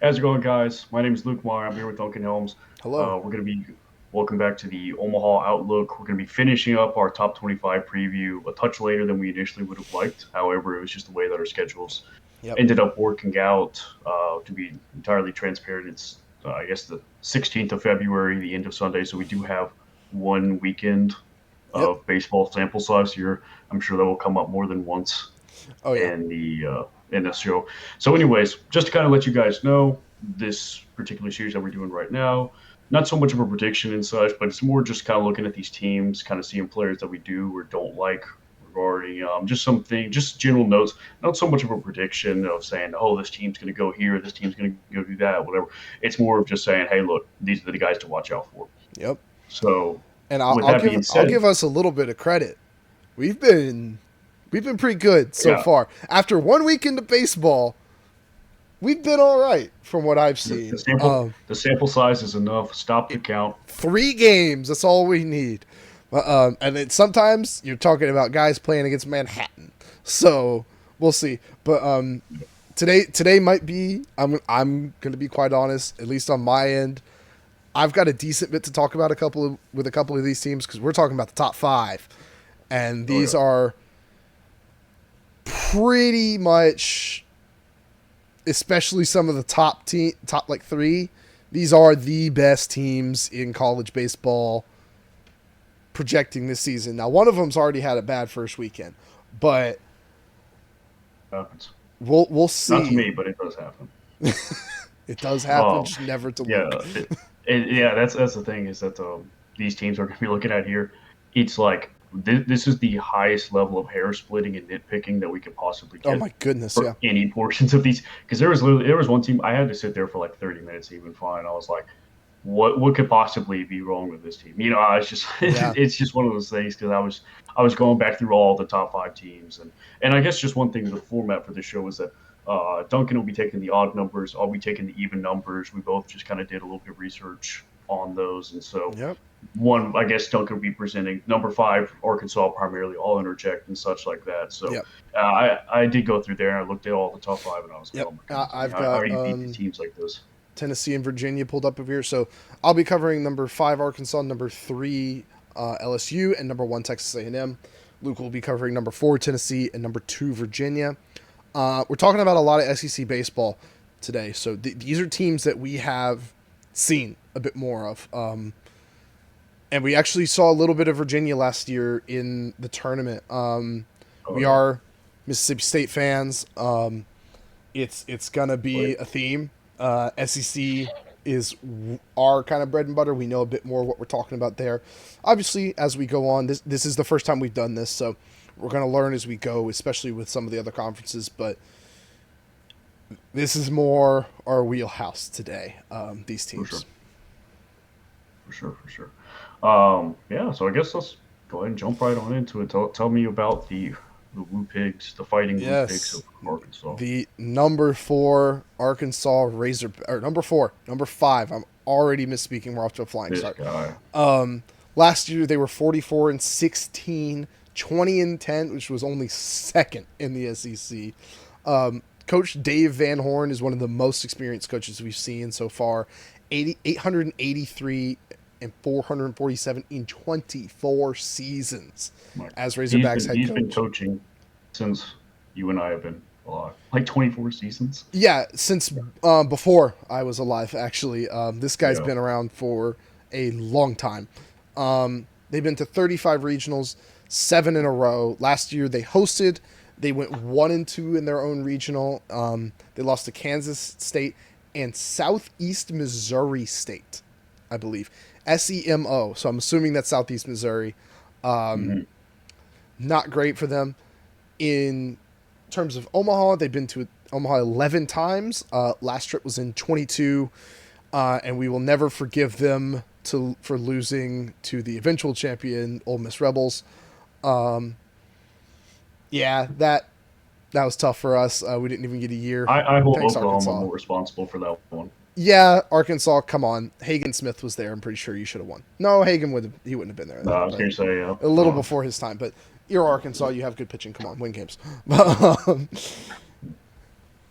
How's it going, guys? My name is Luke Meyer. I'm here with Duncan Helms. Hello. We're going to be welcome back to the Omaha Outlook. We're going to be finishing up our top 25 preview a touch later than we initially would have liked. However, it was just the way that our schedules Yep. ended up working out. To be entirely transparent, it's I guess the 16th of February, the end of Sunday, so we do have one weekend Yep. of baseball sample size here. I'm sure that will come up more than once Oh yeah. in this show. So, anyways, just to kind of let you guys know, this particular series that we're doing right now, not so much of a prediction and such, but it's more just kind of looking at these teams, kind of seeing players that we do or don't like regarding just something, just general notes. Not so much of a prediction of saying, oh, this team's going to go here, this team's going to go do that, whatever. It's more of just saying, hey, look, these are the guys to watch out for. Yep. So, And I'll, with I'll that give being I'll said, give us a little bit of credit. We've been we've been pretty good so yeah, far. After one weekend of baseball, we've been all right from what I've the, the seen. sample the sample size is enough. Stop the It, count. 3 games. That's all we need. And then sometimes you're talking about guys playing against Manhattan. So we'll see. But today might be. I'm going to be quite honest. At least on my end, I've got a decent bit to talk about with a couple of these teams because we're talking about the top five, and Oh these yeah. are pretty much, especially some of the top like three. These are the best teams in college baseball projecting this season. Now, one of them's already had a bad first weekend, but Happens. we'll Not to see. me, but it does happen. It does happen, Um, just never to Luke. yeah, yeah. That's the thing is that these teams are going to be looking at here. It's like this is the highest level of hair splitting and nitpicking that we could possibly Oh get my goodness, for yeah, any portions of these. Because there was one team I had to sit there for like 30 minutes to even find. I was like, what could possibly be wrong with this team? You know, I was just yeah, it's just one of those things because I was going back through all the top five teams and I guess just one thing with the format for this show is that Duncan will be taking the odd numbers, I'll be taking the even numbers. We both just kind of did a little bit of research on those, and so yep, one I guess Duncan will be presenting number five Arkansas primarily. I'll interject and such like that. So yep, I did go through there and I looked at all the top five and I was like, yep. oh my goodness, I mean, I've how got do you beat these teams like this? Tennessee and Virginia pulled up over here. So I'll be covering number 5 Arkansas, number 3 LSU, and number 1 Texas A&M. Luke will be covering number 4 Tennessee and number 2 Virginia. We're talking about a lot of SEC baseball today. So these are teams that we have seen a bit more of. And we actually saw a little bit of Virginia last year in the tournament. Oh We yeah, are Mississippi State fans. It's gonna wait, be a theme. SEC is our kind of bread and butter. We know a bit more what we're talking about there. Obviously, as we go on, this is the first time we've done this, so we're gonna learn as we go, especially with some of the other conferences. But this is more our wheelhouse today. These for sure. teams. For sure. Yeah, so I guess let's go ahead and jump right on into it. Tell me about the Blue Pigs, the Fighting Blue Pigs Yes, of Arkansas. the number 4 Arkansas Razor or number 5. I'm already misspeaking. We're off to a flying This start. guy, Last year they were 44 and 16, 20 and 10, which was only second in the SEC. Coach Dave Van Horn is one of the most experienced coaches we've seen so far. 883 and 447 in 24 seasons like as Razorbacks head he's been coach. coaching since you and I have been alive, like 24 seasons. Yeah, since before I was alive, actually. This guy's Yeah, been around for a long time. They've been to 35 regionals, 7 in a row. Last year they hosted. They went 1-2 in their own regional. They lost to Kansas State and Southeast Missouri State, I believe. SEMO. So I'm assuming that's Southeast Missouri. hmm Not great for them. In terms of Omaha, they've been to Omaha 11 times. Last trip was in 22, and we will never forgive them for losing to the eventual champion, Ole Miss Rebels. Yeah, that was tough for us. We didn't even get a year. I hold Thanks, Oklahoma Arkansas. more responsible for that one. Yeah, Arkansas. Come on, Hagen Smith was there. I'm pretty sure you should have won. No, He wouldn't have been there No, then, I was but gonna say, a little before his time. But you're Arkansas. You have good pitching. Come on, win games.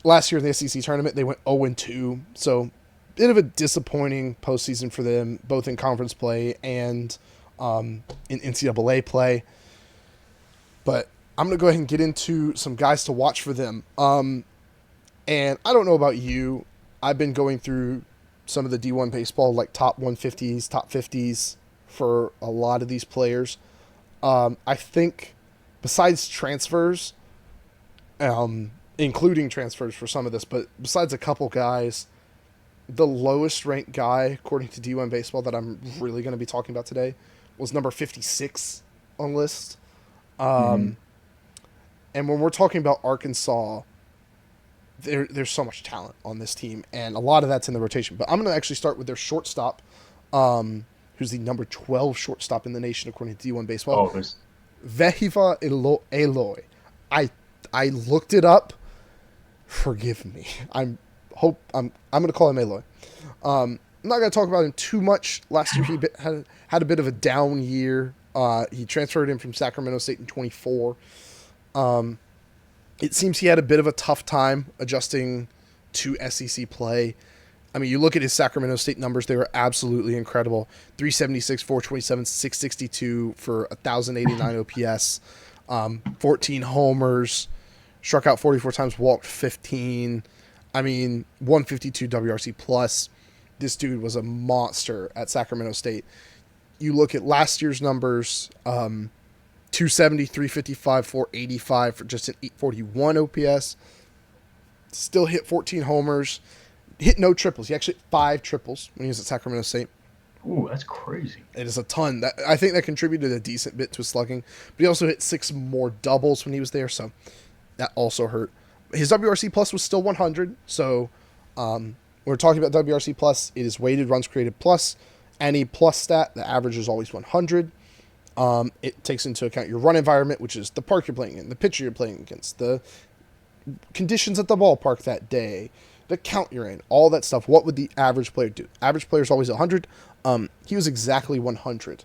last year in the SEC tournament, they went 0-2. So, bit of a disappointing postseason for them, both in conference play and in NCAA play. But I'm going to go ahead and get into some guys to watch for them. And I don't know about you. I've been going through some of the D1 baseball, like top 150s, top 50s for a lot of these players. I think besides transfers, including transfers for some of this, but besides a couple guys, the lowest ranked guy, according to D1 Baseball, that I'm really going to be talking about today was number 56 on list. Mm-hmm. And when we're talking about Arkansas, there's so much talent on this team, and a lot of that's in the rotation. But I'm going to actually start with their shortstop, who's the number 12 shortstop in the nation, according to D1 Baseball, Oh, this. Vehiva Eloy. I looked it up. Forgive me. I'm going to call him Eloy. I'm not going to talk about him too much. Last year he had a bit of a down year. He transferred in from Sacramento State in 24. It seems he had a bit of a tough time adjusting to SEC play. I mean, you look at his Sacramento State numbers, they were absolutely incredible. 376, 427, 662 for 1,089 OPS, 14 homers, struck out 44 times, walked 15. I mean, 152 WRC plus. This dude was a monster at Sacramento State. You look at last year's numbers, 270, 355, 485 for just an 841 OPS. Still hit 14 homers. Hit no triples. He actually hit 5 triples when he was at Sacramento State. Ooh, that's crazy. It is a ton. I think that contributed a decent bit to his slugging. But he also hit 6 more doubles when he was there, so that also hurt. His WRC plus was still 100. So when we're talking about WRC plus, it is weighted runs created plus. Any plus stat, the average is always 100. It takes into account your run environment, which is the park you're playing in, the pitcher you're playing against, the conditions at the ballpark that day, the count you're in, all that stuff. What would the average player do? Average player is always 100. He was exactly 100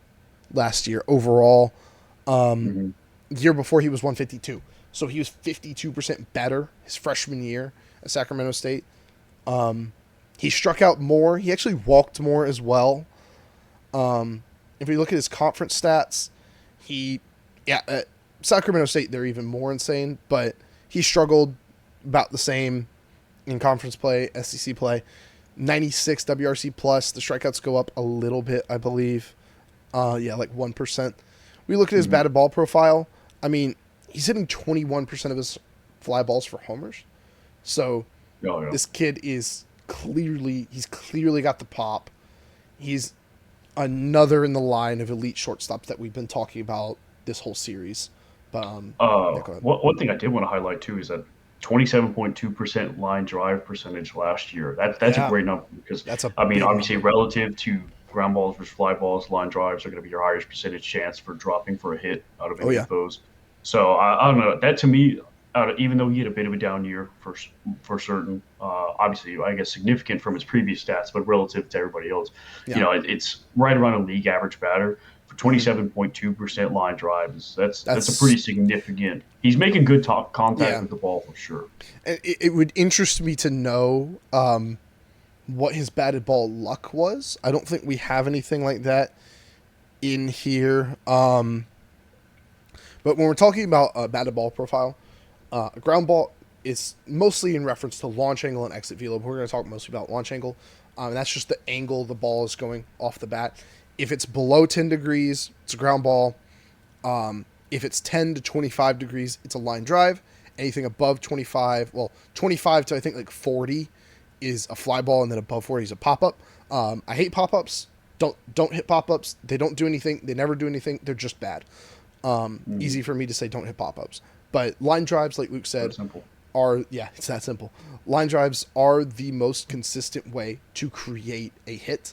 last year overall. Mm-hmm. The year before he was 152. So he was 52% better his freshman year at Sacramento State. He struck out more. He actually walked more as well. If we look at his conference stats, at Sacramento State, they're even more insane, but he struggled about the same in conference play, SEC play. 96 WRC plus. The strikeouts go up a little bit, I believe. Like 1%. We look at his batted ball profile. I mean, he's hitting 21% of his fly balls for homers. So This kid is he's clearly got the pop. He's another in the line of elite shortstops that we've been talking about this whole series. But one thing I did want to highlight too is that 27.2% line drive percentage last year. That's a great number because obviously number. Relative to ground balls versus fly balls, line drives are going to be your highest percentage chance for dropping for a hit out of any of those. So I don't know. That to me, even though he had a bit of a down year for certain, obviously I guess significant from his previous stats, but relative to everybody else, it's right around a league average batter. For 27.2% line drives, that's a pretty significant. He's making good contact with the ball for sure. It would interest me to know what his batted ball luck was. I don't think we have anything like that in here. But when we're talking about a batted ball profile, a ground ball is mostly in reference to launch angle and exit velo. We're going to talk mostly about launch angle. And that's just the angle the ball is going off the bat. If it's below 10 degrees, it's a ground ball. If it's 10 to 25 degrees, it's a line drive. Anything above 25 to I think like 40 is a fly ball, and then above 40 is a pop-up. I hate pop-ups. Don't hit pop-ups. They don't do anything. They never do anything. They're just bad. Easy for me to say don't hit pop-ups. But line drives, like Luke said, it's that simple. Line drives are the most consistent way to create a hit.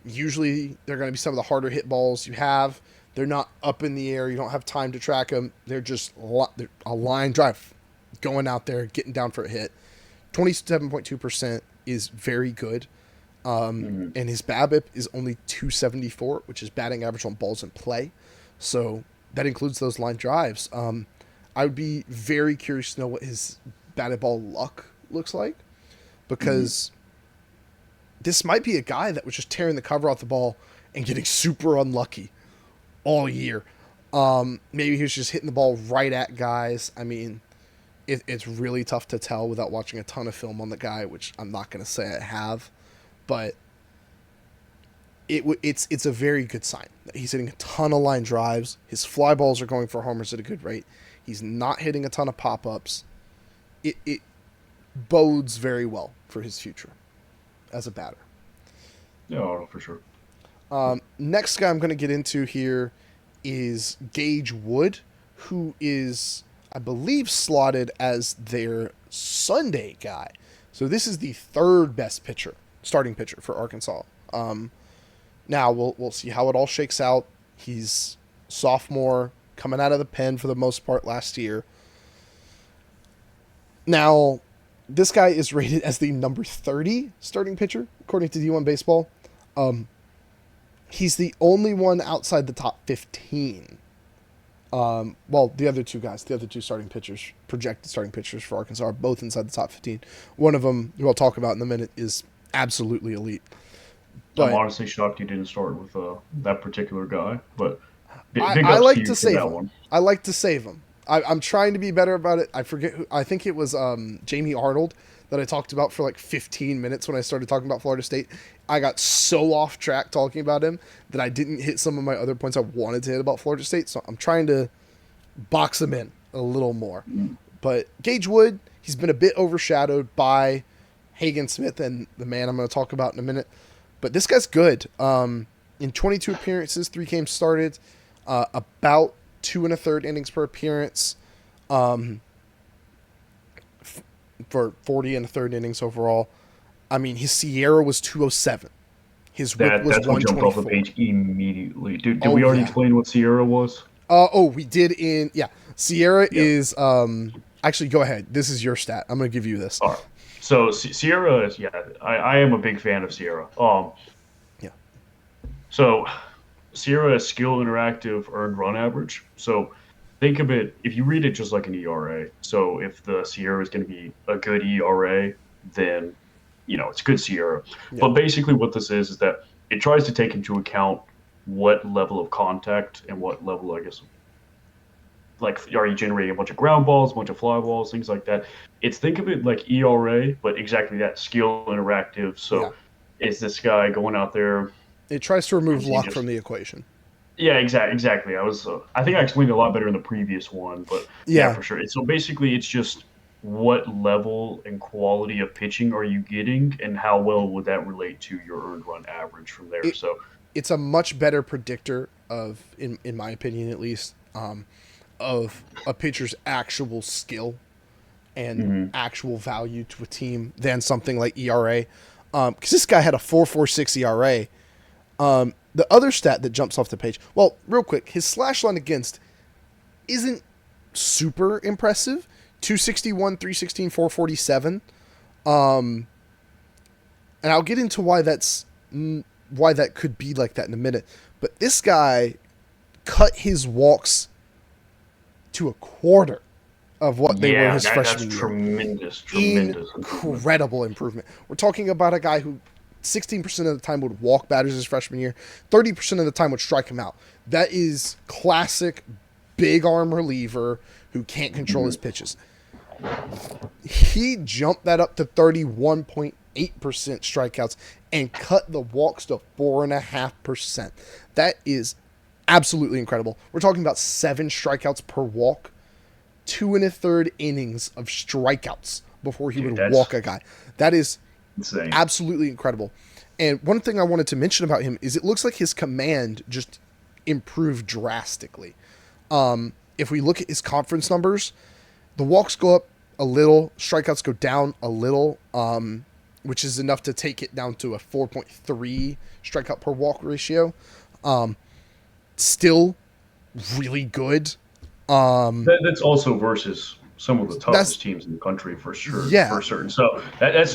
Usually they're going to be some of the harder hit balls you have. They're not up in the air. You don't have time to track them. They're just a line drive going out there, getting down for a hit. 27.2% is very good. And his BABIP is only 274, which is batting average on balls in play. So that includes those line drives. I would be very curious to know what his batted ball luck looks like, because this might be a guy that was just tearing the cover off the ball and getting super unlucky all year. Maybe he was just hitting the ball right at guys. I mean, it's really tough to tell without watching a ton of film on the guy, which I'm not going to say I have, but it's a very good sign that he's hitting a ton of line drives. His fly balls are going for homers at a good rate. He's not hitting a ton of pop-ups. It bodes very well for his future as a batter. Yeah, for sure. Next guy I'm going to get into here is Gage Wood, who is, I believe, slotted as their Sunday guy. So this is the third best starting pitcher for Arkansas. Now we'll see how it all shakes out. He's sophomore, coming out of the pen for the most part last year. Now, this guy is rated as the number 30 starting pitcher, according to D1 Baseball. He's the only one outside the top 15. Well, the other two starting pitchers, projected starting pitchers for Arkansas, are both inside the top 15. One of them, who I'll talk about in a minute, is absolutely elite. But I'm honestly shocked you didn't start with that particular guy, but I like to save him. I like to save him. I'm trying to be better about it. I forget who. I think it was Jamie Arnold that I talked about for like 15 minutes when I started talking about Florida State. I got so off track talking about him that I didn't hit some of my other points I wanted to hit about Florida State. So I'm trying to box him in a little more. But Gage Wood, he's been a bit overshadowed by Hagen Smith and the man I'm going to talk about in a minute. But this guy's good. In 22 appearances, 3 games started, about 2 1/3 innings per appearance, for 40 1/3 innings overall. I mean, his Sierra was 207. His whip was 124. That's what jumped off the page immediately. Did we already explain what Sierra was? We did Sierra is actually, go ahead. This is your stat. I'm going to give you this. All right. So Sierra is, I am a big fan of Sierra. So Sierra is skill interactive earned run average. So think of it, if you read it just like an ERA. So if the Sierra is going to be a good ERA, then it's good Sierra. Yeah. But basically what this is that it tries to take into account what level of contact and what level, I guess, like, are you generating a bunch of ground balls, a bunch of fly balls, things like that. Think of it like ERA, but exactly that, skill interactive. So is this guy going out there? It tries to remove luck from the equation. Yeah, exactly. I think I explained it a lot better in the previous one, but yeah for sure. So basically it's just what level and quality of pitching are you getting, and how well would that relate to your earned run average from there. So it's a much better predictor of, in my opinion at least, of a pitcher's actual skill and actual value to a team than something like ERA. Because this guy had a 4.46 ERA. The other stat that jumps off the page, well, real quick, his slash line against isn't super impressive. 261, 316, 447. And I'll get into why that could be like that in a minute. But this guy cut his walks to a quarter of what they were his freshman year. Tremendous incredible improvement. We're talking about a guy who 16% of the time would walk batters his freshman year, 30% of the time would strike him out. That is classic big arm reliever who can't control his pitches. He jumped that up to 31.8% strikeouts and cut the walks to 4.5%. That is absolutely incredible. We're talking about 7 strikeouts per walk, 2 1/3 innings of strikeouts before he would walk a guy. That is insane. Absolutely incredible. And one thing I wanted to mention about him is it looks like his command just improved drastically. If we look at his conference numbers, the walks go up a little, strikeouts go down a little, which is enough to take it down to a 4.3 strikeout per walk ratio. Still really good. That's also versus some of the toughest teams in the country for sure. For certain. So it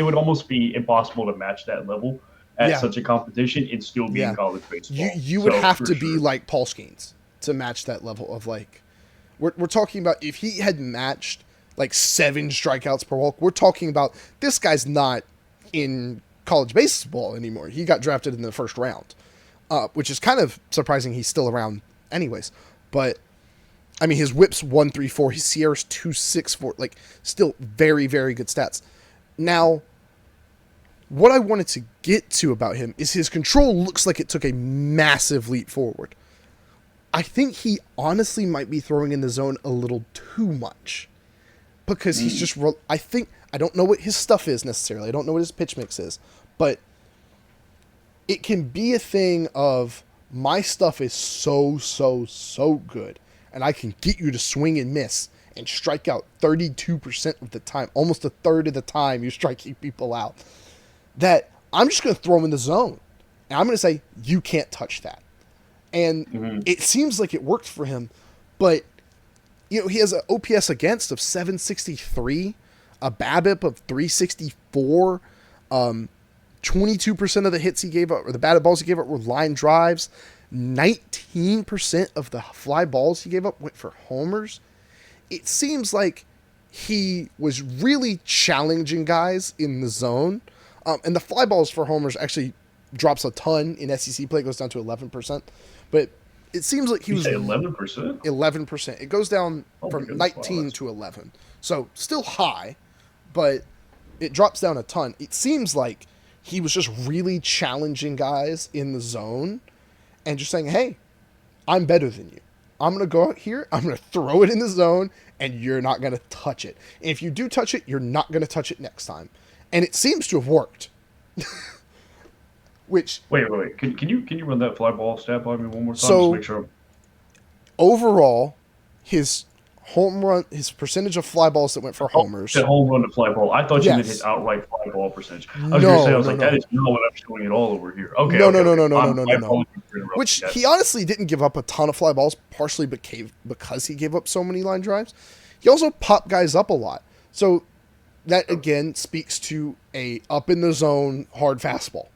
would almost be impossible to match that level at such a competition and still be in college baseball. You would have to be like Paul Skeens to match that level of we're talking about if he had matched like 7 strikeouts per walk, we're talking about this guy's not in college baseball anymore. He got drafted in the first round, which is kind of surprising he's still around anyways. But I mean, his whip's 134, his Sierra's 264, like still very, very good stats. Now, what I wanted to get to about him is his control looks like it took a massive leap forward. I think he honestly might be throwing in the zone a little too much. Because he's just, I don't know what his stuff is necessarily. I don't know what his pitch mix is. But it can be a thing of my stuff is so good. And I can get you to swing and miss and strike out 32% of the time. Almost a third of the time you're striking people out. That I'm just going to throw him in the zone. And I'm going to say, you can't touch that. And it seems like it worked for him. But he has an OPS against of 763, a BABIP of 364, 22% of the hits he gave up, or the batted balls he gave up were line drives, 19% of the fly balls he gave up went for homers. It seems like he was really challenging guys in the zone, and the fly balls for homers actually drops a ton in SEC play. It goes down to 11%, but it seems like he was 11%. 11%. It goes down from 19 to 11. So still high, but it drops down a ton. It seems like he was just really challenging guys in the zone and just saying, hey, I'm better than you. I'm going to go out here, I'm going to throw it in the zone, and you're not going to touch it. And if you do touch it, you're not going to touch it next time. And it seems to have worked. Which wait. Can you run that fly ball stat by me one more time? So, just to make sure. Overall, his percentage of fly balls that went for homers. The home run to fly ball. I thought you meant his outright fly ball percentage. I was going to say, I was like, that is not what I'm showing it all over here. Okay. No. Which he honestly didn't give up a ton of fly balls, partially because he gave up so many line drives. He also popped guys up a lot. So that again speaks to a up in the zone hard fastball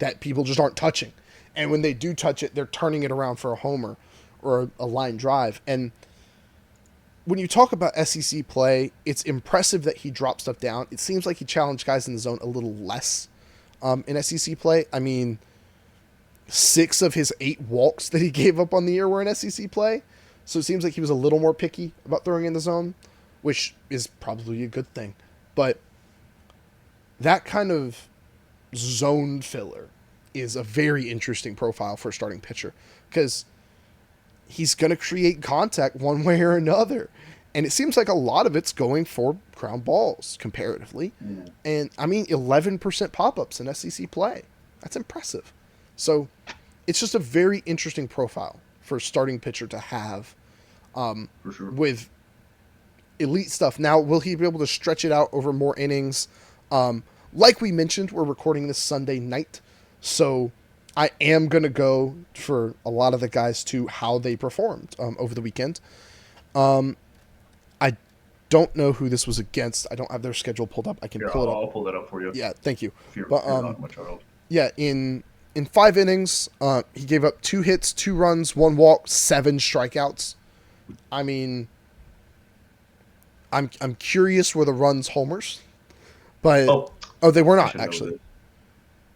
that people just aren't touching. And when they do touch it, they're turning it around for a homer or a line drive. And when you talk about SEC play, it's impressive that he dropped stuff down. It seems like he challenged guys in the zone a little less in SEC play. I mean, 6 of his 8 walks that he gave up on the year were in SEC play. So it seems like he was a little more picky about throwing in the zone, which is probably a good thing. But that kind of zone filler is a very interesting profile for a starting pitcher because he's going to create contact one way or another. And it seems like a lot of it's going for ground balls comparatively. And I mean, 11% pop-ups in SEC play. That's impressive. So it's just a very interesting profile for a starting pitcher to have for sure. With elite stuff. Now, will he be able to stretch it out over more innings? Like we mentioned, we're recording this Sunday night, so I am going to go for a lot of the guys to how they performed over the weekend. I don't know who this was against. I don't have their schedule pulled up. I can pull it up. I'll pull that up for you. Yeah, thank you. If you're But not much help. yeah, in 5 innings, he gave up 2 hits, 2 runs, 1 walk, 7 strikeouts. I mean, I'm curious were the runs homers, but they were not actually.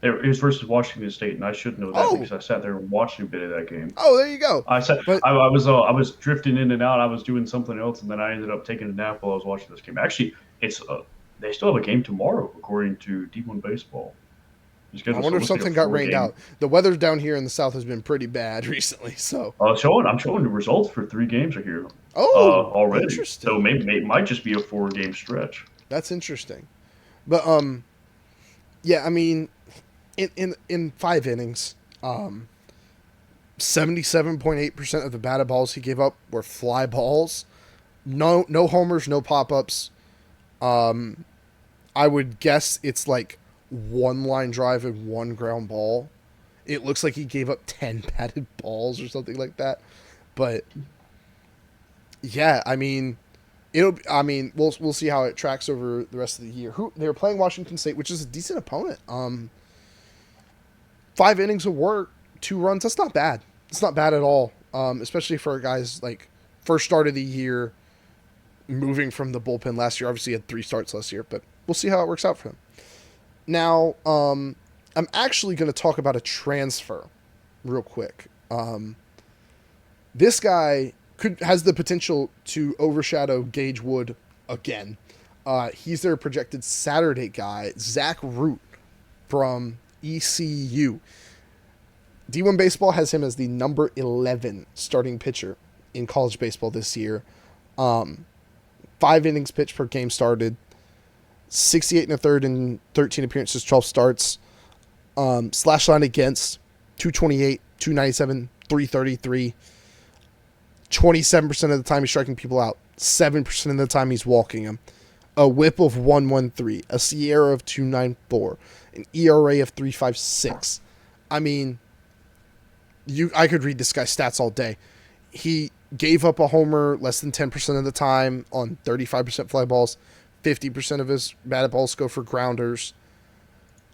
It was versus Washington State, and I should know that because I sat there and watched a bit of that game. Oh, there you go. I was drifting in and out. I was doing something else, and then I ended up taking a nap while I was watching this game. Actually, it's they still have a game tomorrow, according to D1 Baseball. I wonder if something got rained out. The weather down here in the South has been pretty bad recently. So I'm showing the results for 3 games right here. Already. Interesting. So maybe it might just be a 4-game stretch. That's interesting. But yeah, I mean, in 5 innings, 77.8% of the batted balls he gave up were fly balls. No homers, no pop-ups. I would guess it's like 1 line drive and 1 ground ball. It looks like he gave up 10 batted balls or something like that. But yeah, I mean, we'll see how it tracks over the rest of the year. They were playing Washington State, which is a decent opponent. 5 innings of work, 2 runs. That's not bad. It's not bad at all. Especially for guys like first start of the year, moving from the bullpen last year. Obviously, he had 3 starts last year, but we'll see how it works out for him. Now, I'm actually going to talk about a transfer real quick. This guy has the potential to overshadow Gage Wood again. He's their projected Saturday guy, Zach Root from ECU. D1 Baseball has him as the number 11 starting pitcher in college baseball this year. 5 innings pitched per game started, 68 and a third in 13 appearances, 12 starts. Slash line against 228, 297, 333. 27% of the time he's striking people out. 7% of the time he's walking them. A whip of 113, a Sierra of 294, an ERA of 356. I mean, I could read this guy's stats all day. He gave up a homer less than 10% of the time on 35% fly balls. 50% of his batted balls go for grounders.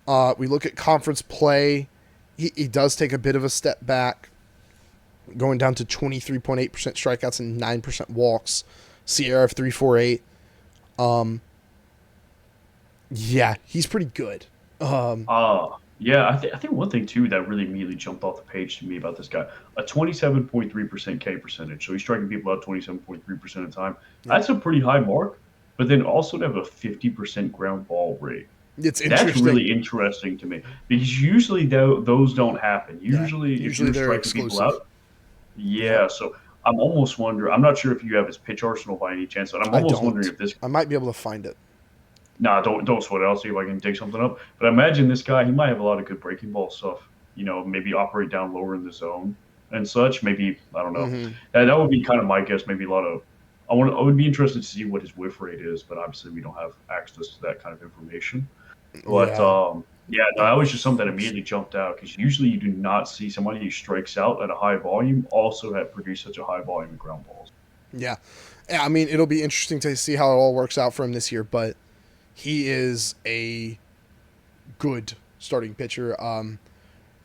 We look at conference play. He does take a bit of a step back, going down to 23.8% strikeouts and 9% walks. Sierra of 348. Yeah, he's pretty good. Yeah, I think one thing too that really immediately jumped off the page to me about this guy, a 27.3% K percentage. So he's striking people out 27.3% of the time. Yeah. That's a pretty high mark. But then also to have a 50% ground ball rate. It's interesting. That's really interesting to me because usually those don't happen. Usually if you're striking exclusive. People out, yeah. So I'm almost wondering. I'm not sure if you have his pitch arsenal by any chance, but I'm almost wondering if this. I might be able to find it. Nah, don't sweat it. I'll see if I can dig something up. But I imagine this guy, he might have a lot of good breaking ball stuff. You know, maybe operate down lower in the zone and such. Maybe I don't know. Mm-hmm. That would be kind of my guess. Maybe a lot of. I would be interested to see what his whiff rate is, but obviously we don't have access to that kind of information. But that was just something that immediately jumped out because usually you do not see somebody who strikes out at a high volume also have produced such a high volume of ground balls. Yeah, I mean it'll be interesting to see how it all works out for him this year, but he is a good starting pitcher.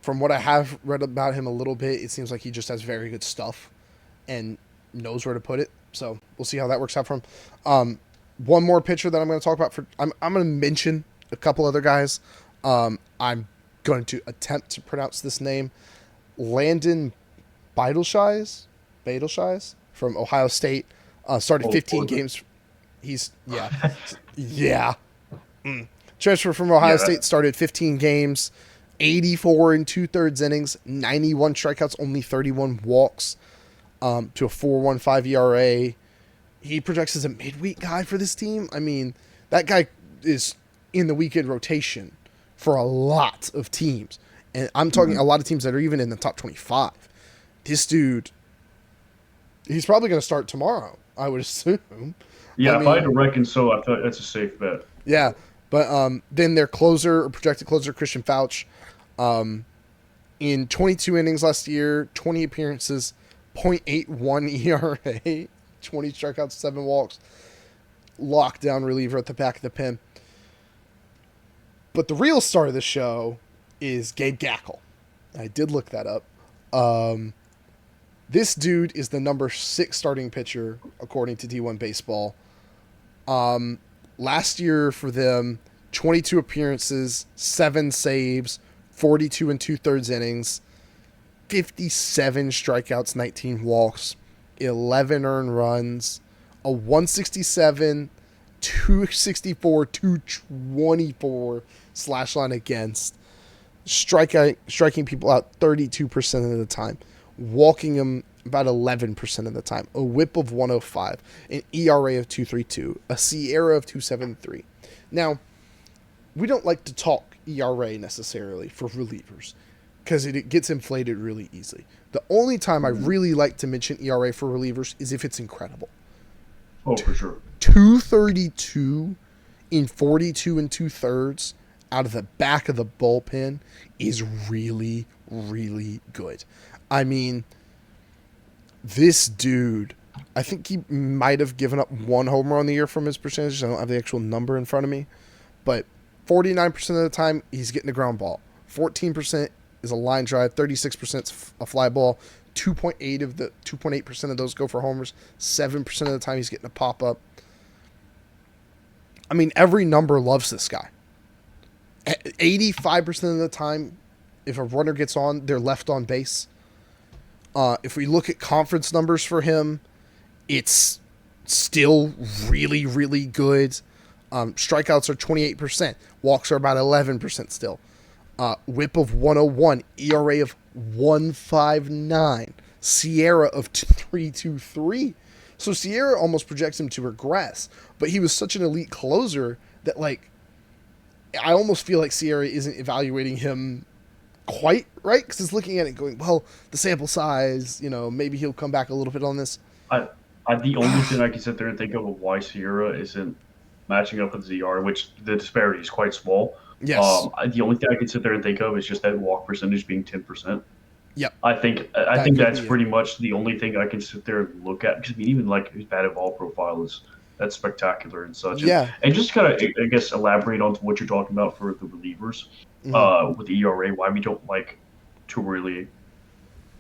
From what I have read about him a little bit, it seems like he just has very good stuff and knows where to put it. So we'll see how that works out for him. One more pitcher that I'm going to talk about I'm going to mention a couple other guys. I'm going to attempt to pronounce this name. Landon Beidelsheis from Ohio State. Started 15 games. Transfer from Ohio State, started 15 games, 84 and 2/3 innings, 91 strikeouts, only 31 walks. To a 4.15 ERA. He projects as a midweek guy for this team. I mean, that guy is in the weekend rotation for a lot of teams. And I'm talking a lot of teams that are even in the top 25. This dude, he's probably going to start tomorrow, I would assume. Yeah, if I had to reckon so, I thought that's a safe bet. Yeah, but then their projected closer, Christian Fouch, in 22 innings last year, 20 appearances, 0.81 ERA, 20 strikeouts, 7 walks, lockdown reliever at the back of the pen. But the real star of the show is Gabe Gackle. I did look that up. This dude is the number 6 starting pitcher, according to D1 Baseball. Last year for them, 22 appearances, 7 saves, 42 and 2/3 innings, 57 strikeouts, 19 walks, 11 earned runs, a 167, 264, 224 slash line against, striking people out 32% of the time, walking them about 11% of the time, a whip of 105, an ERA of 2.32, a Sierra of 2.73. Now, we don't like to talk ERA necessarily for relievers because it gets inflated really easily. The only time I really like to mention ERA for relievers is if it's incredible. Oh, for sure. 2.32 in 42 and 2/3 out of the back of the bullpen is really, really good. I mean, this dude, I think he might have given up 1 homer on the year from his percentage. I don't have the actual number in front of me. But 49% of the time, he's getting a ground ball. 14% is a line drive. 36% is a fly ball. 2.8% of those go for homers. 7% of the time he's getting a pop up. I mean, every number loves this guy. 85% of the time, if a runner gets on, they're left on base. If we look at conference numbers for him, it's still really, really good. Strikeouts are 28%. Walks are about 11% still. WHIP of 101. ERA of 159. SIERA of 3.23. So SIERA almost projects him to regress. But he was such an elite closer that, like, I almost feel like SIERA isn't evaluating him quite right, because it's looking at it going, well, the sample size, maybe he'll come back a little bit on this. The only thing I can sit there and think of why Sierra isn't matching up with ZR, which the disparity is quite small. Yes. The only thing I can sit there and think of is just that walk percentage being 10%. Yep. I think that's pretty much the only thing I can sit there and look at, because even like his batted ball profile that's spectacular and such. Yeah. And just kind of, I guess, elaborate on what you're talking about for the relievers with the ERA, why we don't like to really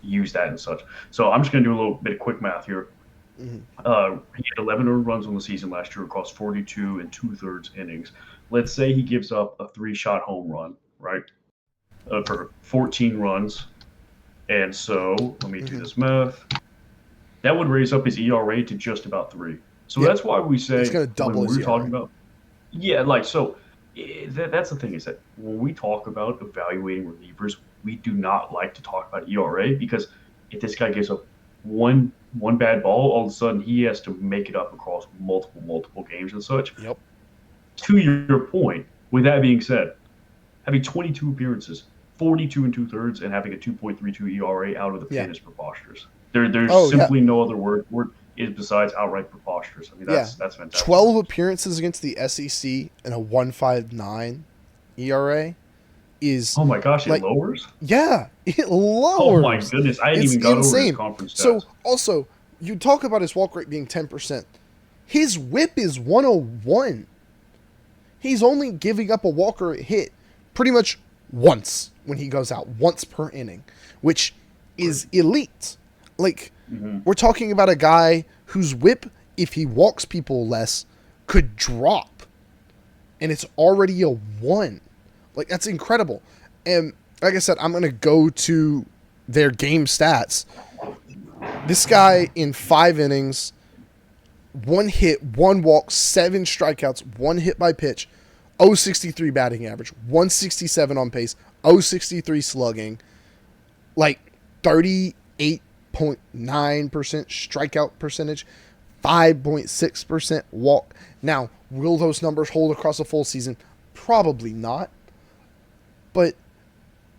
use that and such. So I'm just going to do a little bit of quick math here. He had 11 earned runs on the season last year across 42 and 2/3 innings. Let's say he gives up a 3-shot home run, right, for 14 runs. And so let me do this math. That would raise up his ERA to just about 3. So that's why we say it's going to double when his we're ERA. talking about, that's the thing, is that when we talk about evaluating relievers, we do not like to talk about ERA, because if this guy gives up one bad ball, all of a sudden he has to make it up across multiple games and such. Yep. To your point, with that being said, having 22 appearances, 42 and 2/3, and having a 2.32 ERA out of the pen is preposterous. There's simply no other word besides outright preposterous. I mean, that's fantastic. 12 appearances against the SEC and a 1.59 ERA is. Oh my gosh, it lowers? Yeah, it lowers. Oh my goodness, I didn't even got over his conference stats. So also, you talk about his walk rate being 10%. His WHIP is 101. He's only giving up a walk or a hit pretty much once when he goes out, once per inning, which is elite. Like, we're talking about a guy whose WHIP, if he walks people less, could drop. And it's already a 1. Like, that's incredible. And like I said, I'm going to go to their game stats. This guy in 5 innings, 1 hit, 1 walk, 7 strikeouts, 1 hit by pitch, 0.63 batting average, 167 on pace, 0.63 slugging, like 38.9% strikeout percentage, 5.6% walk. Now, will those numbers hold across a full season? Probably not. But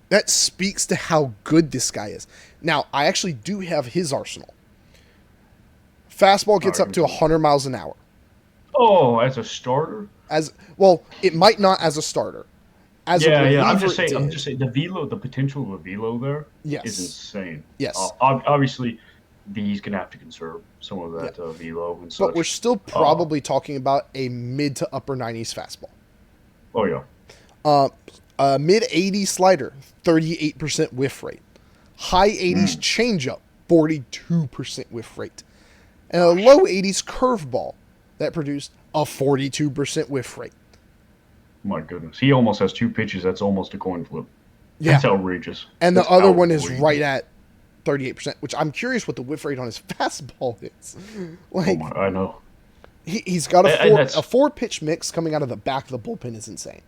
that speaks to how good this guy is. Now, I actually do have his arsenal. Fastball gets up to 100 miles an hour. Oh, as a starter? It might not as a starter. As a reliever, I'm just saying the potential of a velo there is insane. Yes. Obviously, he's gonna have to conserve some of that velo and such. But we're still probably talking about a mid to upper 90s fastball. Oh yeah. Mid 80s slider, 38% whiff rate. High 80s changeup, 42% whiff rate. And a low 80s curveball that produced a 42% whiff rate. My goodness. He almost has 2 pitches. That's almost a coin flip. Yeah. That's outrageous. And the other one is right at 38%, which I'm curious what the whiff rate on his fastball is. I know. He's got a 4-pitch mix coming out of the back of the bullpen is insane.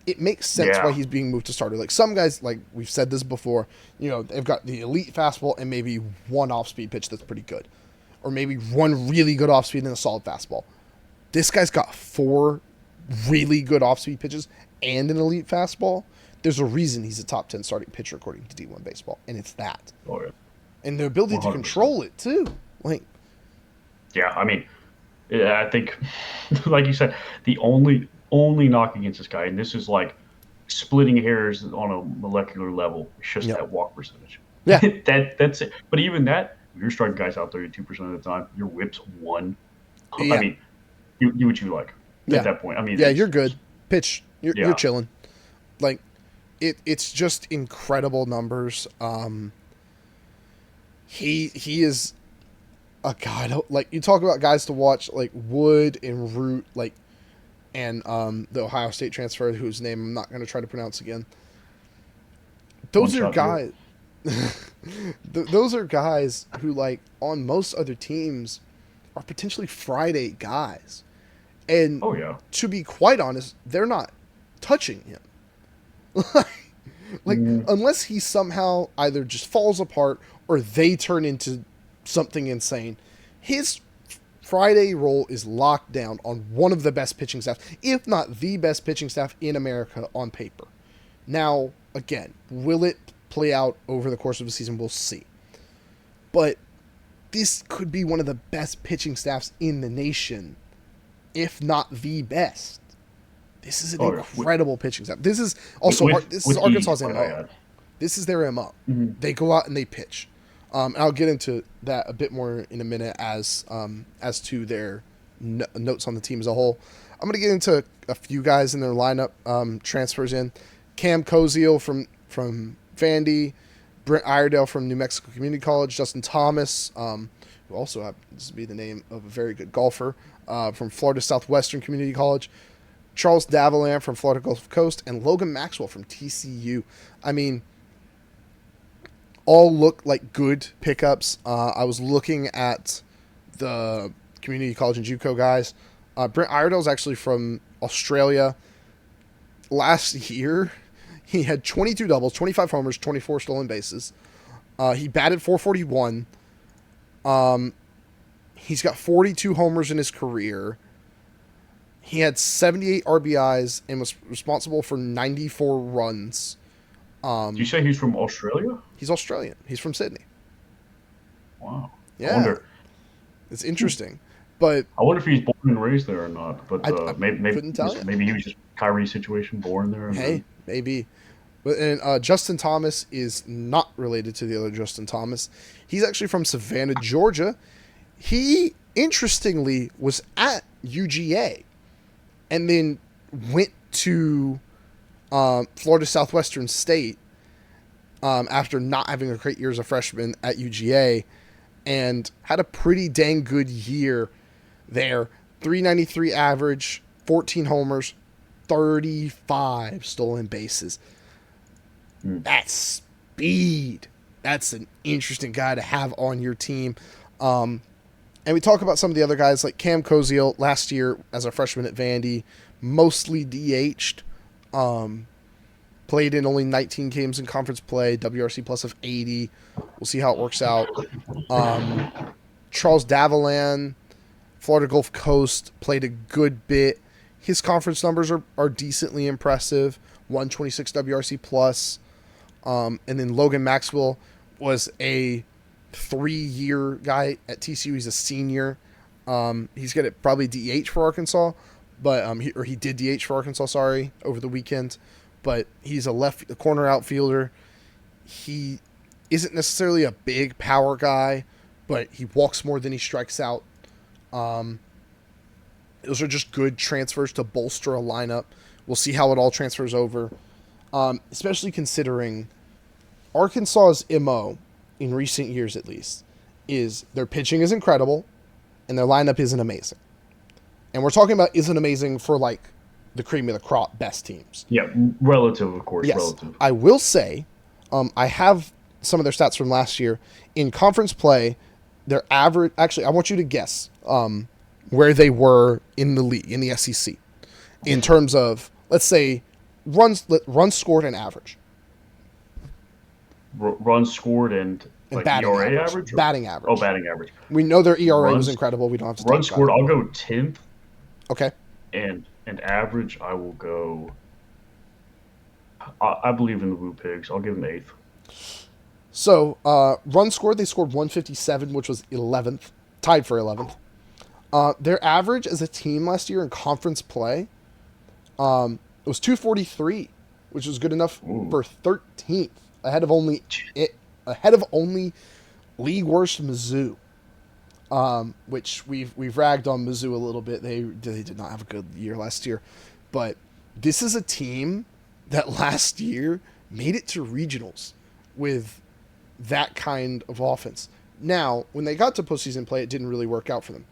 It makes sense why he's being moved to starter. Like, some guys, like we've said this before, they've got the elite fastball and maybe 1 off-speed pitch that's pretty good. Or maybe 1 really good off-speed and a solid fastball. This guy's got 4 really good off-speed pitches and an elite fastball. There's a reason he's a top 10 starting pitcher according to D1 Baseball, and it's that. Oh, yeah. And the ability 100%. to control it, too. I mean, I think, like you said, the only knock against this guy, and this is like splitting hairs on a molecular level, it's just that walk percentage. Yeah. That's it. But even that, if you're striking guys out 32% of the time, your whip's 1. Yeah. I mean, do what you like at that point. I mean, you're good. Pitch. You're chilling. Like, it's just incredible numbers. he is a guy. Like, you talk about guys to watch, like Wood and Root, like, and the Ohio State transfer whose name I'm not going to try to pronounce again. One Those are shot deal. guys. Those are guys who, like, on most other teams, are potentially Friday guys. And Oh yeah. to be quite honest, they're not touching him. Like, Mm, unless he somehow either just falls apart or they turn into something insane, his Friday role is locked down on one of the best pitching staffs, if not the best pitching staff in America on paper. Now, again, will it play out over the course of the season? We'll see. But this could be one of the best pitching staffs in the nation, if not the best. This is an oh yeah. incredible pitching staff. This is also this is With ease, Arkansas's might I MO. add. This is their MO. Mhm. They go out and they pitch. And I'll get into that a bit more in a minute as to their notes on the team as a whole. I'm going to get into a few guys in their lineup, transfers in. Cam Koziel from Vandy, Brent Iredale from New Mexico Community College, Justin Thomas, who also happens to be the name of a very good golfer, from Florida Southwestern Community College, Charles Davalin from Florida Gulf Coast, and Logan Maxwell from TCU. I mean, all look like good pickups. I was looking at the community college and JUCO guys. Brent Iredale is actually from Australia. Last year, he had 22 doubles, 25 homers, 24 stolen bases. He batted .441. He's got 42 homers in his career. He had 78 RBIs and was responsible for 94 runs. Did you say he's from Australia? He's Australian. He's from Sydney. Wow. I Yeah, wonder. it's interesting. But I wonder if he's born and raised there or not. But I maybe couldn't tell you. maybe he was just Kyrie's situation, born there. And Hey, then, maybe. But and Justin Thomas is not related to the other Justin Thomas. He's actually from Savannah, Georgia. He, interestingly, was at UGA and then went to Florida Southwestern State after not having a great year as a freshman at UGA, and had a pretty dang good year there. 393 average, 14 homers, 35 stolen bases. hmm. That's speed. That's an interesting guy to have on your team. And we talk about some of the other guys like Cam Koziel last year as a freshman at Vandy, mostly DH'd. Played in only 19 games in conference play, WRC plus of 80. We'll see how it works out. Charles Davalin, Florida Gulf Coast, played a good bit. His conference numbers are decently impressive, 126 WRC plus. And then Logan Maxwell was a 3-year guy at TCU. He's a senior. He's going to probably DH for Arkansas, but he did DH for Arkansas, sorry, over the weekend. But he's a corner outfielder. He isn't necessarily a big power guy, but he walks more than he strikes out. Those are just good transfers to bolster a lineup. We'll see how it all transfers over, especially considering Arkansas's MO, in recent years at least, is their pitching is incredible and their lineup isn't amazing. And we're talking about isn't amazing for, like, the cream of the crop best teams. Yeah, relative, of course, Yes, relative. I will say, I have some of their stats from last year. In conference play, their average... Actually, I want you to guess where they were in the league, in the SEC, in terms of, let's say, runs scored and average. Runs scored and And like batting ERA average. average? Batting average. Oh, batting average. We know their ERA was Runs incredible. We don't have to runs talk scored. about I'll go 10th, it. Okay. and average. I will go. I believe in the Blue Pigs. I'll give them 8th. So, run scored, they scored 157, which was 11th, tied for 11th. Their average as a team last year in conference play was 243, which was good enough Ooh. for 13th, ahead of only league worst Mizzou, which we've ragged on Mizzou a little bit. They did not have a good year last year, but this is a team that last year made it to regionals with that kind of offense. Now, when they got to postseason play, it didn't really work out for them.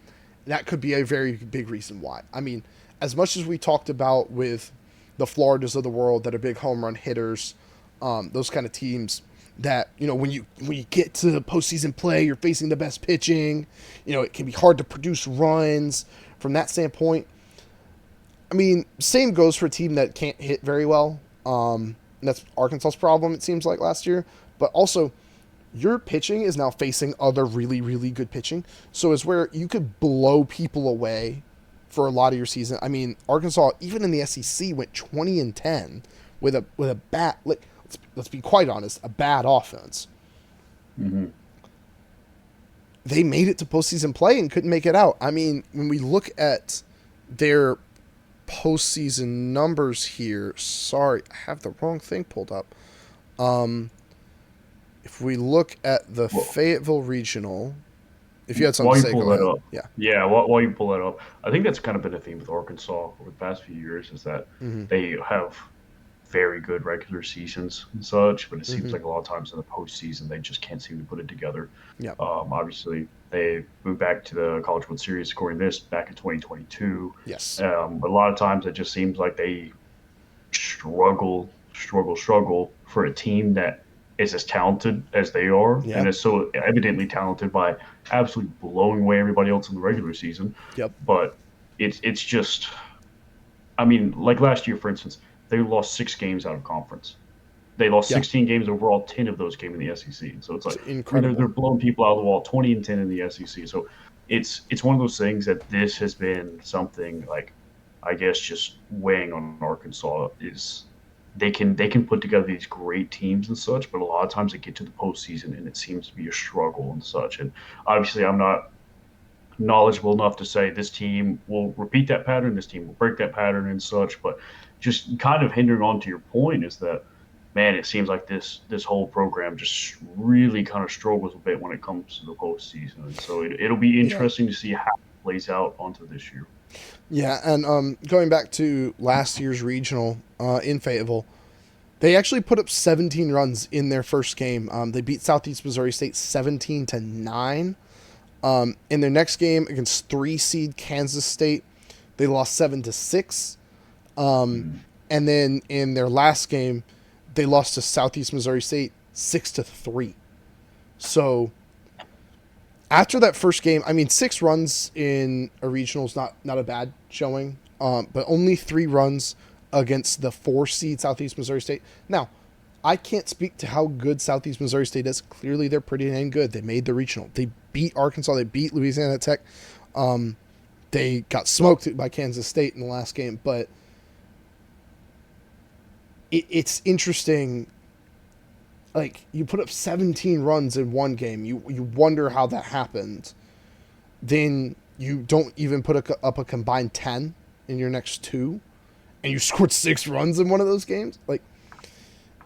That could be a very big reason why. I mean, as much as we talked about with the Floridas of the world that are big home run hitters, those kind of teams that, when you get to the postseason play, you're facing the best pitching. It can be hard to produce runs from that standpoint. I mean, same goes for a team that can't hit very well. That's Arkansas's problem, it seems like, last year. But also, your pitching is now facing other really, really good pitching. So it's where you could blow people away for a lot of your season. I mean, Arkansas, even in the SEC, went 20-10 with a bad. Let's be quite honest, a bad offense. Mm-hmm. They made it to postseason play and couldn't make it out. I mean, when we look at their postseason numbers here, sorry, I have the wrong thing pulled up. If we look at the Fayetteville Regional, if you had something While to you say, pull go that ahead. up, Yeah. yeah, while you pull that up, I think that's kind of been a theme with Arkansas over the past few years is that Mm-hmm. they have very good regular seasons and such, but it seems Mm-hmm. like a lot of times in the postseason they just can't seem to put it together. Yeah. Obviously, they moved back to the College World Series, scoring this back in 2022. Yes. A lot of times it just seems like they struggle for a team that is as talented as they are Yeah. and is so evidently talented by absolutely blowing away everybody else in the regular season. Yep. But it's just, I mean, like last year, for instance, they lost 6 games out of conference. They lost Yeah. 16 games overall. 10 of those came in the SEC. So it's It's like, I mean, they're incredible. blowing people out of the wall. 20-10 in the SEC. So it's one of those things that this has been something like, I guess, just weighing on Arkansas is they can put together these great teams and such, but a lot of times they get to the postseason and it seems to be a struggle and such. And obviously, I'm not knowledgeable enough to say this team will repeat that pattern, this team will break that pattern and such. But just kind of hindering on to your point is that, man, it seems like this whole program just really kind of struggles a bit when it comes to the postseason. And so it'll be Yeah. interesting to see how it plays out onto this year. Yeah. And going back to last year's regional in Fayetteville, they actually put up 17 runs in their first game. They beat Southeast Missouri State 17-9. In their next game against 3 seed Kansas State, they lost 7-6. Mm. And then in their last game, they lost to Southeast Missouri State 6-3. So after that first game, I mean, 6 runs in a regional is not a bad showing, but only 3 runs against the 4 seed Southeast Missouri State. Now, I can't speak to how good Southeast Missouri State is. Clearly, they're pretty dang good. They made the regional. They beat Arkansas. They beat Louisiana Tech. They got smoked by Kansas State in the last game, but it's interesting. Like, you put up 17 runs in one game. You wonder how that happened. Then you don't even put up a combined 10 in your next 2, and you scored 6 runs in one of those games. Like,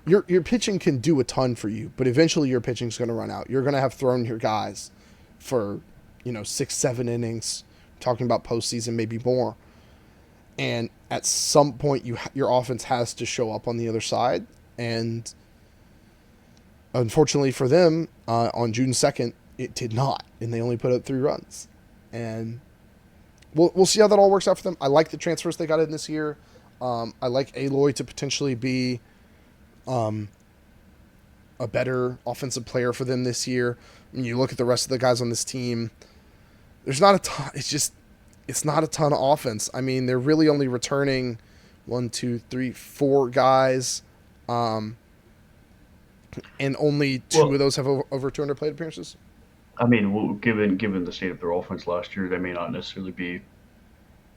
your pitching can do a ton for you, but eventually your pitching's going to run out. You're going to have thrown your guys for 6-7 innings. Talking about postseason, maybe more. And at some point, your offense has to show up on the other side. And unfortunately for them, on June 2nd, it did not, and they only put up 3 runs. And we'll see how that all works out for them. I like the transfers they got in this year. I like Aloy to potentially be a better offensive player for them this year. When you look at the rest of the guys on this team, there's not a ton. It's not a ton of offense. I mean, they're really only returning 1, 2, 3, 4 guys, and only 2 Well, of those have over 200 plate appearances. I mean, given the state of their offense last year, they may not necessarily be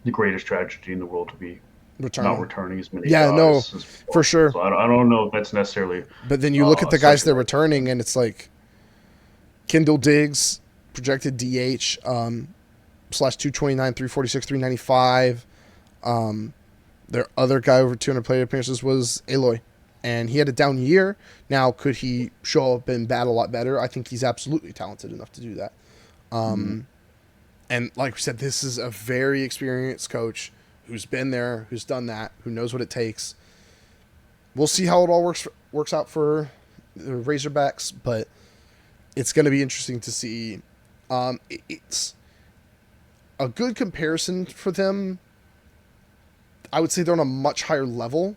the greatest tragedy in the world to be not Returning. returning as many Yeah, no, guys as for possible. sure. So I don't know if that's necessarily But then you look at the such guys a they're bad returning, thing. and it's like Kendall Diggs, projected DH, slash 229, 346, 395. Their other guy over 200 plate appearances was Aloy, and he had a down year. Now, could he show up and bat a lot better? I think he's absolutely talented enough to do that. Mhm. And like we said, this is a very experienced coach who's been there, who's done that, who knows what it takes. We'll see how it all works out for the Razorbacks, but It's going to be interesting to see. It's a good comparison for them. I would say they're on a much higher level,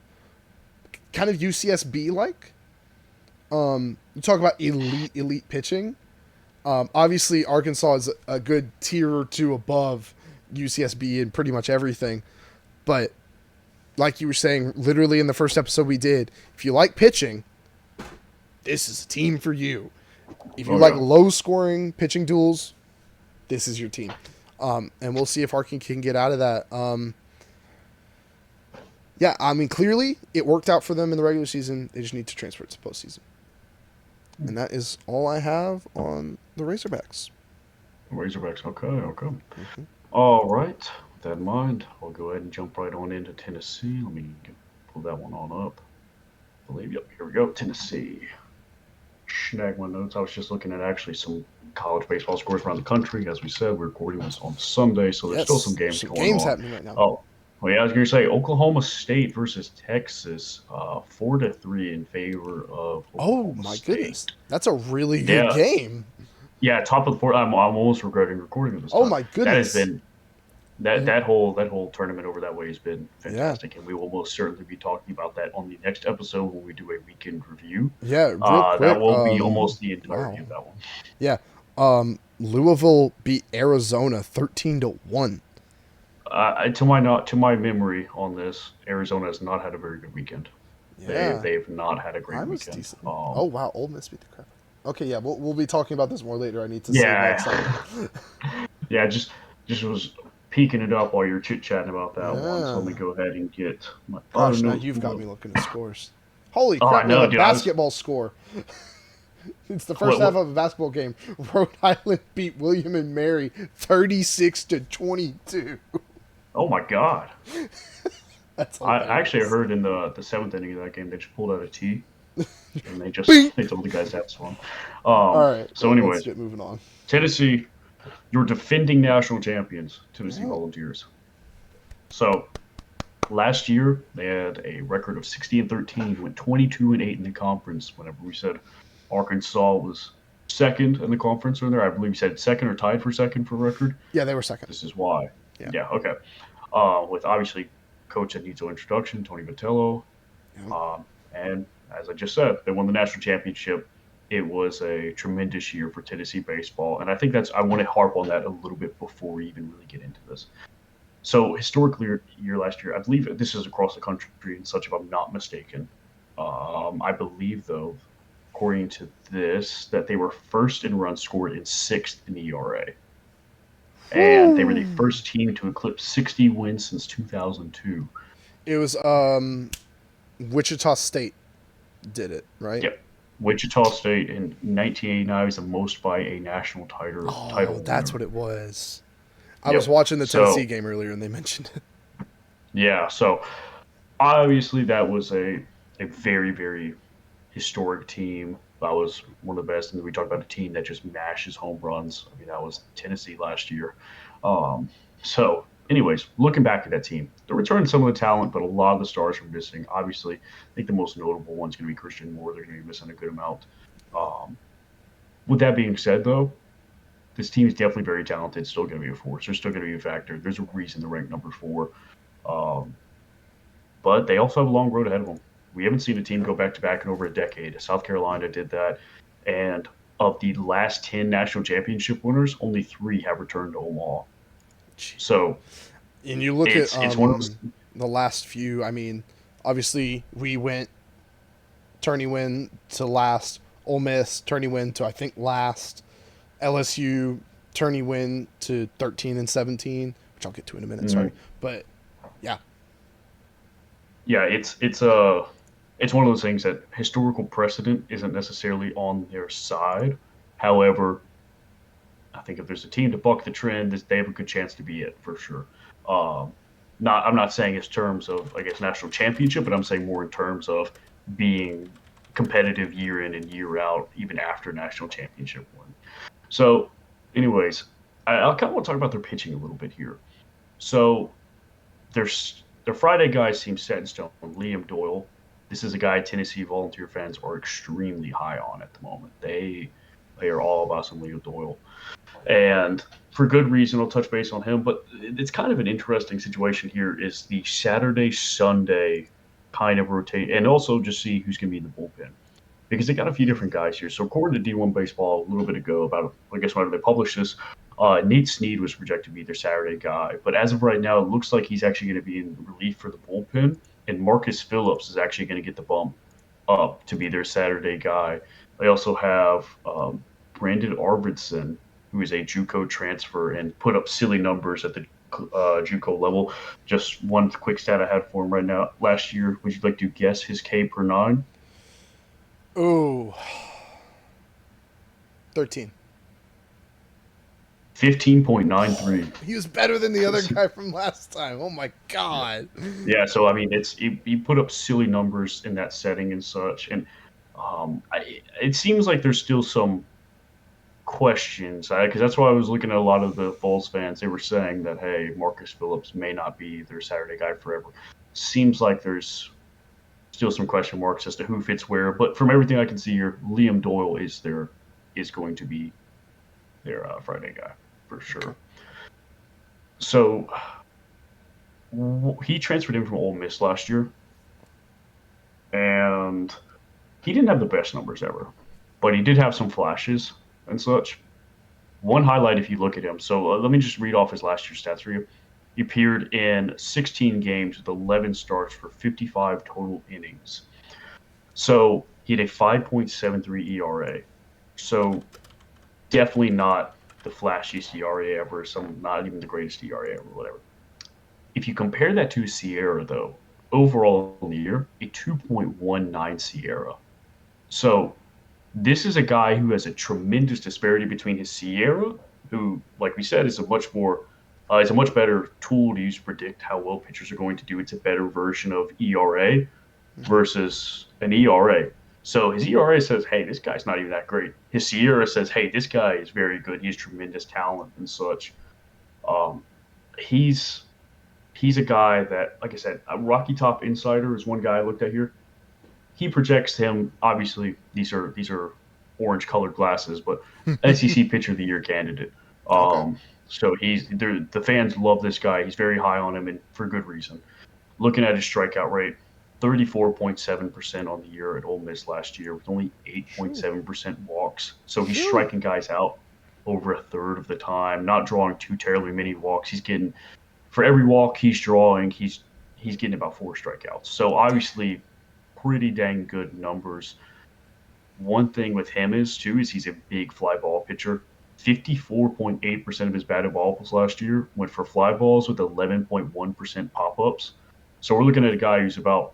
kind of UCSB like. You talk about elite pitching. Obviously, Arkansas is a good tier or two above UCSB in pretty much everything. But like you were saying, literally in the first episode we did, if you like pitching, this is a team for you. If you Oh like yeah. low scoring pitching duels, this is your team. And we'll see if Arkin can get out of that. Yeah, I mean, clearly it worked out for them in the regular season. They just need to transfer it to postseason. And that is all I have on the Razorbacks. Razorbacks. Okay. Okay. Mm-hmm. All right. With that in mind, I'll go ahead and jump right on into Tennessee. Let me pull that one on up. I believe. Yep. Here we go. Tennessee. Snag my notes. I was just looking at actually some college baseball scores around the country. As we said, we're recording this on Sunday, so there's still some Yes, games some going games on. happening right now. Oh, well, yeah, I was going to say Oklahoma State versus Texas, 4-3 in favor of Oh Oklahoma my State. goodness, that's a really good Yeah, game. yeah, top of the fourth. I'm almost regretting recording it this Oh time. my That has goodness. been that whole tournament over that way has been Yeah, fantastic, and we will most certainly be talking about that on the next episode when we do a weekend review. yeah. Real That quick. will be almost the Wow. entirety of that one. Yeah. Louisville beat Arizona 13-1. To my memory on this, Arizona has not had a very good weekend. Yeah, They've not had a I great was weekend. decent. Oh wow, Ole Miss beat the crap. Okay, yeah, we'll be talking about this more later. I need to save that Yeah, segment. yeah, just was peeking it up while you're chit chatting about that one. So let me Yeah. go ahead and get my auto Gosh, now notes you've got pulled me up. looking at scores. Holy Oh, I crap, we have know, a dude. I was basketball score. It's the first half what? of a basketball game. Rhode Island beat William and Mary 36-22. Oh my God! That's I actually hilarious. heard in the seventh inning of that game they just pulled out a tee and Bing! they told the guys to have fun. All right, So, let's anyways, get moving on. Tennessee, you're defending national champions, Tennessee Yeah. Volunteers. So last year they had a record of 60-13, went 22-8 in the conference. Whenever we said Arkansas was second in the conference, or there, I believe you said second or tied for second for record. Yeah, they were second. This is why. Yeah. Yeah. Okay. With obviously coach that needs no introduction, Tony Vitello, Yeah. and as I just said, they won the national championship. It was a tremendous year for Tennessee baseball, and I think I want to harp on that a little bit before we even really get into this. So historically, year last year, I believe this is across the country and such, if I'm not mistaken. I believe, though, according to this, that they were first in runs scored and sixth in ERA, and they were the Whew. first team to eclipse 60 wins since 2002. It was Wichita State did it, right? Yep. Wichita State in 1989 was the most by a national Oh, title that's winner. what it was. I was Yep. watching the Tennessee So game earlier and they mentioned it. yeah. So obviously that was a very very historic team. That was one of the best. And we talked about a team that just mashes home runs. I mean, that was Tennessee last year. Um, so, anyways, looking back at that team, they returned some of the talent, but a lot of the stars were missing. Obviously, I think the most notable one's going to be Christian Moore. They're going to be missing a good amount. Um, with that being said, though, this team is definitely very talented. It's still going to be a force. They're still going to be a factor. There's a reason they're ranked number four. Um, but they also have a long road ahead of them. We haven't seen a team Yeah. go back to back in over a decade. South Carolina did that, and of the last 10 national championship winners, only 3 have returned to Omaha. Jeez. So And you look at it's one of those. the last few. I mean, obviously we went tourney win to last. Ole Miss tourney win to I think last. LSU tourney win to 13-17, which I'll get to in a minute. Sorry, Mhm. but yeah, Yeah, it's one of those things that historical precedent isn't necessarily on their side. However, I think if there's a team to buck the trend, they have a good chance to be it for sure. Um, I'm not saying in terms of I guess national championship, but I'm saying more in terms of being competitive year in and year out, even after national championship win. So, anyways, I kind of want to talk about their pitching a little bit here. So their Friday guys seem set in stone. Liam Doyle, this is a guy Tennessee Volunteer fans are extremely high on at the moment. they are all about some Liam Doyle. And for good reason, I'll touch base on him. But it's kind of an interesting situation here is the Saturday, Sunday kind of rotate, and also just see who's going to be in the bullpen because they got a few different guys here. So according to D1 Baseball a little bit ago, about I guess whenever they published this, Nate Snead was projected to be their Saturday guy, but as of right now, it looks like he's actually going to be in relief for the bullpen, and Marcus Phillips is actually going to get the bump up to be their Saturday guy. They also have Brandon Arvidsson, who is a JUCO transfer and put up silly numbers at the JUCO level. Just one quick stat I had for him right now. Last year, would you like to guess his K per nine? Ooh, 13. 15.93. He was better than the other guy from last time. Oh my god. Yeah, so I mean, he put up silly numbers in that setting and such, and it seems like there's still some questions because that's why I was looking at a lot of the Bulls fans. They were saying that hey, Marcus Phillips may not be their Saturday guy forever. Seems like there's still some question marks as to who fits where, but from everything I can see here, Liam Doyle is going to be their Friday guy for Okay. sure. So he transferred in from Ole Miss last year, and he didn't have the best numbers ever, but he did have some flashes and such. One highlight, if you look at him, so let me just read off his last year's stats for you. He appeared in 16 games with 11 starts for 55 total innings. So he had a 5.73 ERA. So definitely not the flashiest ERA ever, some not even the greatest ERA ever, whatever. If you compare that to Sierra, though, overall in the year, a 2.19 Sierra. So this is a guy who has a tremendous disparity between his Sierra, who, like we said, is a much better tool to use to predict how well pitchers are going to do. It's a better version of ERA Mm-hmm. versus an ERA. So his ERA says, hey, this guy's not even that great. His Sierra says, hey, this guy is very good. He has tremendous talent and such. Um, he's he's a guy that, like I said, a Rocky Top Insider is one guy I looked at here. He projects him. Obviously, these are orange colored glasses, but SEC Pitcher of the Year candidate. Okay. So the fans love this guy. He's very high on him, and for good reason. Looking at his strikeout rate, 34.7% on the year at Ole Miss last year, with only Phew. 8.7% walks. So he's Phew. striking guys out over a third of the time, not drawing too terribly many walks. He's getting for every walk he's drawing, he's getting about 4 strikeouts. So obviously, pretty dang good numbers. One thing with him is he's a big fly ball pitcher. 54.8% of his batted balls last year went for fly balls with 11.1% pop ups. So we're looking at a guy who's about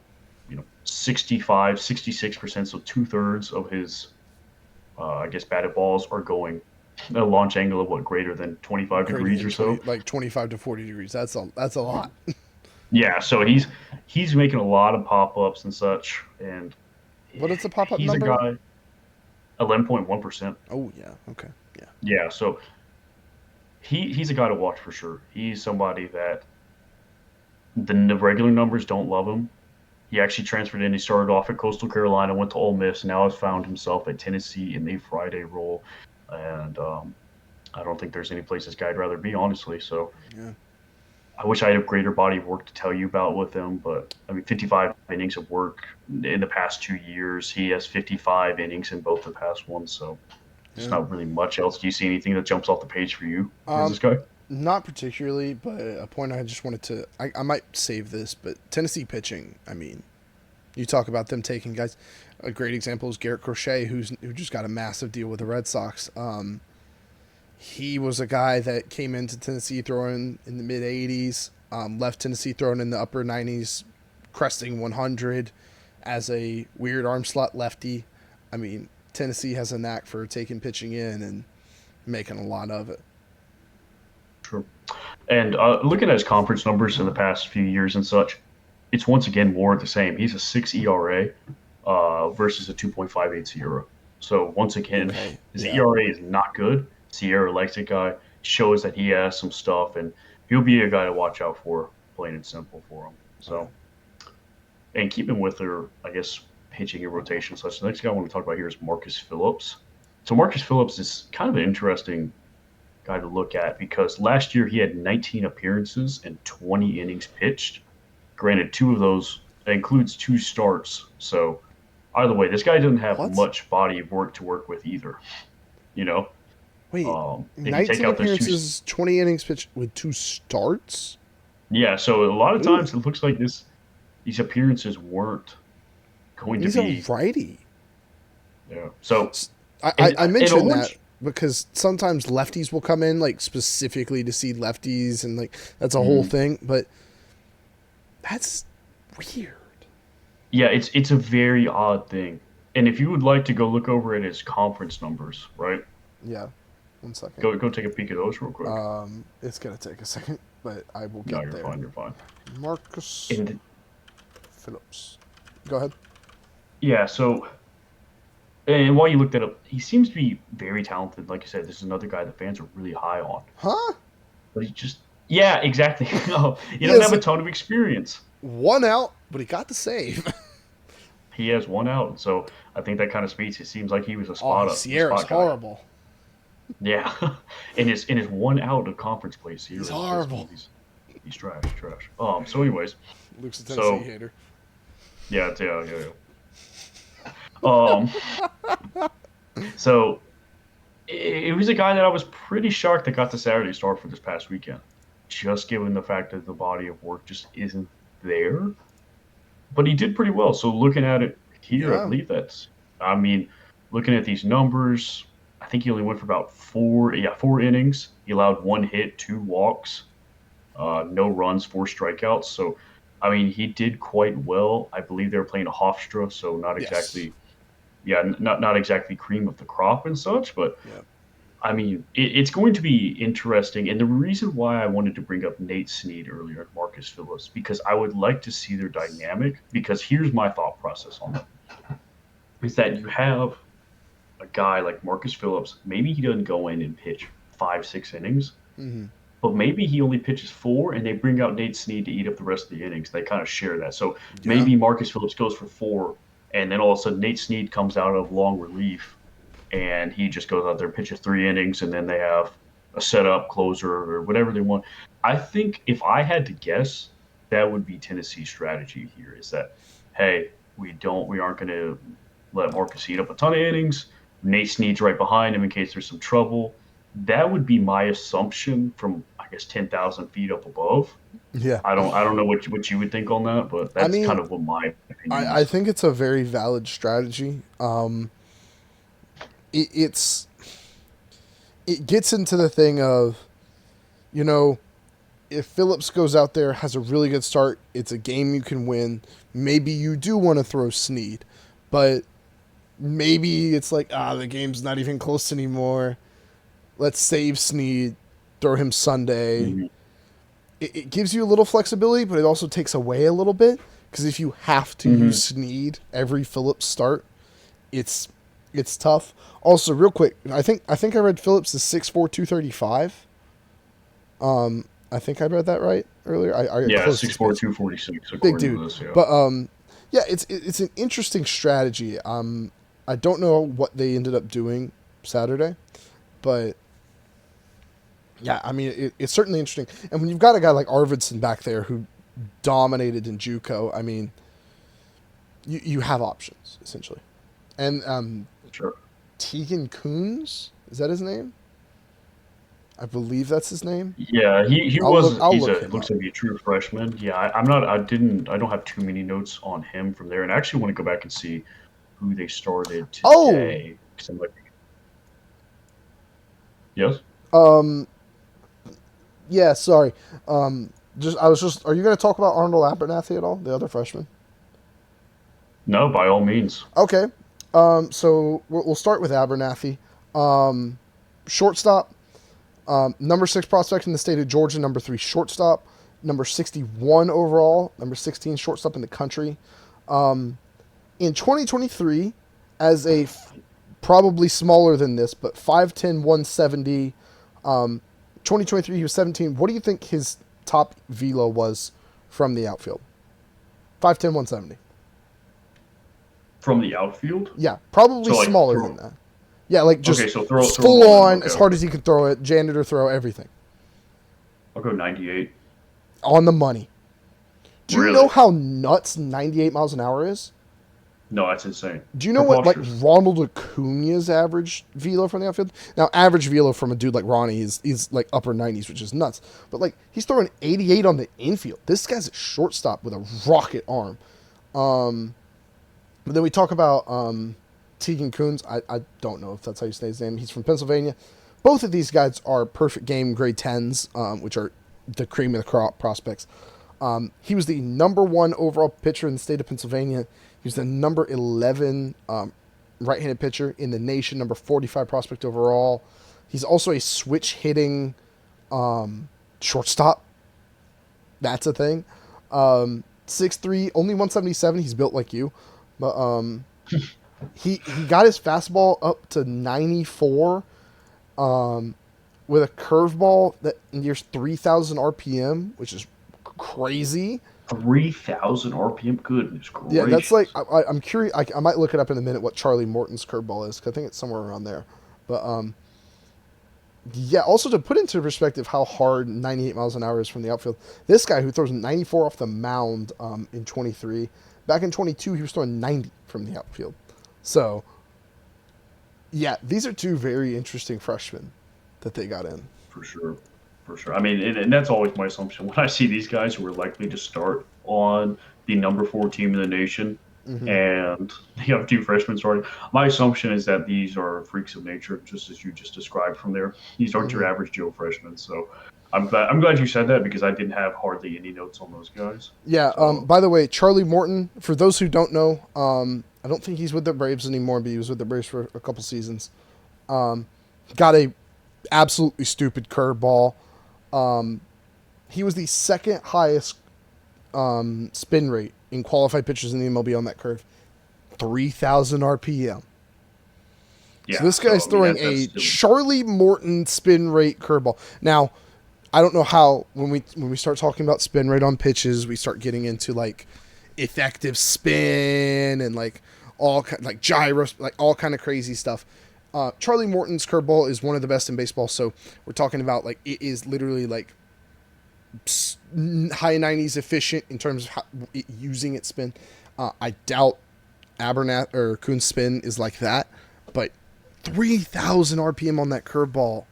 65, 66%, so two-thirds of his I guess batted balls are going a launch angle of what greater than 25 Greater degrees than or 20, so. like 25 to 40 degrees. That's a lot. Yeah, so he's making a lot of pop ups and such, and What is the pop up he's a number? guy 11.1%. Oh yeah. Okay. Yeah. Yeah, so he's a guy to watch for sure. He's somebody that the regular numbers don't love him. He actually transferred in. He started off at Coastal Carolina, went to Ole Miss, and now has found himself at Tennessee in the Friday role. And I don't think there's any place this guy'd rather be, honestly. So Yeah. I wish I had a greater body of work to tell you about with him, but I mean, 55 innings of work in the past 2 years. He has 55 innings in both the past ones, so it's Yeah. not really much else. Do you see anything that jumps off the page for you as Um, this guy? Not particularly, but a point I just wanted to. I might save this, but Tennessee pitching. I mean, you talk about them taking guys. A great example is Garrett Crochet, who just got a massive deal with the Red Sox. He was a guy that came into Tennessee throwing in the mid 80s, left Tennessee throwing in the upper 90s, cresting 100 as a weird arm slot lefty. I mean, Tennessee has a knack for taking pitching in and making a lot of it. Sure. And looking at his conference numbers in the past few years and such, it's once again more of the same. He's a 6 ERA versus a 2.58 Sierra. So once again, Okay, his yeah, ERA is not good. Sierra likes it guy, shows that he has some stuff, and he'll be a guy to watch out for, plain and simple for him. okay. So, and keeping with their, I guess, pitching and rotation such. The next guy I want to talk about here is Marcus Phillips. So Marcus Phillips is kind of an interesting guy to look at because last year he had 19 appearances and 20 innings pitched. Granted, two of those includes two starts. So either way, this guy doesn't have What? much body of work to work with either. You know, Wait, if you take 19 out those two, appearances, 20 innings pitched with 2 starts? yeah. So a lot of Ooh, times it looks like these appearances weren't going to he's a be. righty. Yeah. So I and mentioned that Orange. because sometimes lefties will come in like specifically to see lefties and like that's a whole Mhm. thing, but that's weird. Yeah, it's a very odd thing. And if you would like to go look over at his conference numbers, right? Yeah. One second. Go take a peek at those real quick. It's gonna take a second, but I will No, get you're there. fine. You're fine. Marcus And Phillips. Go ahead. yeah, so and while you looked that up, he seems to be very talented. Like I said, this is another guy the fans are really high on. Huh? But he just yeah, exactly. No, he He doesn't has have a ton of experience. one out, but he got the save. He has one out, so I think that kind of speaks. It seems like he was Oh, a Sierra's spot guy. horrible. Yeah, in his one out of conference play, He's Sierra is just horrible. he's trash, trash. So anyways, Luke's a Tennessee so hater. yeah, yeah. So it was a guy that I was pretty shocked that got the Saturday start for this past weekend, just given the fact that the body of work just isn't there. But he did pretty well. So looking at it here, I Yeah. believe I mean, looking at these numbers, I think he only went for about four innings. He allowed one hit, two walks, no runs, four strikeouts. So, I mean, he did quite well. I believe they were playing a Hofstra, so not Yes. exactly, yeah, not exactly cream of the crop and such. But Yeah. I mean, it's going to be interesting. And the reason why I wanted to bring up Nate Snead earlier and Marcus Phillips, because I would like to see their dynamic. Because here's my thought process on it is that you have a guy like Marcus Phillips, maybe he doesn't go in and pitch 5, 6 innings, Hmm. but maybe he only pitches four and they bring out Nate Snead to eat up the rest of the innings. They kind of share that. So Yeah. maybe Marcus Phillips goes for four and then all of a sudden Nate Snead comes out of long relief and he just goes out there, pitches 3 innings, and then they have a setup closer or whatever they want. I think if I had to guess, that would be Tennessee's strategy here is that, hey, we aren't going to let Marcus eat up a ton of innings. Nate Snead's right behind him in case there's some trouble. That would be my assumption from I guess 10,000 feet up above. Yeah. I don't know what you would think on that, but I that's kind mean, of what my opinion I is. think it's a very valid strategy. It's it gets into the thing of, you know, if Phillips goes out there, has a really good start, it's a game you can win. Maybe you do want to throw Snead, but maybe it's like, the game's not even close anymore. Let's save Snead, throw him Sunday. Mhm. It gives you a little flexibility, but it also takes away a little bit because if you have to use Mhm. Snead every Phillips start, it's it's tough. Also, real quick, I think I read Phillips is 6'4", 235. I think I read that right earlier. I got Yeah, close to 6'4", space. 246, Big according dude, to this. Yeah. but yeah, it's an interesting strategy. I don't know what they ended up doing Saturday, but yeah, I mean it's certainly interesting. And when you've got a guy like Arvidsson back there who dominated in JUCO, I mean, you have options essentially. And Sure. Tegan Coons, is that his name? I believe that's his name. Yeah, he I'll look. was I'll he's look a him looks up. like a true freshman. Yeah, I don't have too many notes on him from there, and I actually want to go back and see who they started Oh, today. 'Cause I'm like, yes, um, yeah. Sorry. Just I was just. Are you going to talk about Arnold Abernathy at all, the other freshman? no, by all means. Okay. So we'll start with Abernathy. Shortstop. Number 6 prospect in the state of Georgia. Number 3 shortstop. Number 61 overall. Number 16 shortstop in the country. In 2023, as probably smaller than this, but 5'10", 170. 2023, he was 17. What do you think his top velo was from the outfield? 5'10", 170. From the outfield, Yeah, probably so like smaller than throw that. Yeah, like Okay, just so throw them full all in. on Okay, as hard okay. as he can throw it, janitor throw, everything I'll go 98. on the money. Do you know Really? how nuts 98 miles an hour is? No, that's insane. Do you know what like Preposterous. Ronald Acuna's average velo from the outfield? Now, average velo from a dude like Ronnie is like upper 90s, which is nuts. But like he's throwing 88 on the infield. This guy's a shortstop with a rocket arm. But then we talk about Tegan Coons. I don't know if that's how you say his name. He's from Pennsylvania. Both of these guys are perfect game grade 10s, which are the cream of the crop prospects. He was the number one overall pitcher in the state of Pennsylvania. He was the number 11 right-handed pitcher in the nation, number 45 prospect overall. He's also a switch hitting shortstop. That's a thing. 6'3", only 177. He's built like you. But he got his fastball up to 94 with a curveball that nears 3,000 RPM, which is crazy. 3,000 RPM. Goodness Yeah, that's like gracious. I'm curious. I might look it up in a minute what Charlie Morton's curveball is, 'cause I think it's somewhere around there. But yeah. Also to put into perspective how hard 98 miles an hour is from the outfield, this guy who throws 94 off the mound in 23, back in 22 he was throwing 90 from the outfield. So yeah, these are two very interesting freshmen that they got in. For sure. For sure. I mean, and that's always my assumption when I see these guys who are likely to start on the number 4 team in the nation Hmm. and you have two freshmen starting. My assumption is that these are freaks of nature, just as you just described from there. These aren't Hmm. your average Joe freshmen. So I'm glad you said that because I didn't have hardly any notes on those guys. Yeah. So By the way, Charlie Morton. For those who don't know, I don't think he's with the Braves anymore, but he was with the Braves for a couple seasons. Got a absolutely stupid curveball. He was the second highest spin rate in qualified pitchers in the MLB on that curve, 3,000 RPM. So yeah, this so guy's I mean throwing that's a still Charlie Morton spin rate curveball. Now, I don't know how when we start talking about spin rate on pitches, we start getting into like effective spin and like like gyros, like all kind of crazy stuff. Charlie Morton's curveball is one of the best in baseball. So we're talking about like it is literally like high 90s efficient in terms of using its spin. I doubt Abernathy or Kuhn's spin is like that, but 3,000 RPM on that curveball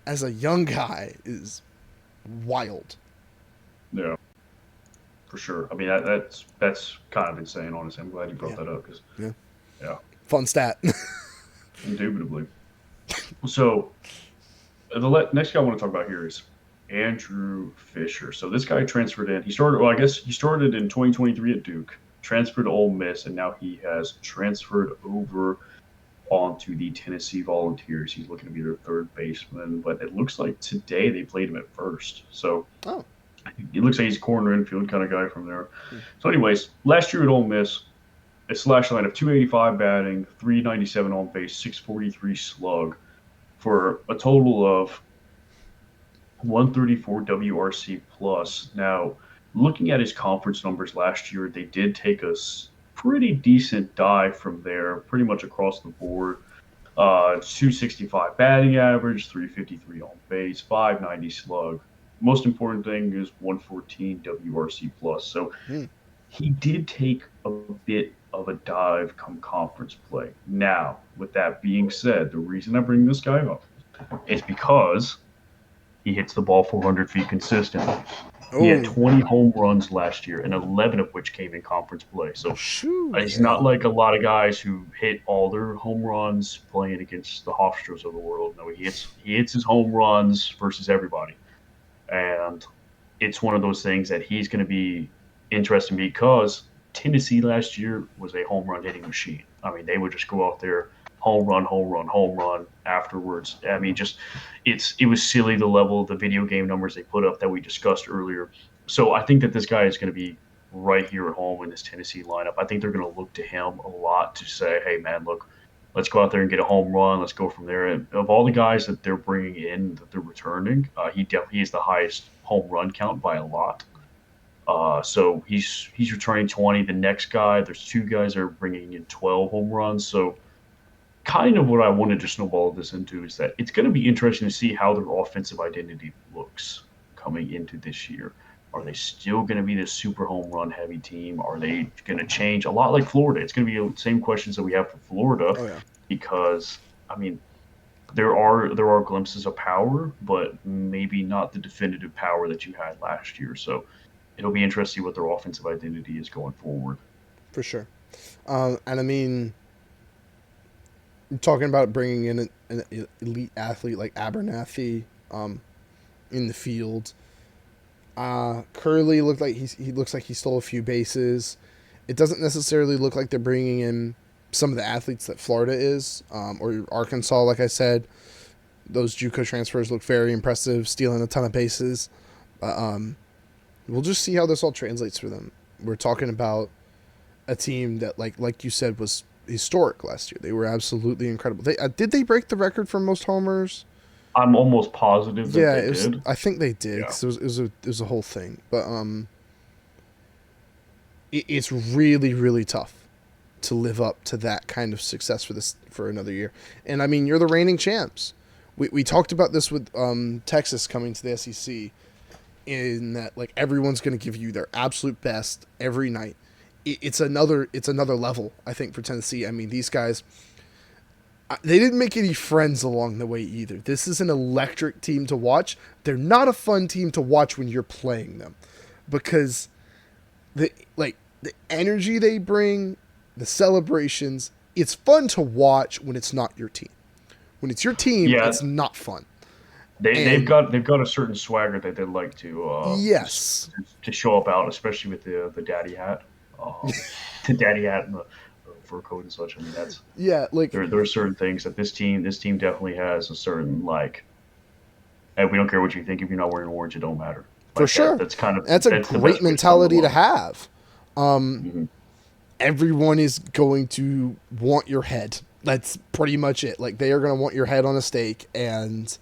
as a young guy is wild. yeah, for sure. I mean that's kind of insane, honestly. I'm glad you brought Yeah, that up because yeah, yeah, fun stat. indubitably. So next guy I want to talk about here is Andrew Fisher. So this guy transferred in. He started, well, I guess he started in 2023 at Duke, transferred to Ole Miss, and now he has transferred over onto the Tennessee Volunteers. He's looking to be their third baseman, but it looks like today they played him at first. So Oh, it looks like he's a corner infield kind of guy from there. So, anyways, last year at Ole Miss, a slash line of 285 batting, 397 on base, 643 slug for a total of 134 WRC plus. Now, looking at his conference numbers last year, they did take a pretty decent dive from there, pretty much across the board. 265 batting average, 353 on base, 590 slug. Most important thing is 114 WRC plus. So hmm. he did take a bit of a dive come conference play. Now, with that being said, the reason I bring this guy up is because he hits the ball 400 feet consistently. He had Oh, 20 home runs last year, and 11 of which came in conference play. So shoo, he's yeah. not like a lot of guys who hit all their home runs playing against the Hofstras of the world. No, he hits his home runs versus everybody, and it's one of those things that he's going to be interesting because Tennessee last year was a home run hitting machine. I mean, they would just go out there, home run, home run, home run afterwards. I mean, just it was silly the level of the video game numbers they put up that we discussed earlier. So I think that this guy is going to be right here at home in this Tennessee lineup. I think they're going to look to him a lot to say, hey, man, look, let's go out there and get a home run. Let's go from there. And of all the guys that they're bringing in, that they're returning, he definitely is the highest home run count by a lot. So he's returning 20. The next guy, there's two guys that are bringing in 12 home runs. So kind of what I wanted to snowball this into is that it's going to be interesting to see how their offensive identity looks coming into this year. Are they still going to be this super home run heavy team? Are they going to change a lot like Florida? It's going to be the same questions that we have for Florida Oh yeah, because I mean there are glimpses of power, but maybe not the definitive power that you had last year. So it'll be interesting what their offensive identity is going forward. for sure. And I mean, talking about bringing in an elite athlete like Abernathy in the field. Curley looked like he looks like he stole a few bases. It doesn't necessarily look like they're bringing in some of the athletes that Florida is, or Arkansas. Like I said, those JUCO transfers look very impressive, stealing a ton of bases. We'll just see how this all translates for them. We're talking about a team that, like you said, was historic last year. They were absolutely incredible. Did they break the record for most homers? I'm almost positive that Yeah, they it was. did. I think they did Yeah. because it was a whole thing. But it's really really tough to live up to that kind of success for another year. And I mean, you're the reigning champs. We talked about this with Texas coming to the SEC, in that like everyone's going to give you their absolute best every night. It's another level, I think, for Tennessee. I mean, these guys, they didn't make any friends along the way either. This is an electric team to watch. They're not a fun team to watch when you're playing them, because the energy they bring, the celebrations, it's fun to watch when it's not your team. When it's your team, Yeah, it's not fun. they've And got a certain swagger that they like yes, to show up out, especially with the daddy hat, um, the daddy hat and the fur coat and such. I mean, that's yeah, like there are certain things that this team definitely has a certain like. Hey, we don't care what you think. If you're not wearing orange, it don't matter. for Like that. sure, That's kind of that's a that's the great best way to sum them mentality to up. have. Mm-hmm. Everyone is going to want your head. That's pretty much it. Like, they are going to want your head on a stake, and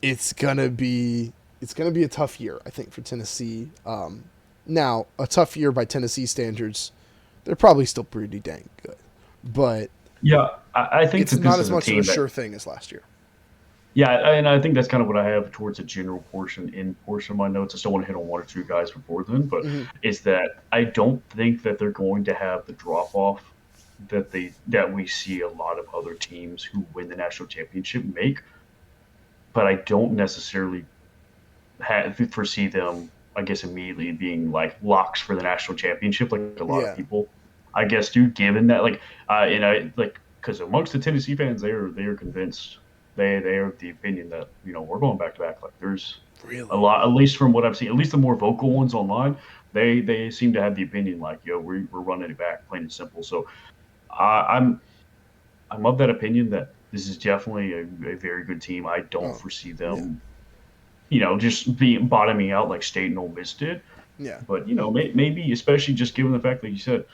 it's gonna be a tough year, I think, for Tennessee. Now, a tough year by Tennessee standards, they're probably still pretty dang good, but Yeah, I think it's that this not as is a much of a team that sure thing as last year. yeah, and I think that's kind of what I have towards the general portion of my notes. I still want to hit on one or two guys before then, but Mm-hmm. is that I don't think that they're going to have the drop off that we see a lot of other teams who win the national championship make. But I don't necessarily foresee them, I guess, immediately being like locks for the national championship, like a lot of Yeah. people, I guess, do. Given that, like, like because amongst the Tennessee fans, they are convinced they are of the opinion that we're going back to back. Like, there's a Really? lot, at least from what I've seen, at least the more vocal ones online, they seem to have the opinion like, we're running it back, plain and simple. So I'm I'm of that opinion that this is definitely a very good team. I don't Oh, foresee yeah. them just being bottoming out like State and Ole Miss did. Yeah. But maybe, especially just given the fact that you said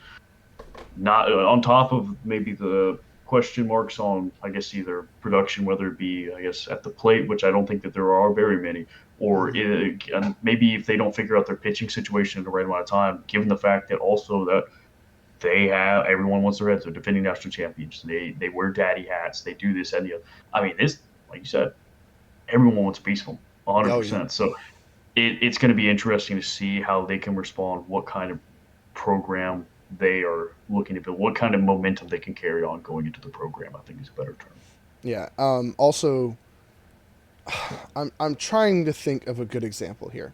not on top of maybe the question marks on, I guess, either production, whether it be, I guess, at the plate, which I don't think that there are very many, or Mm-hmm. maybe if they don't figure out their pitching situation in the right amount of time, given the fact that also that everyone wants their heads. They're defending national champions. They wear daddy hats. They do this and the other. I mean, this, like you said, everyone wants a piece of them, Oh, yeah. 100%. So it's going to be interesting to see how they can respond, what kind of program they are looking to build, what kind of momentum they can carry on going into the program, I think is a better term. Yeah. Also, I'm trying to think of a good example here,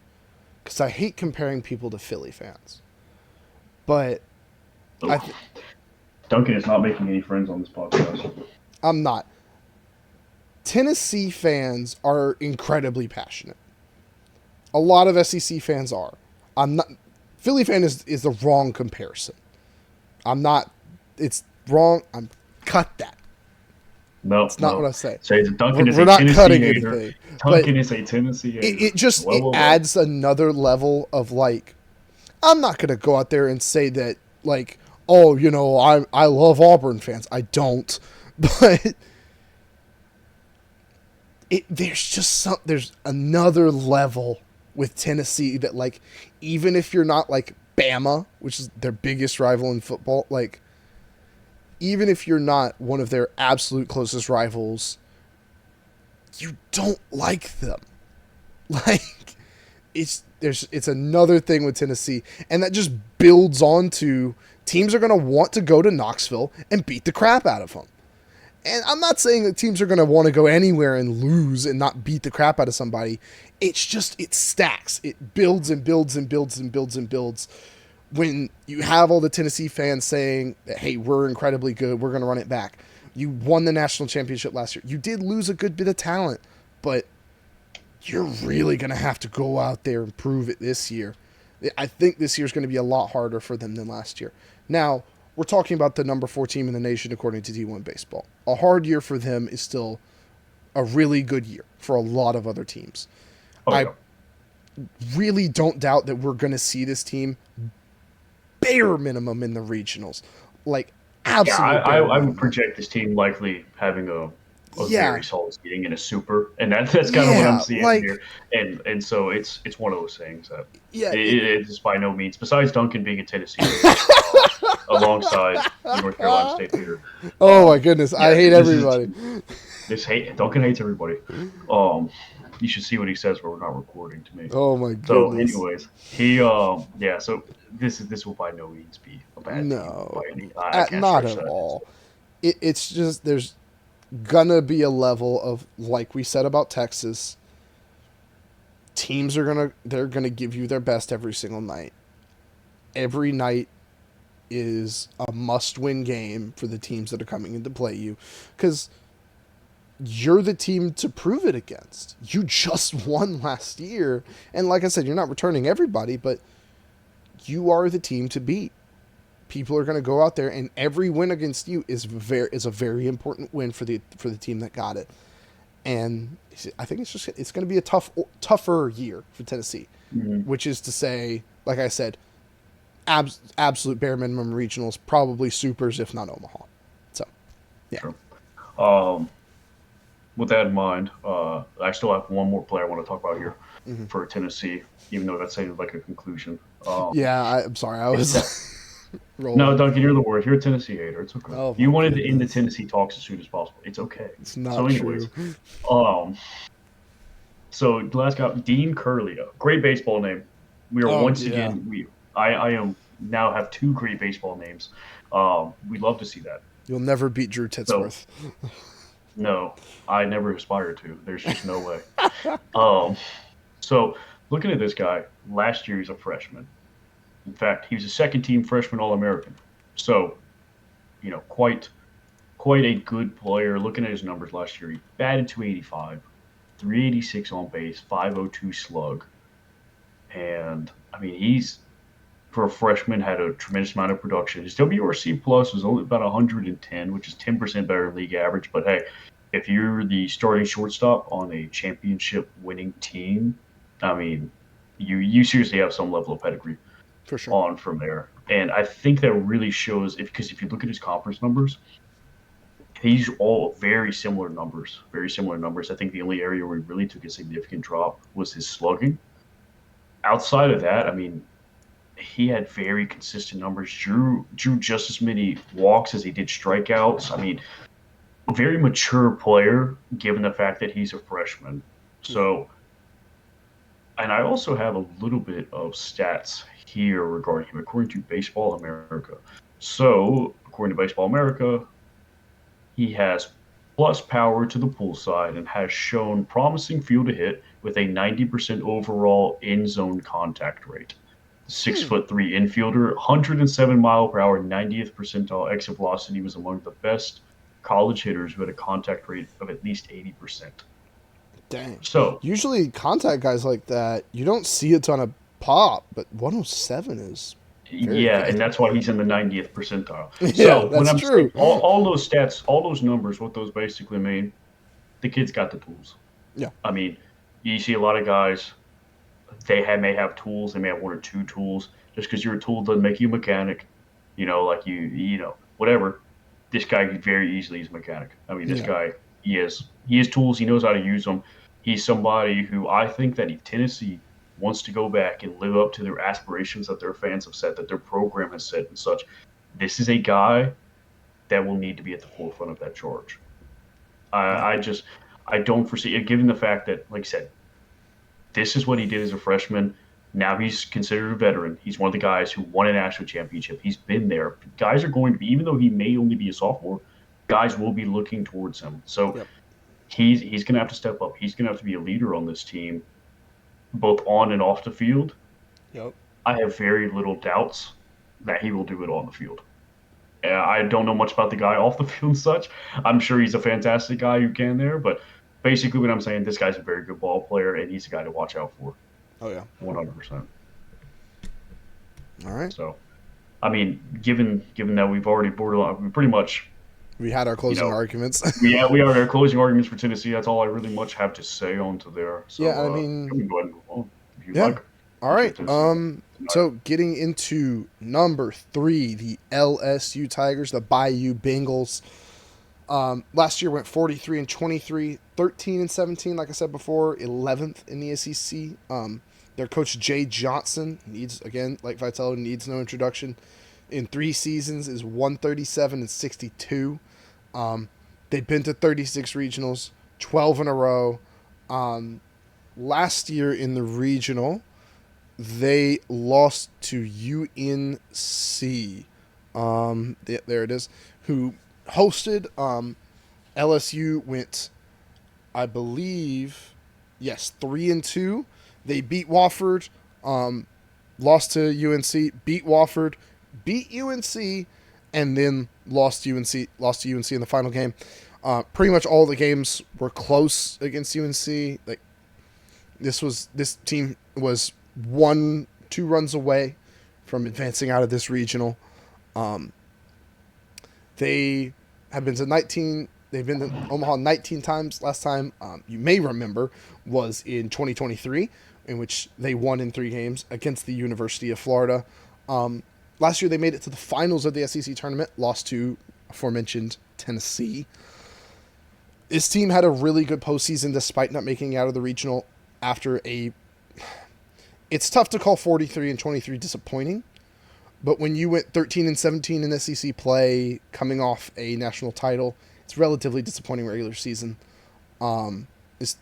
because I hate comparing people to Philly fans, but I Oh, th- Duncan is not making any friends on this podcast. I'm not. Tennessee fans are incredibly passionate. A lot of SEC fans are. I'm not. Philly fan is the wrong comparison. I'm not. It's wrong. I'm cut that. No, It's not what no. I say. Say that Duncan is We're a not Tennessee cutting hater. anything, but Duncan is a Tennessee hater. it just Well, it well, well. adds another level of like, I'm not gonna go out there and say that like, oh, I love Auburn fans. I don't, but there's another level with Tennessee that, like, even if you're not like Bama, which is their biggest rival in football, like, even if you're not one of their absolute closest rivals, you don't like them. Like it's another thing with Tennessee, and that just builds on to teams are going to want to go to Knoxville and beat the crap out of them. And I'm not saying that teams are going to want to go anywhere and lose and not beat the crap out of somebody. It's just, it stacks. It builds and builds and builds and builds and builds. When you have all the Tennessee fans saying, hey, we're incredibly good, we're going to run it back. You won the national championship last year. You did lose a good bit of talent, but you're really going to have to go out there and prove it this year. I think this year's going to be a lot harder for them than last year. Now, we're talking about the number 4 team in the nation according to D1 Baseball. A hard year for them is still a really good year for a lot of other teams. Oh, I yeah. really don't doubt that we're going to see this team bare minimum in the regionals. Like, absolute Yeah, bare I would minimum. project this team likely having a Yeah. very solid seating in a super, and that's kind of what I'm Yeah, seeing like, here. And so it's one of those things that yeah. it's by no means, besides Duncan being a Tennessee alongside the North Carolina State leader. Oh my goodness, I Yeah, hate this is everybody. Duncan hates everybody. Um, you should see what he says when we're not recording to me. Oh my So, goodness. anyways, he yeah. So this will by no means be a bad team No, by any. I can't not stretch at that. all. It's just there's gonna be a level of, like we said about Texas, teams are gonna give you their best every single night. Every night is a must-win game for the teams that are coming in to play you, because you're the team to prove it against. You just won last year, and like I said, you're not returning everybody, but you are the team to beat. People are going to go out there, and every win against you is a very important win for the team that got it. And I think it's going to be a tougher year for Tennessee, Mhm. which is to say, like I said, absolute bare minimum regionals, probably supers if not Omaha. So, yeah. Sure. Um, with that in mind, I still have one more player I want to talk about here Mm-hmm. for Tennessee, even though that's saying like a conclusion. Yeah, I'm sorry, I It's was no, rolling. Duncan, you're the worst. You're a Tennessee hater. It's okay. Oh You my wanted to end the goodness, Tennessee talks as soon as possible. It's okay. it's not So, true. anyways, um, so the last guy, Dean Curley, great baseball name. We are Oh once yeah, again I am now have 2 great baseball names. We love to see that. you'll never beat Drew So Titsworth. no, I never aspired to. There's just no way. Um, so looking at this guy, last year he's a freshman. In fact, he was a second team freshman All American. So, quite a good player. Looking at his numbers last year, he batted 285, 386 on base, 502 slug. And I mean, he's for a freshman had a tremendous amount of production. His WRC plus was only about 110, which is 10% better than league average. But hey, if you're the starting shortstop on a championship winning team, I mean, you seriously have some level of pedigree For sure. on from there. And I think that really shows because if you look at his conference numbers, these are all very similar numbers. Very similar numbers. I think the only area where he really took a significant drop was his slugging. Outside of that, I mean, he had very consistent numbers. Drew just as many walks as he did strikeouts. I mean, a very mature player given the fact that he's a freshman. Yeah. So, and I also have a little bit of stats here regarding him according to Baseball America. So, according to Baseball America, he has plus power to the pull side and has shown promising field to hit with a 90% overall in zone contact rate. 6'3" infielder, 107 mile per hour, 90th percentile exit velocity, was among the best college hitters who had a contact rate of at least 80%. Dang. So, Usually, contact guys like that, you don't see a ton of pop, but 107 is very yeah, and good. that's why he's in the 90th percentile. Yeah, So, when that's I'm saying true. all those stats, all those numbers, what those basically mean, the kid's got the tools. Yeah. I mean, you see a lot of guys, may have tools, they may have 1 or 2 tools. Just because you're a tool doesn't make you a mechanic. Like whatever. This guy very easily is a mechanic. I mean, this Yeah. guy, he has tools. He knows how to use them. He's somebody who I think that if Tennessee wants to go back and live up to their aspirations that their fans have set, that their program has set and such, this is a guy that will need to be at the forefront of that charge. Yeah. I don't foresee it, given the fact that, like I said, this is what he did as a freshman. Now he's considered a veteran. He's one of the guys who won a national championship. He's been there. Guys are going to be, even though he may only be a sophomore, guys will be looking towards him. So Yep. he's going to have to step up. He's going to have to be a leader on this team, both on and off the field. Yep. I have very little doubts that he will do it on the field. I don't know much about the guy off the field and such. I'm sure he's a fantastic guy who can there, but basically what I'm saying, this guy's a very good ball player, and he's a guy to watch out for. Oh yeah. 100%. All right. So, I mean, given that we've already borderline, we pretty much, We had our closing arguments. we are our closing arguments for Tennessee. That's all I really much have to say on to there. So, Yeah, I mean, we can go ahead and move on if you yeah. like. All right. So getting into number 3, the LSU Tigers, the Bayou Bengals. Last year went 43-23, 13-17. Like I said before, 11th in the SEC. Their coach Jay Johnson needs, again, like Vitello, needs no introduction. In 3 seasons is 137-62. They've been to 36 regionals, 12 in a row. Last year in the regional, they lost to UNC. There it is. Who hosted. LSU went, I believe, yes, 3-2. They beat Wofford, lost to UNC, beat Wofford, beat UNC, and then lost to UNC in the final game. Pretty much all the games were close against UNC. Like this team was 1-2 runs away from advancing out of this regional. They have been to 19. They've been to Omaha 19 times. Last time, you may remember, was in 2023, in which they won in 3 games against the University of Florida. Last year, they made it to the finals of the SEC tournament, lost to aforementioned Tennessee. This team had a really good postseason despite not making it out of the regional after a... It's tough to call 43-23 disappointing, but when you went 13-17 in SEC play, coming off a national title, it's relatively disappointing regular season. It's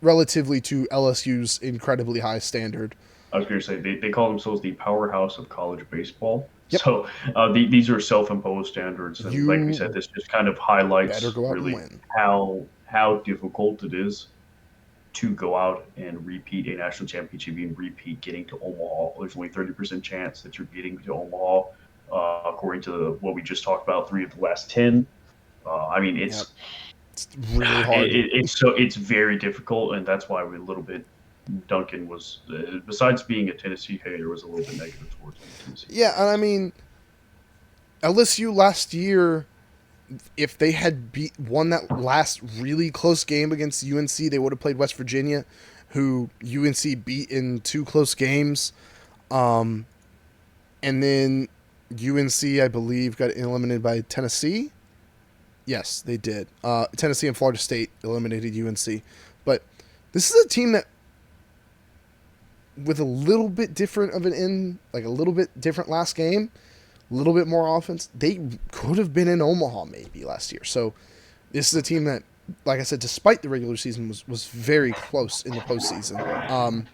relatively to LSU's incredibly high standard. I was going to say they call themselves the powerhouse of college baseball. Yep. So these are self-imposed standards, and like we said, this just kind of highlights really how difficult it is to go out and repeat a national championship and repeat getting to Omaha. There's only 30% chance that you're getting to Omaha, according to what we just talked about, 3 of the last 10. I mean, it's really hard. It's very difficult, and that's why we a little bit. Duncan was, besides being a Tennessee hater, was a little bit negative towards Tennessee. Yeah, and I mean, LSU last year, if they had won that last really close game against UNC, they would have played West Virginia, who UNC beat in 2 close games. And then UNC, I believe, got eliminated by Tennessee. Yes, they did. Tennessee and Florida State eliminated UNC. But this is a team that, with a little bit different of an end, like a little bit different last game, a little bit more offense, they could have been in Omaha maybe last year. So this is a team that, like I said, despite the regular season, was very close in the postseason.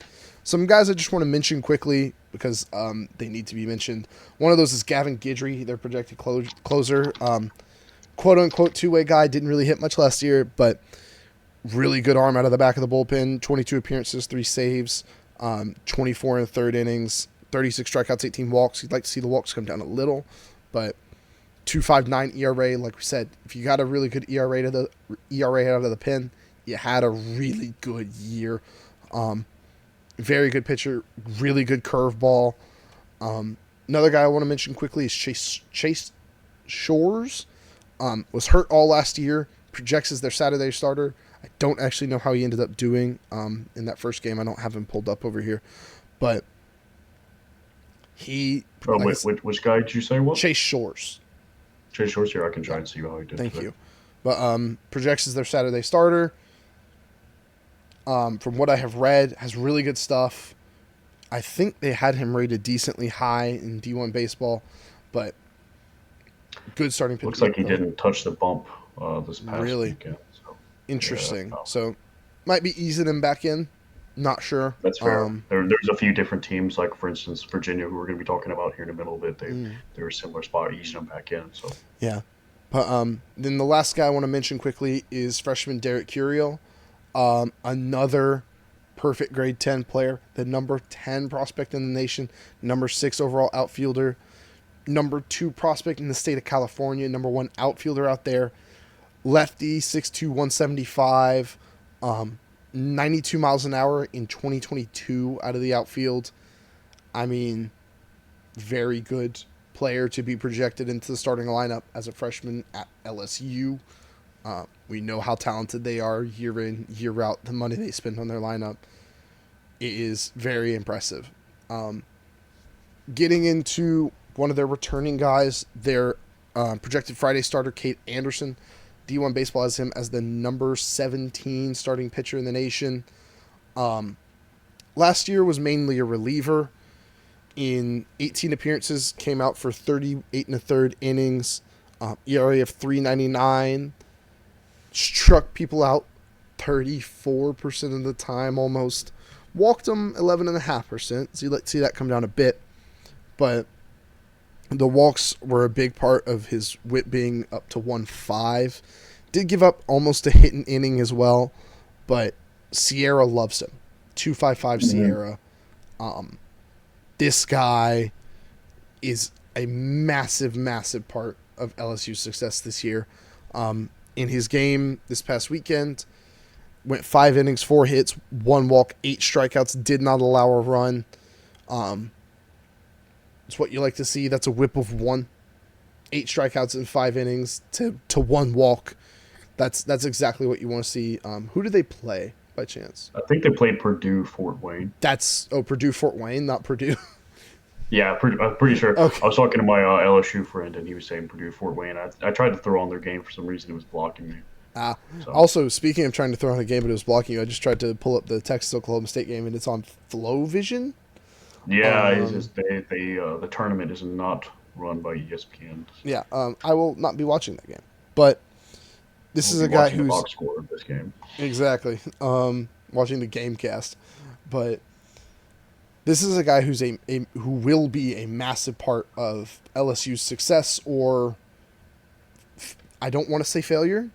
Some guys I just want to mention quickly because they need to be mentioned. One of those is Gavin Guidry, their projected closer. Quote-unquote two-way guy, didn't really hit much last year, but really good arm out of the back of the bullpen. 22 appearances, 3 saves, 24 in the 3rd innings, 36 strikeouts, 18 walks. You'd like to see the walks come down a little, but 2.59 ERA. Like we said, if you got a really good ERA out of the pen, you had a really good year. Very good pitcher, really good curveball. Another guy I want to mention quickly is Chase Shores. Was hurt all last year. Projects as their Saturday starter. I don't actually know how he ended up doing in that first game. I don't have him pulled up over here, but he. Which guy did you say was? Chase Shores. Chase Shores here. I can try and see how he did. Thank you. But projects as their Saturday starter. From what I have read, has really good stuff. I think they had him rated decently high in D1 baseball, but Good starting pitcher. Looks Yeah, like he go ahead. didn't touch the bump this past Really weekend. So yeah, interesting. no, So might be easing him back in. Not sure. that's fair. There's a few different teams, like for instance Virginia, who we're going to be talking about here in a little bit. They're a similar spot, easing them back in. So Yeah. But then the last guy I want to mention quickly is freshman Derek Curiel. Another perfect grade 10 player, the number 10 prospect in the nation, number 6 overall outfielder, number 2 prospect in the state of California, number 1 outfielder out there, lefty, 6'2", 175, 92 miles an hour in 2022 out of the outfield. I mean, very good player to be projected into the starting lineup as a freshman at LSU. We know how talented they are year in, year out. The money they spend on their lineup, it is very impressive. Getting into one of their returning guys, their projected Friday starter, Kate Anderson. D1 Baseball has him as the number 17 starting pitcher in the nation. Last year was mainly a reliever. In 18 appearances, came out for 38 and a third innings, ERA of 3.99. Struck people out 34% of the time almost. Walked them 11.5%. So you see that come down a bit. But the walks were a big part of his whip being up to 1.5. Did give up almost a hit an inning as well. But Sierra loves him. 2.55 Sierra. This guy is a massive, massive part of LSU's success this year. In his game this past weekend, went 5 innings, 4 hits, 1 walk, 8 strikeouts, did not allow a run. It's what you like to see. That's a whip of 1. 8 strikeouts in 5 innings to 1 walk. That's exactly what you want to see. Who do they play by chance? I think they played Purdue Fort Wayne. That's Purdue Fort Wayne, not Purdue. Yeah, I'm pretty sure. Okay. I was talking to my LSU friend, and he was saying Purdue Fort Wayne. I tried to throw on their game for some reason; it was blocking me. So. Also, speaking of trying to throw on a game, but it was blocking you. I just tried to pull up the Texas Oklahoma State game, and it's on Flow Vision. Yeah, it's just the tournament is not run by ESPN. Yeah, I will not be watching that game, but this is a guy who's the box score of this game. Exactly. Watching the game cast, but this is a guy who's who will be a massive part of LSU's success, or I don't want to say failure,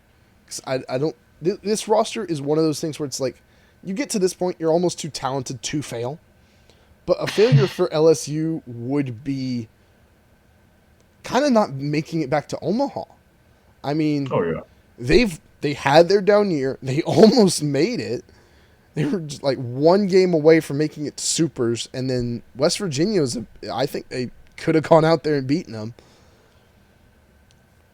because I don't. This roster is one of those things where it's like, you get to this point, you're almost too talented to fail, but a failure for LSU would be kind of not making it back to Omaha. I mean, oh yeah, they had their down year, they almost made it. They were just like 1 game away from making it to Supers, and then West Virginia I think they could have gone out there and beaten them.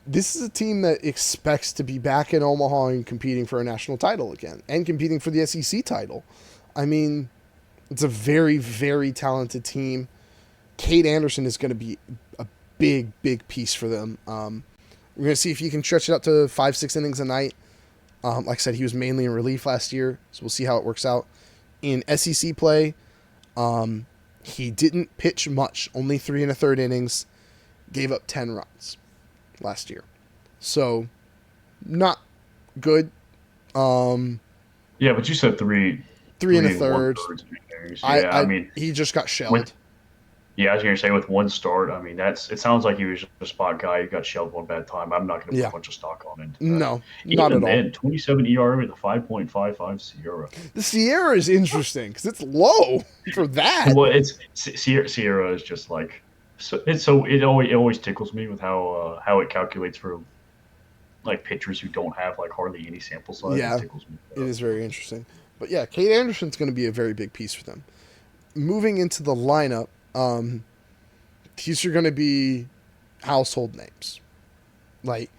This is a team that expects to be back in Omaha and competing for a national title again, and competing for the SEC title. I mean, it's a very, very talented team. Kate Anderson is going to be a big, big piece for them. We're going to see if he can stretch it out to 5-6 innings a night. Like I said, he was mainly in relief last year, so we'll see how it works out. In SEC play, he didn't pitch much, only 3 1/3 innings, gave up 10 runs last year. So, not good. Yeah, but you said 3 1/3. Yeah, I mean, he just got shelled. I was going to say with 1 start, I mean, it sounds like he was just a spot guy who got shelled one bad time. I'm not going to put a bunch of stock on it. No, not at all. 27 ERA with a 5.55 Sierra. The Sierra is interesting because it's low for that. Well, Sierra is just like, it always tickles me with how it calculates for like pitchers who don't have like hardly any sample size. Yeah, it tickles me. It is very interesting. But yeah, Kate Anderson's going to be a very big piece for them. Moving into the lineup, these are going to be household names. Like,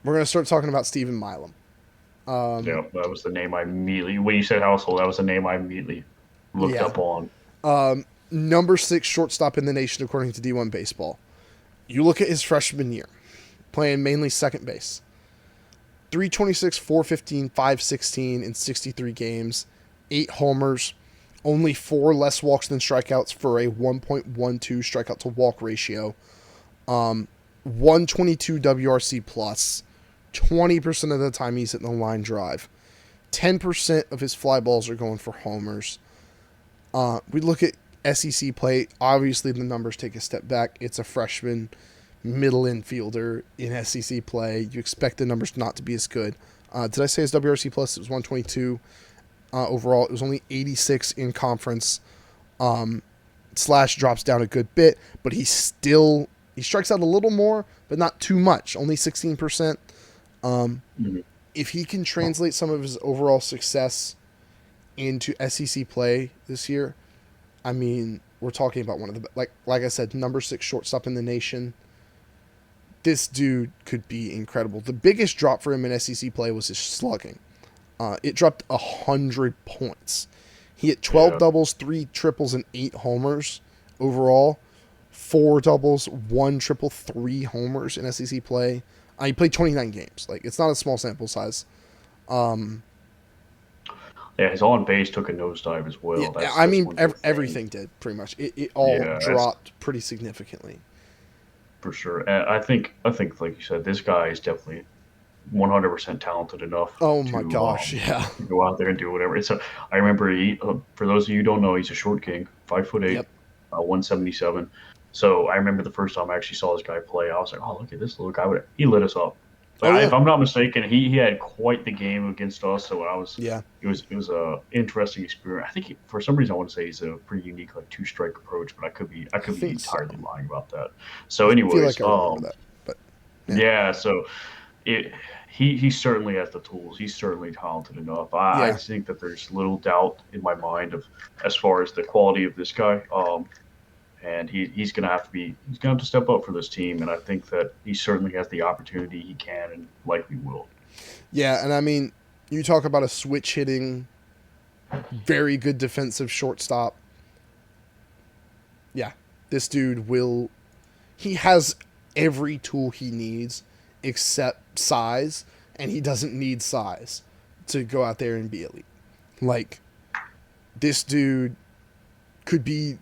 we're going to start talking about Stephen Milam. Yeah, that was the name I immediately, when you said household, that was the name I immediately looked up on. Number 6 shortstop in the nation, according to D1 Baseball. You look at his freshman year, playing mainly second base. 326, 415, 516 in 63 games, 8 homers, only 4 less walks than strikeouts for a 1.12 strikeout to walk ratio. 122 WRC plus. 20% of the time he's hitting the line drive. 10% of his fly balls are going for homers. We look at SEC play. Obviously, the numbers take a step back. It's a freshman middle infielder in SEC play. You expect the numbers not to be as good. Did I say his WRC plus? It was 122 overall. It was only 86 in conference. Slash drops down a good bit, but he strikes out a little more, but not too much. Only 16%. If he can translate some of his overall success into SEC play this year, I mean, we're talking about one of the like I said, number 6 shortstop in the nation. This dude could be incredible. The biggest drop for him in SEC play was his slugging. It dropped 100 points. He hit 12 doubles, 3 triples, and 8 homers overall. 4 doubles, 1 triple, 3 homers in SEC play. He played 29 games. Like, it's not a small sample size. Yeah, his on base took a nosedive as well. Yeah, everything did pretty much. It all dropped pretty significantly. For sure. And I think like you said, this guy is definitely 100% talented enough. Oh my gosh, yeah. To go out there and do whatever. I remember for those of you who don't know, he's a short king, 5'8", Yep. 177. So I remember the first time I actually saw this guy play, I was like, oh, look at this little guy. He lit us up. But if I'm not mistaken, he had quite the game against us. So it was a interesting experience. I think for some reason I want to say he's a pretty unique like 2-strike approach, but I could be entirely lying about that. So anyways, I feel like I remember that, but yeah. So he certainly has the tools. He's certainly talented enough. I think that there's little doubt in my mind as far as the quality of this guy. And he's gonna have to step up for this team, and I think that he certainly has the opportunity. He can and likely will. Yeah, and I mean, you talk about a switch hitting, very good defensive shortstop. Yeah, this dude will. He has every tool he needs except size, and he doesn't need size to go out there and be elite. Like, this dude could be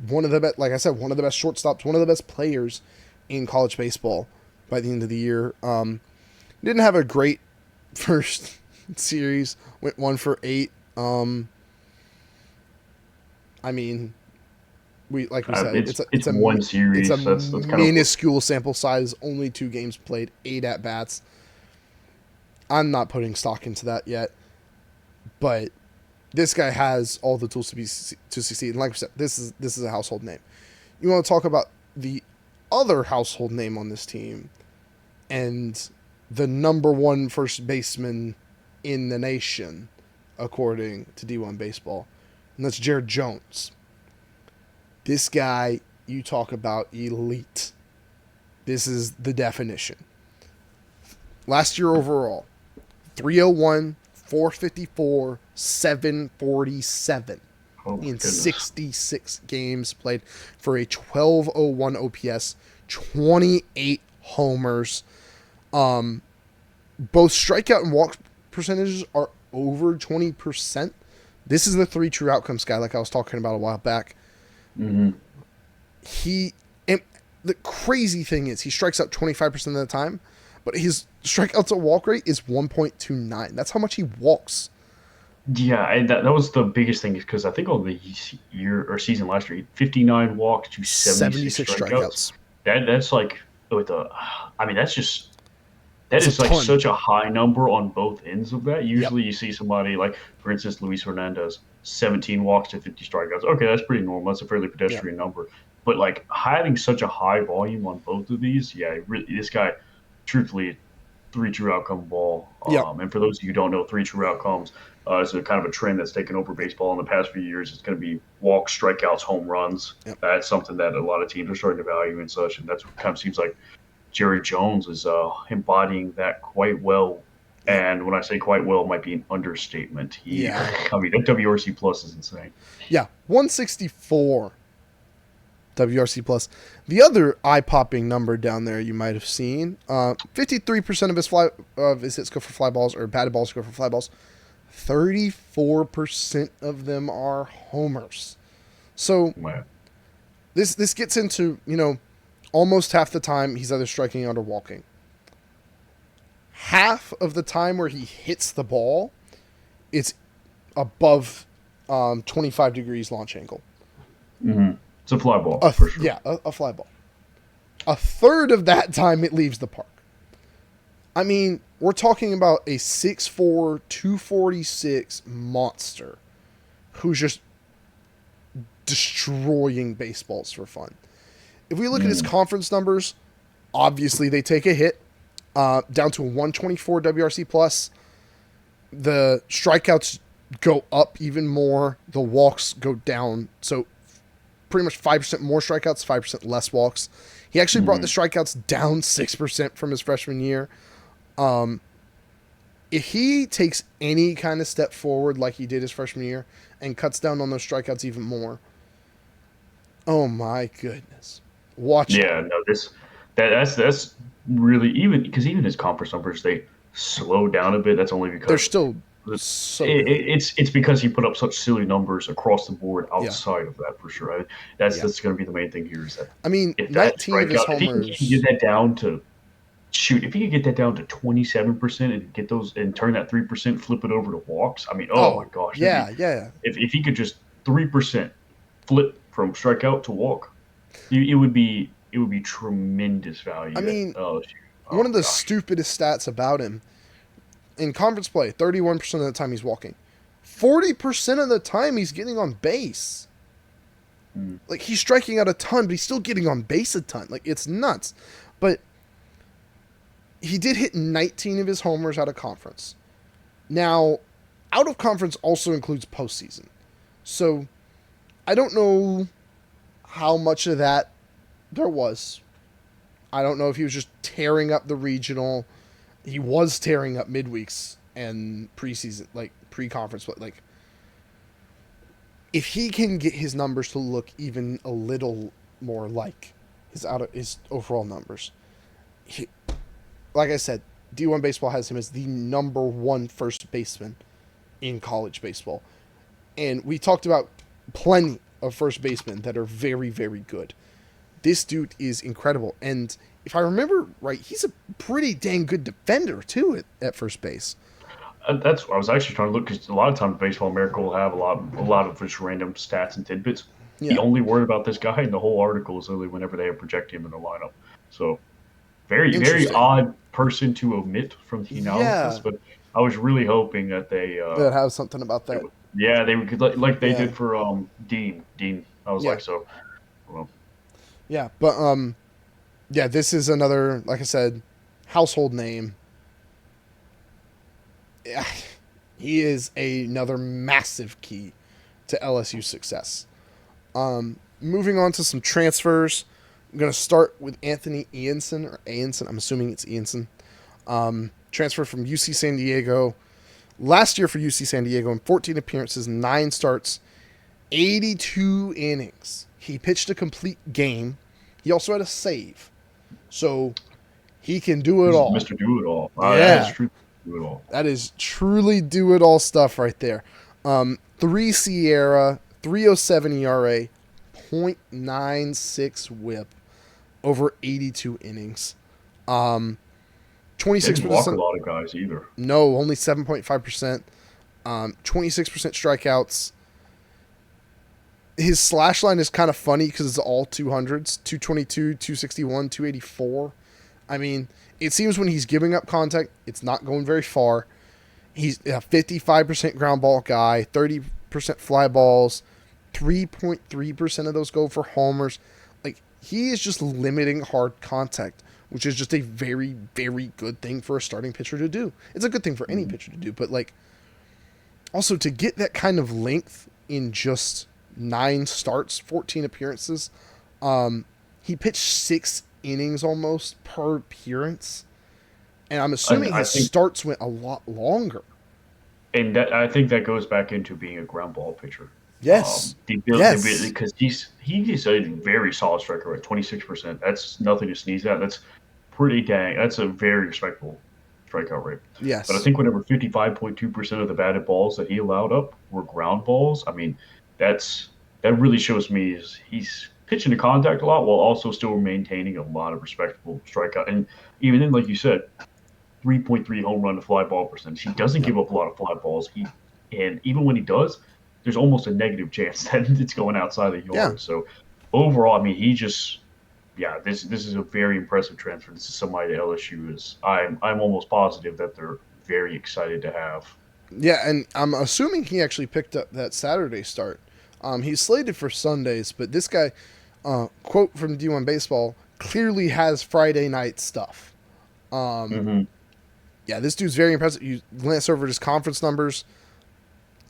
one of the best, like I said, one of the best shortstops, one of the best players in college baseball by the end of the year. Didn't have a great first series, went 1 for 8. I mean, like we said, it's a one series. It's a that's minuscule sample size, only 2 games played, 8 at bats. I'm not putting stock into that yet, but this guy has all the tools to succeed. And like I said, this is a household name. You want to talk about the other household name on this team and the number 1 first baseman in the nation, according to D1 Baseball, and that's Jared Jones. This guy, you talk about elite. This is the definition. Last year overall, 301, 454, 747 in 66 games played for a 1201 OPS, 28 homers. Both strikeout and walk percentages are over 20%. This is the 3 true outcomes guy, like I was talking about a while back. Mm-hmm. The crazy thing is he strikes out 25% of the time, but his strikeout to walk rate is 1.29. That's how much he walks. Yeah, that was the biggest thing because I think on the year or season last year, 59 walks to 76 strikeouts. That's like that is like such a high number on both ends of that. Usually you see somebody like, for instance, Luis Hernandez, 17 walks to 50 strikeouts. Okay, that's pretty normal. That's a fairly pedestrian number. But like having such a high volume on both of these, this guy, truthfully, 3 true outcome ball. And for those of you who don't know, 3 true outcomes is a kind of a trend that's taken over baseball in the past few years. It's going to be walks, strikeouts, home runs. That's something that a lot of teams are starting to value and such. And that's what kind of seems like Jerry Jones is embodying that quite well. And when I say quite well, it might be an understatement. I mean, that WRC plus is insane. Yeah, 164 WRC plus. The other eye-popping number down there you might have seen, 53% of his hits go for fly balls, or batted balls go for fly balls. 34% of them are homers. So this gets into, almost half the time he's either striking out or walking. Half of the time where he hits the ball, it's above 25 degrees launch angle. Mm-hmm. It's a fly ball for sure. Yeah, a fly ball. A third of that time it leaves the park. I mean, we're talking about a 6'4", 246 monster who's just destroying baseballs for fun. If we look at his conference numbers, obviously they take a hit, down to 124 WRC plus. The strikeouts go up even more. The walks go down. So pretty much 5% more strikeouts, 5% less walks. He actually brought the strikeouts down 6% from his freshman year. If he takes any kind of step forward like he did his freshman year and cuts down on those strikeouts even more, oh my goodness. Watch it. Yeah, no, that's really, even his conference numbers, they slow down a bit. That's only because They're still so good. it's because he put up such silly numbers across the board Yeah. outside of that for sure. That's going to be the main thing here is that I mean, if that 19 of his strikeout, if he homers. can get that down to if he could get that down to 27% and get those and turn that 3%, flip it over to walks. I mean, oh my gosh, Yeah. if he could just 3% flip from strikeout to walk, it would be tremendous value. I mean, at LSU. One of the stupidest stats about him in conference play, 31% of the time he's walking. 40% of the time he's getting on base. Like, he's striking out a ton, but he's still getting on base a ton. Like, it's nuts. But he did hit 19 of his homers out of conference. Now, out of conference also includes postseason. So, I don't know how much of that there was. I don't know if he was just tearing up the regional. He was tearing up midweeks and preseason, like pre-conference. But like, if he can get his numbers to look even a little more like his overall numbers, like I said, D1 baseball has him as the number one first baseman in college baseball, and we talked about plenty of first basemen that are very, very good. This dude is incredible. And if I remember right, he's a pretty dang good defender, too, at first base. That's what I was actually trying to look, because a lot of times Baseball America will have a lot of just random stats and tidbits. Yeah. The only word about this guy in the whole article is literally whenever they project him in the lineup. So very odd person to omit from the analysis, but I was really hoping that they that have something about that. They would, like they did for Dean. I was like, so well. Yeah, but this is another, like I said, household name. Yeah, he is another massive key to LSU's success. Moving on to some transfers, I'm going to start with Anthony Ianson, or Ianson. I'm assuming it's Ianson. Transfer from UC San Diego. Last year for UC San Diego, in 14 appearances, 9 starts, 82 innings. He pitched a complete game. He also had a save. So he can do it all. Mr. Do-It-All. That is truly do-it-all stuff right there. 3 Sierra, 3.07 ERA, 0.96 whip, over 82 innings. 26%. Didn't walk a lot of guys either. No, only 7.5%. 26% strikeouts. His slash line is kind of funny because it's all 200s. 222, 261, 284. I mean, it seems when he's giving up contact, it's not going very far. He's a 55% ground ball guy, 30% fly balls, 3.3% of those go for homers. Like, he is just limiting hard contact, which is just a very, very good thing for a starting pitcher to do. It's a good thing for any pitcher to do, but like, also to get that kind of length in just 9 starts, 14 appearances. He pitched 6 innings almost per appearance, and I'm assuming his starts went a lot longer. And I think that goes back into being a ground ball pitcher. Yes, because he's a very solid striker at 26%. That's nothing to sneeze at. That's pretty dang. That's a very respectable strikeout rate. Yes, but I think whenever 55.2% of the batted balls that he allowed up were ground balls, I mean, that really shows me he's pitching to contact a lot while also still maintaining a lot of respectable strikeout. And even then, like you said, 3.3 home run to fly ball percentage. He doesn't Yep. give up a lot of fly balls. And even when he does, there's almost a negative chance that it's going outside the Yeah. yard. So overall, I mean, he just yeah, this is a very impressive transfer. This is somebody that LSU is. I'm almost positive that they're very excited to have. Yeah, and I'm assuming he actually picked up that Saturday start. He's slated for Sundays, but this guy, quote from D1 Baseball, clearly has Friday night stuff. Um, Mm-hmm. yeah, this dude's very impressive. You glance over his conference numbers,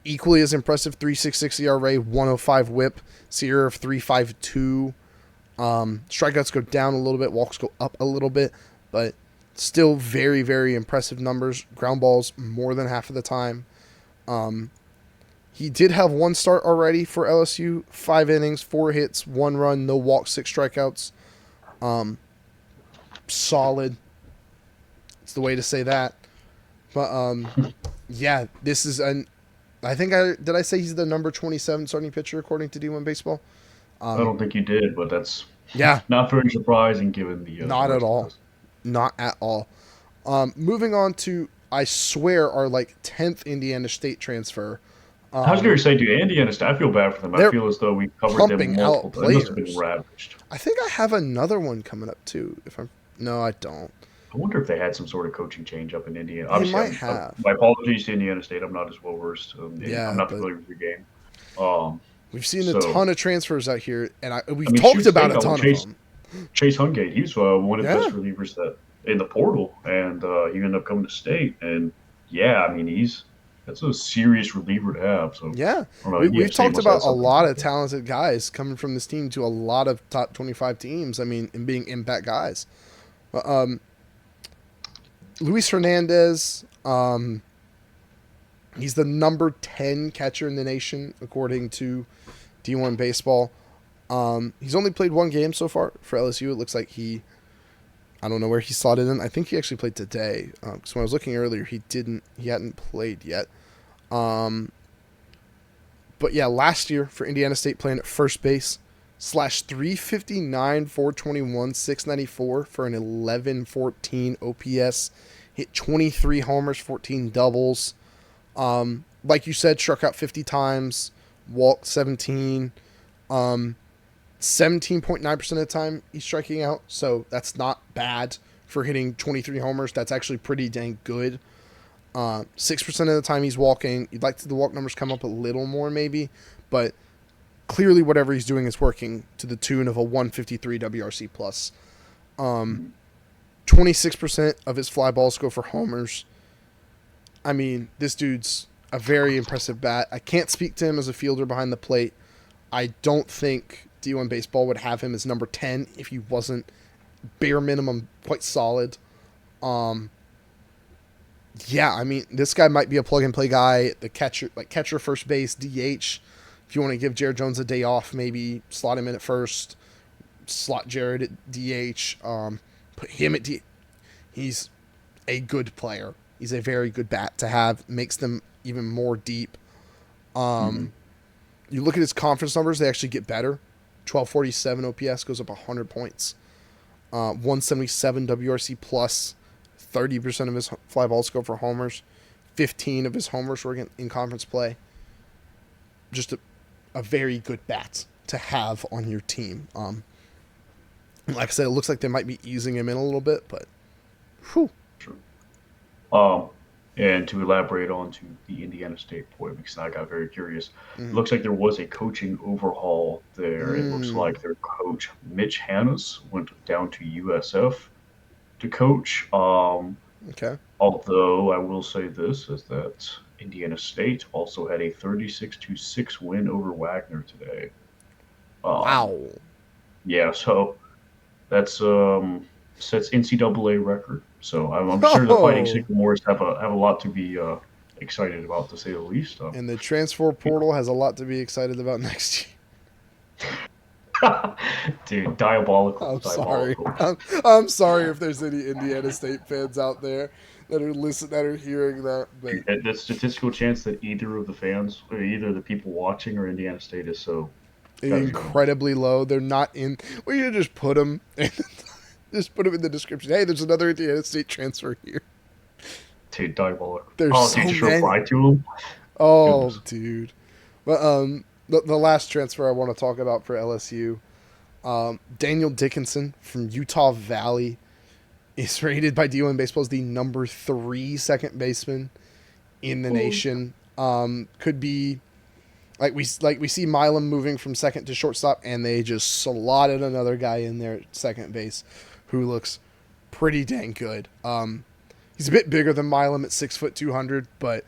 equally as impressive: 3.66 ERA, 105 WHIP, Sierra of 3.52. Strikeouts go down a little bit, walks go up a little bit, but still very, very impressive numbers. Ground balls more than half of the time. Um, he did have one start already for LSU, 5 innings, 4 hits, 1 run, no walks, 6 strikeouts. Um, Solid. It's the way to say that. But yeah, this is an. I think I did. I say he's the number 27 starting pitcher according to D1 Baseball. I Um, don't think you did, but that's yeah, not very surprising given the not at rest of all. this. Not at all. Moving on to, I swear, our like 10th Indiana State transfer. I was going Um, to say, dude, Indiana State. I feel bad for them. I they're feel as though we covered them pumping multiple out times. It must have been players. ravaged. I think I have another one coming up too. If I'm no, I don't. I wonder if they had some sort of coaching change up in Indiana. They Obviously, might have. my apologies to Indiana State. I'm not as well versed. I'm Yeah, not but familiar with your game. Um, we've seen a so ton of transfers out here, and I we've mean, talked shoot, about State. a ton of them. Chase Hungate. He's one of the best Yeah, relievers that in the portal, and he ended up coming to State. And yeah, I mean, that's a serious reliever to have. So yeah. I don't know. We've State talked must have about a something lot going of for him. talented guys coming from this team to a lot of top 25 teams. I mean, and being impact guys. Luis Hernandez, he's the number 10 catcher in the nation, according to D1 Baseball. He's only played one game so far for LSU. It looks like I don't know where he slotted in. I think he actually played today. Because when I was looking earlier, he hadn't played yet. Um, but yeah, last year for Indiana State playing at first base, slash 359, 421, 694 for an 1114 OPS. Hit 23 homers, 14 doubles. Like you said, struck out 50 times, walked 17. 17.9% of the time he's striking out, so that's not bad for hitting 23 homers. That's actually pretty dang good. 6% of the time he's walking. You'd like the walk numbers come up a little more, maybe, but clearly whatever he's doing is working to the tune of a 153 WRC plus. 26% of his fly balls go for homers. I mean, this dude's a very impressive bat. I can't speak to him as a fielder behind the plate. I don't think D1 Baseball would have him as number 10 if he wasn't bare minimum quite solid. Yeah, I mean, this guy might be a plug and play guy, the catcher, first base, DH. If you want to give Jared Jones a day off, maybe slot him in at first, slot Jared at DH, put him at DH. He's a good player. He's a very good bat to have. Makes them even more deep. Mm-hmm. You look at his conference numbers; they actually get better. 1247 OPS goes up 100 points. 177 WRC plus. 30% of his fly balls go for homers. 15 of his homers were in conference play. Just a very good bat to have on your team. Like I said, it looks like they might be easing him in a little bit, but whew. Sure. Um, and to elaborate on to the Indiana State point, because I got very curious. It Mm. looks like there was a coaching overhaul there. It looks Mm. like their coach Mitch Hannes went down to USF to coach. Okay. Although I will say this is that Indiana State also had a 36-6 win over Wagner today. Um, Wow. yeah, so that's sets NCAA record. So I'm sure the Fighting Oh. Sycamores have a lot to be excited about, to say the least. And the transfer portal has a lot to be excited about next year. Dude, diabolical, I'm sorry. diabolical. I'm sorry if there's any Indiana State fans out there that are hearing that, but The statistical chance that either of the fans, or either the people watching or Indiana State is so Gotta be one. incredibly low. They're not in. We should just put them. Just put them in the description. Hey, there's another Indiana State transfer here. Dude, diabolical. There's Oh, dude, so just many. reply to him. Oh, Goodness. dude. But the last transfer I want to talk about for LSU, Daniel Dickinson from Utah Valley is rated by D1 Baseball as the number 3 second baseman in the Oh, nation. Could be like we see Milam moving from second to shortstop, and they just slotted another guy in there at second base, who looks pretty dang good. He's a bit bigger than Milam at 6 foot 200, but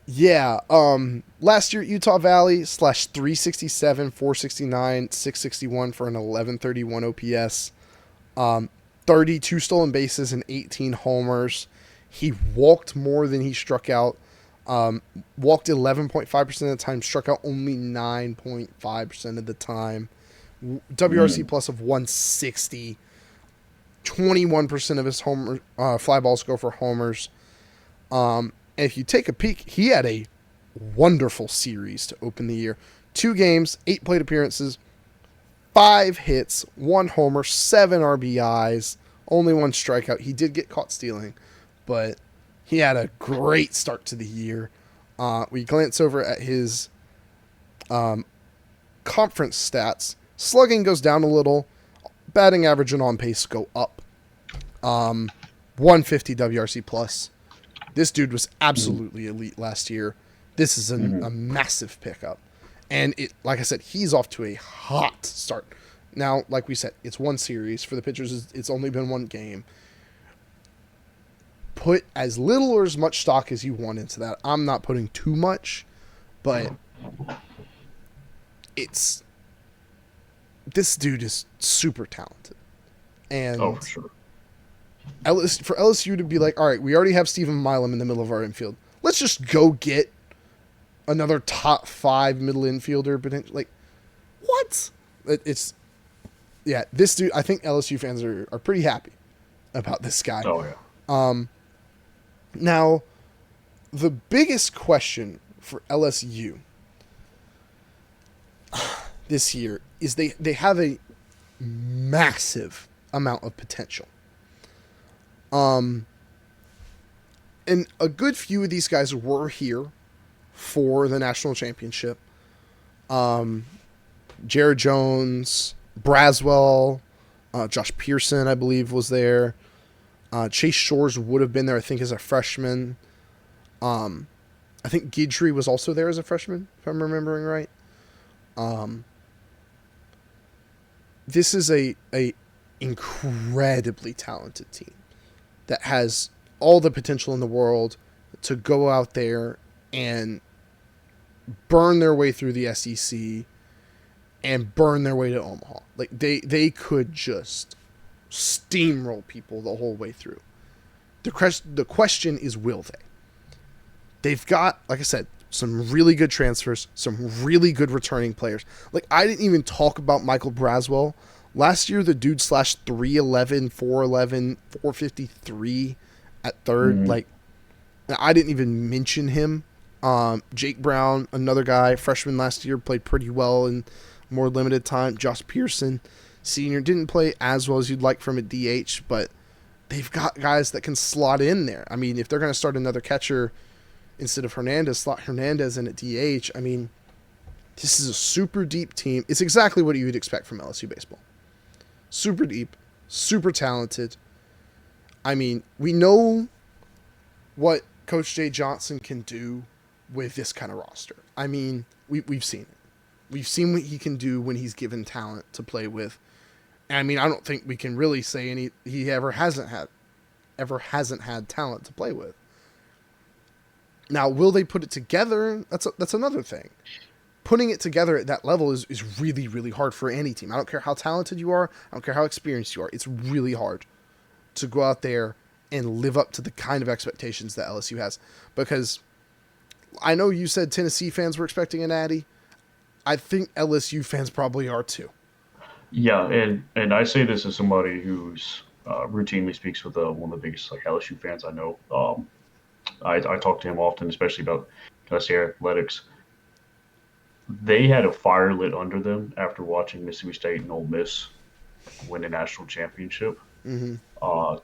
yeah. Last year Utah Valley slash 367, 469, 661 for an 1131 OPS. 32 stolen bases and 18 homers. He walked more than he struck out. Walked 11.5% of the time, struck out only 9.5% of the time. WRC plus of 160. 21% of his fly balls go for homers. And if you take a peek, he had a wonderful series to open the year. 2 games, 8 plate appearances, 5 hits, 1 homer, 7 RBIs, only 1 strikeout. He did get caught stealing, but he had a great start to the year. We glance over at his conference stats. Slugging goes down a little. Batting average and on pace go up. 150 WRC plus. This dude was absolutely elite last year. This is a massive pickup. And like I said, he's off to a hot start. Now, like we said, it's 1 series. For the pitchers, it's only been 1 game. Put as little or as much stock as you want into that. I'm not putting too much, but this dude is super talented. oh, And for sure. for LSU to be like, all right, we already have Stephen Milam in the middle of our infield. Let's just go get another top 5 middle infielder. But like, what? It's yeah. This dude, I think LSU fans are pretty happy about this guy. Oh yeah. Now, the biggest question for LSU this year is they have a massive amount of potential. And a good few of these guys were here for the national championship. Jared Jones, Braswell, Josh Pearson, I believe, was there. Chase Shores would have been there, I think, as a freshman. I think Guidry was also there as a freshman, if I'm remembering right. This is a incredibly talented team that has all the potential in the world to go out there and burn their way through the SEC and burn their way to Omaha. Like they could just steamroll people the whole way through. The question is, will they? They've got, like I said, some really good transfers, some really good returning players. Like, I didn't even talk about Michael Braswell. Last year, the dude slashed 311, 411, 453 at third. Like, I didn't even mention him. Jake Brown, another guy, freshman last year, played pretty well in more limited time. Josh Pearson, senior, didn't play as well as you'd like from a DH, but they've got guys that can slot in there. I mean, if they're going to start another catcher instead of Hernandez, slot Hernandez in at DH, I mean, this is a super deep team. It's exactly what you would expect from LSU baseball. Super deep, super talented. I mean, we know what Coach Jay Johnson can do with this kind of roster. I mean, we've seen it. We've seen what he can do when he's given talent to play with. And I mean, I don't think we can really say he ever hasn't had talent to play with. Now, will they put it together? That's another thing. Putting it together at that level is really, really hard for any team. I don't care how talented you are. I don't care how experienced you are. It's really hard to go out there and live up to the kind of expectations that LSU has. Because I know you said Tennessee fans were expecting a natty. I think LSU fans probably are too. Yeah, and I say this as somebody who's routinely speaks with one of the biggest like LSU fans I know. I talk to him often, especially about kind of say athletics. they had a fire lit under them after watching Mississippi State and Ole Miss win a national championship. Mm-hmm.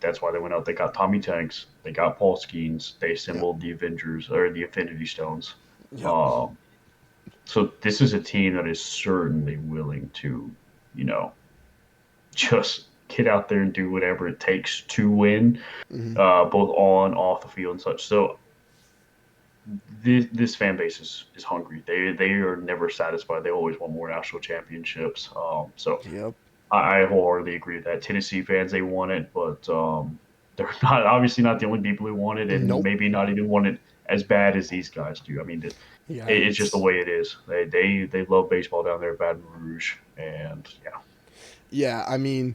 That's why they went out. They got Tommy Tanks. They got Paul Skeens. They Yep. assembled the Avengers or the Infinity Stones. Yep. Um, so this is a team that is certainly willing to, you know, just get out there and do whatever it takes to win, Mm-hmm. both on, off the field, and such. So this fan base is hungry. They are never satisfied. They always want more national championships. So Yep. I wholeheartedly agree with that. Tennessee fans, they want it, but they're not obviously not the only people who want it, and Nope. maybe not even want it as bad as these guys do. I mean, Yeah. it's just the way it is. They love baseball down there at Baton Rouge, and yeah, Yeah. I mean,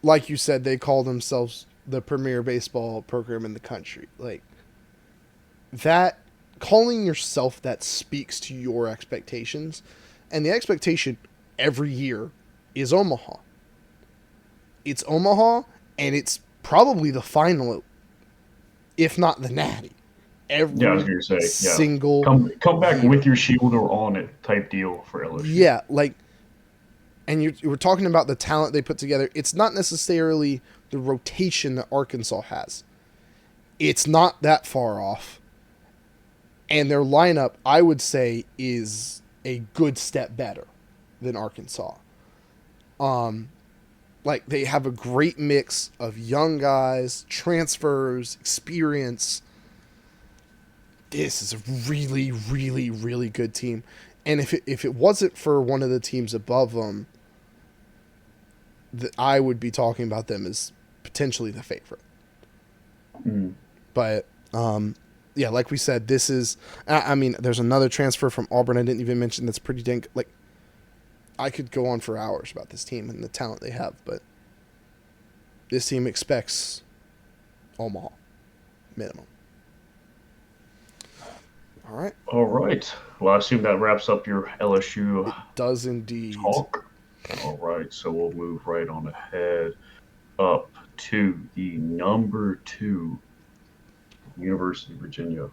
like you said, they call themselves the premier baseball program in the country. Like that, calling yourself that speaks to your expectations, and the expectation every year is Omaha. It's Omaha, and it's probably the final, if not the Natty, yeah. I was every gonna say, yeah, single come back year. with your shield or on it type deal for LSU. Yeah, like, and you were talking about the talent they put together. It's not necessarily the rotation that Arkansas has. It's not that far off, and their lineup, I would say, is a good step better than Arkansas. Um, like they have a great mix of young guys, transfers, experience. This is a really, really, really good team. And if it wasn't for one of the teams above them, I would be talking about them as potentially the favorite. Mm. But yeah, like we said, this is. I mean, there's another transfer from Auburn I didn't even mention that's pretty dang. Like, I could go on for hours about this team and the talent they have, but this team expects Omaha minimum. All right. All right. Well, I assume that wraps up your LSU It does indeed. talk. All right, so we'll move right on ahead up to the number 2 University of Virginia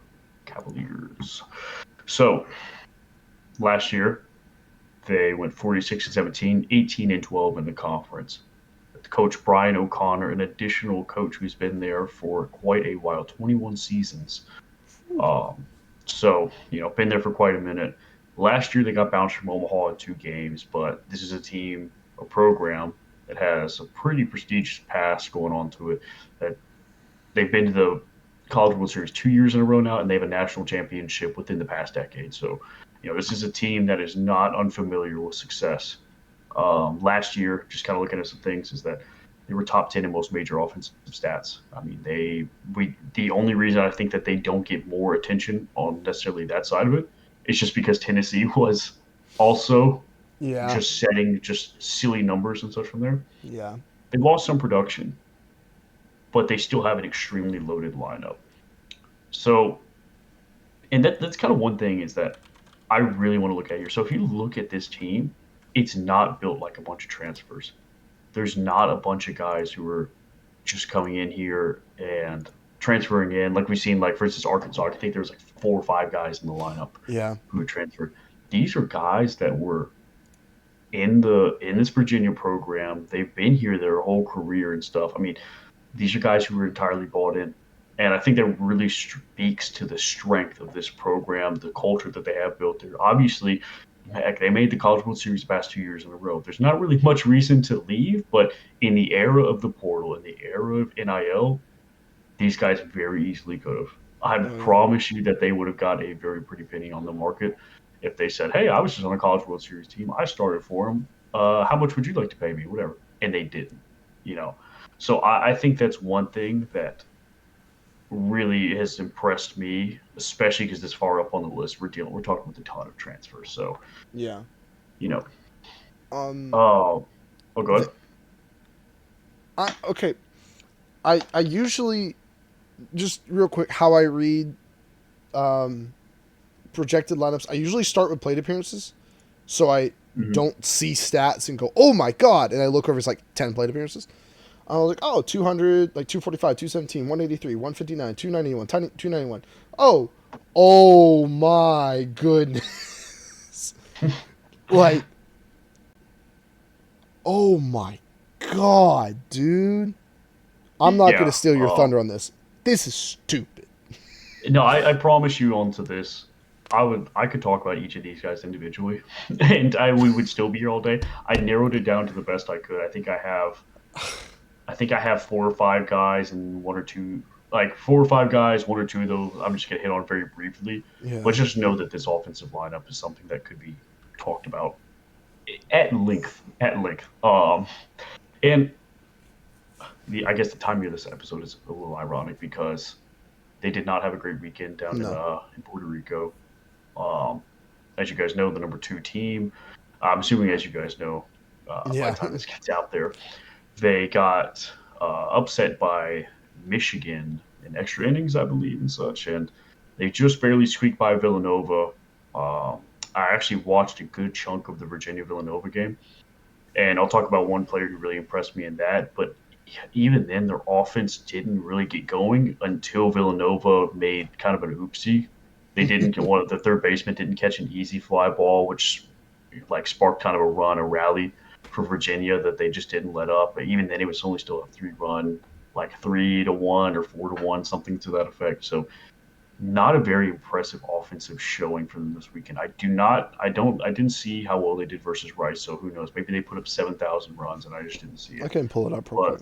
Cavaliers. So last year they went 46 and 17, 18 and 12 in the conference. Coach Brian O'Connor, an additional coach who's been there for quite a while, 21 seasons. Um, so, been there for quite a minute. Last year they got bounced from Omaha in 2 games, but this is a team, a program that has a pretty prestigious past going on to it. That they've been to the College World Series 2 years in a row now, and they have a national championship within the past decade. So, this is a team that is not unfamiliar with success. Last year, just kind of looking at some things, is that they were top 10 in most major offensive stats. I mean, the only reason I think that they don't get more attention on necessarily that side of it is just because Tennessee was also Yeah. just setting just silly numbers and such from there. Yeah. They lost some production, but they still have an extremely loaded lineup. So, and that's kind of one thing is that I really want to look at here. So if you look at this team, it's not built like a bunch of transfers. There's not a bunch of guys who are just coming in here and transferring in, like we've seen, like for instance, Arkansas. I think there was like 4 or 5 guys in the lineup Yeah. who had transferred. These are guys that were in this Virginia program. They've been here their whole career and stuff. I mean, these are guys who were entirely bought in. And I think that really speaks to the strength of this program, the culture that they have built there. Obviously, heck, they made the College World Series the past 2 years in a row. There's not really much reason to leave, but in the era of the portal, in the era of NIL, these guys very easily could have. I Oh, yeah. promise you that they would have got a very pretty penny on the market if they said, "Hey, I was just on a College World Series team. I started for them. How much would you like to pay me? Whatever." And they didn't, you know. So I think that's one thing that really has impressed me, especially because this far up on the list, we're talking with a ton of transfers. So, Yeah. you know, Um. oh, oh, go The, ahead. okay. I usually, just real quick, how I read um projected lineups. I usually start with plate appearances, so I Hmm. don't see stats and go, "Oh my god!" And I look over, it's like 10 plate appearances. I was like, "Oh, 200, like 245, 217, 183, 159, 291, 291. Oh, oh my goodness!" Like, oh my god, dude. I'm not going Yeah. to steal your thunder on this. This is stupid. No, I promise you onto this. I could talk about each of these guys individually, and we would still be here all day. I narrowed it down to the best I could. I think I have 4 or 5 guys and one or two, like 4 or 5 guys, one or two of those I'm just gonna hit on very briefly. Yeah. But just know that this offensive lineup is something that could be talked about at length. At length. And I guess the timing of this episode is a little ironic because they did not have a great weekend down No. in Puerto Rico. Um, as you guys know, the number 2 team. I'm assuming, as you guys know, by Yeah. the time this gets out there, they got upset by Michigan in extra innings, I believe, and such, and they just barely squeaked by Villanova. I actually watched a good chunk of the Virginia Villanova game, and I'll talk about one player who really impressed me in that. But even then, their offense didn't really get going until Villanova made kind of an oopsie. They didn't get one of the third baseman didn't catch an easy fly ball, which like sparked kind of a run, a rally for Virginia that they just didn't let up. But even then, it was only still a 3-run, like 3-1 or 4-1, something to that effect. So not a very impressive offensive showing for them this weekend. I didn't see how well they did versus Rice. So who knows? Maybe they put up 7,000 runs and I just didn't see I it. can pull it up real quick.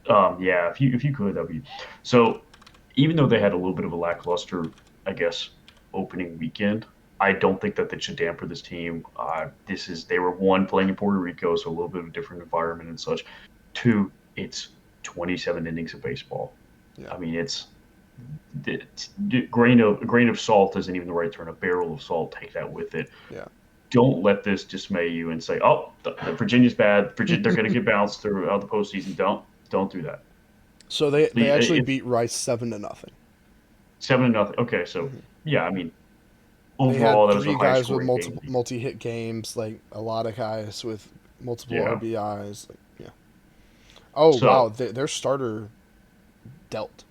But yeah, if you could, that'd be so. Even though they had a little bit of a lackluster, I guess, opening weekend, I don't think that should damper this team. They were one playing in Puerto Rico, so a little bit of a different environment and such. Two, it's 27 innings of baseball. Yeah. I mean, a grain of salt isn't even the right term. A barrel of salt, take that with it. Yeah. Don't let this dismay you and say, "Oh, Virginia's bad. They're going to get bounced throughout the postseason." Don't do that. So they actually It's beat Rice 7-0. 7-0. Okay, so Mhm. yeah, I mean, They overall had that was a three high guys with scoring game. multi-hit games, like a lot of guys with multiple Yeah. RBIs. Like, yeah. Oh wow, So their starter dealt.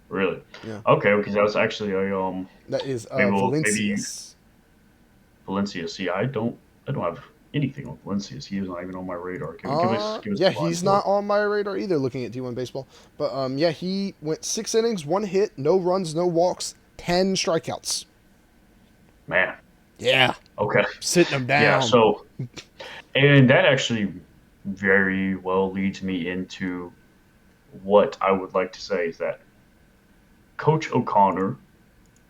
really, Yeah. okay, because that was actually a That is maybe Valencius. Valencia. See, I don't have anything on Valencia. He is not even on my radar. Give us Yeah, the line he's for it. not on my radar either. Looking at D1 baseball, but yeah, he went 6 innings, 1 hit, no runs, no walks, 10 strikeouts. Man. Yeah, Okay. sitting him Yeah. down. So and that actually very well leads me into what I would like to say is that Coach O'Connor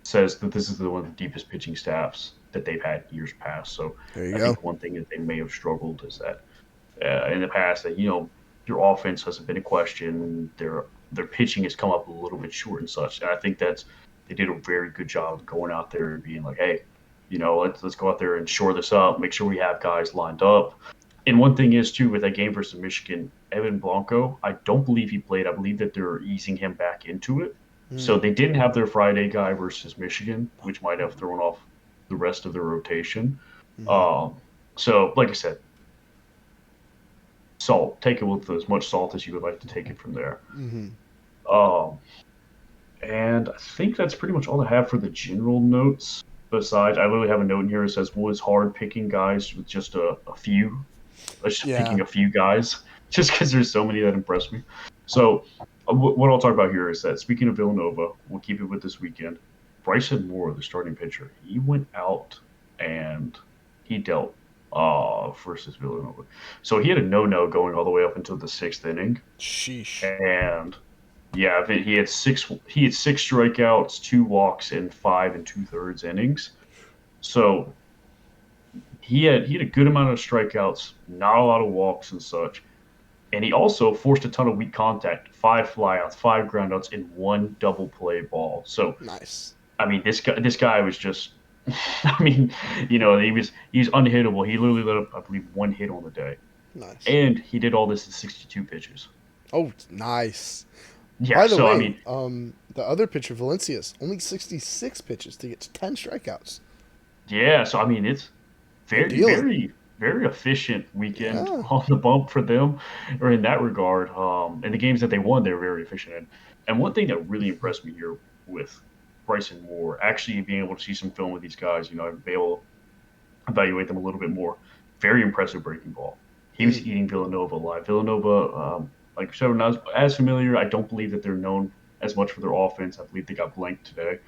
says that this is one of the deepest pitching staffs that they've had years past. So There you I go. think one thing that they may have struggled is that in the past that your offense hasn't been a question. Their pitching has come up a little bit short and such. And I think they did a very good job of going out there and being like, hey, let's go out there and shore this up. Make sure we have guys lined up. And one thing is too with that game versus Michigan, Evan Blanco, I don't believe he played. I believe that they're easing him back into it. So Hmm. they didn't have their Friday guy versus Michigan, which might have thrown off the rest of their rotation. Hmm. Um, so, like I said, salt. Take it with as much salt as you would like to take it from there. Hmm. Um, and I think that's pretty much all I have for the general notes. Besides, I literally have a note in here that says, "Was hard picking guys with just a few, just Yeah. picking a few guys, just because there's so many that impressed me." So, what I'll talk about here is that speaking of Villanova, we'll keep it with this weekend. Bryson Moore, the starting pitcher, he went out and he dealt versus Villanova. So he had a no-no going all the way up until the 6th inning, Sheesh. and yeah, he had six strikeouts, 2 walks, in 5 and 2/3 innings. So he had a good amount of strikeouts, not a lot of walks and such. And he also forced a ton of weak contact, 5 flyouts, 5 groundouts, and 1 double play ball. So Nice. I mean, this guy was just, I mean, he was unhittable. He literally let up, I believe, 1 hit on the day, Nice. and he did all this in 62 pitches. Oh, nice. Yeah, By the so I way, mean, the other pitcher, Valencius, only 66 pitches to get to 10 strikeouts. yeah, so I mean, it's They're very, dealing. very, very efficient weekend Yeah. on the bump for them, or in that regard. And the games that they won, they were very efficient in. And one thing that really impressed me here with Bryson Moore, actually being able to see some film with these guys, be able evaluate them a little bit more. Very impressive breaking ball. He was Mm, eating Villanova alive. Villanova, like I said, not as familiar. I don't believe that they're known as much for their offense. I believe they got blanked today.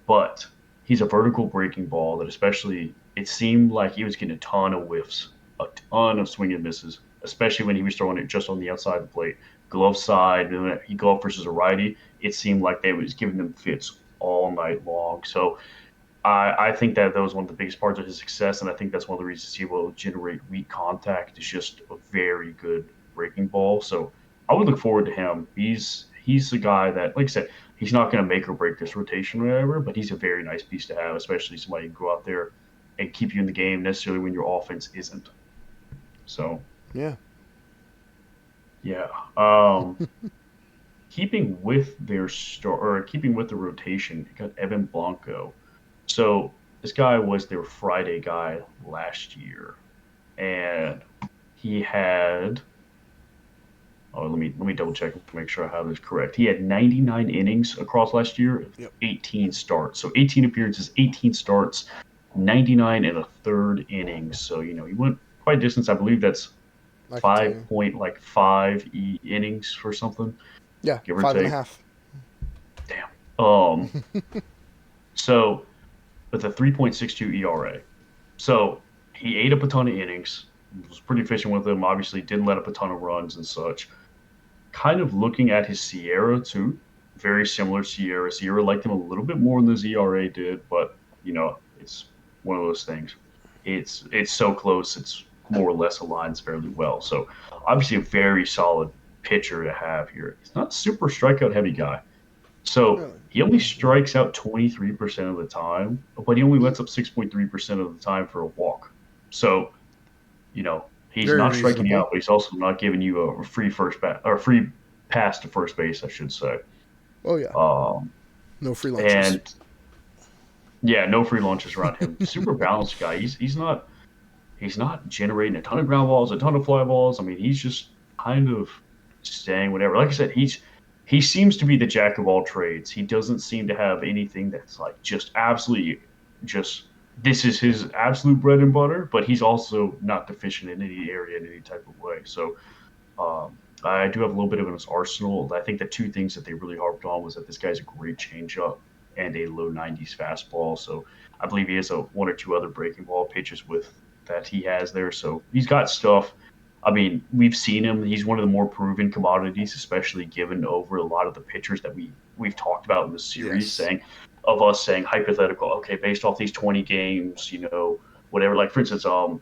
But he's a vertical breaking ball that, especially, it seemed like he was getting a ton of whiffs, a ton of swing and misses, especially when he was throwing it just on the outside of the plate. Glove side, and when he go up versus a righty, it seemed like they was giving them fits all night long. So I think that was one of the biggest parts of his success, and I think that's one of the reasons he will generate weak contact. Is just a very good breaking ball. So I would look forward to him. He's the guy that, like I said, he's not going to make or break this rotation or whatever, but he's a very nice piece to have, especially somebody who can go out there and keep you in the game necessarily when your offense isn't. So yeah. yeah, keeping with their star or keeping with the rotation, you got Evan Blanco. So this guy was their Friday guy last year, and he had. Oh, let me double check and make sure I have this correct. He had 99 innings across last year, Yep. 18 starts. So 18 appearances, 18 starts, 99 and a third innings. So he went quite a distance. I believe that's I can tell five you. point like five innings for something, Yeah, give or five and a take. half. Damn. So with a 3.62 ERA. So he ate up a ton of innings, was pretty efficient with them, obviously didn't let up a ton of runs and such. Kind of looking at his Sierra too, very similar Sierra. Sierra liked him a little bit more than the ERA did, but it's one of those things. It's so close, it's more or less aligns fairly well. So obviously a very solid pitcher to have here. He's not a super strikeout heavy guy. So Really? he only strikes out 23% of the time, but he only Hmm. lets up 6.3% of the time for a walk. So, he's Very not striking reasonable. out, but he's also not giving you a free first bat or free pass to first base, I should say. Oh yeah. Um, No free lunches. and yeah, no free lunches around him. Super balanced guy. He's not generating a ton of ground balls, a ton of fly balls. I mean, he's just kind of staying whatever. Like I said, he seems to be the jack of all trades. He doesn't seem to have anything that's like just absolutely just this is his absolute bread and butter, but he's also not deficient in any area in any type of way. So I do have a little bit of an arsenal. I think the two things that they really harped on was that this guy's a great changeup and a low 90s fastball. So I believe he has a one or two other breaking ball pitches with that he has there. So he's got stuff. I mean, we've seen him. He's one of the more proven commodities, especially given over a lot of the pitchers that we've talked about in the series, Yes. saying hypothetical. Okay, based off these 20 games, whatever. Like for instance, oh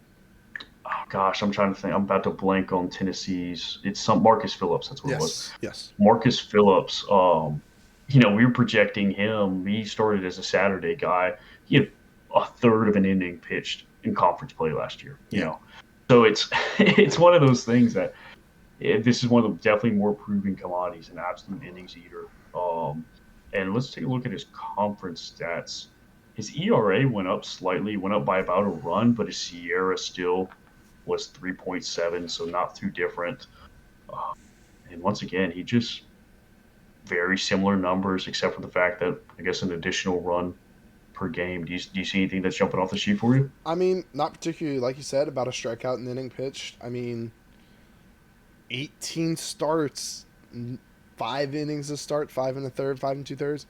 gosh, I'm trying to think. I'm about to blank on Tennessee's. It's some Marcus Phillips. That's what it was. Yes. Yes. Marcus Phillips. We were projecting him. He started as a Saturday guy. He had a third of an inning pitched in conference play last year. Yeah. So it's it's one of those things that this is one of the definitely more proven commodities, an absolute innings eater. And let's take a look at his conference stats. His ERA went up slightly, went up by about a run, but his Sierra still was 3.7, so not too different. Uh, and once again, he just very similar numbers, except for the fact that I guess an additional run per game. Do you see anything that's jumping off the sheet for you? I mean, not particularly, like you said, about a strikeout and inning pitched. I mean, 18 starts, 5 innings to start, five and a third, five and two thirds.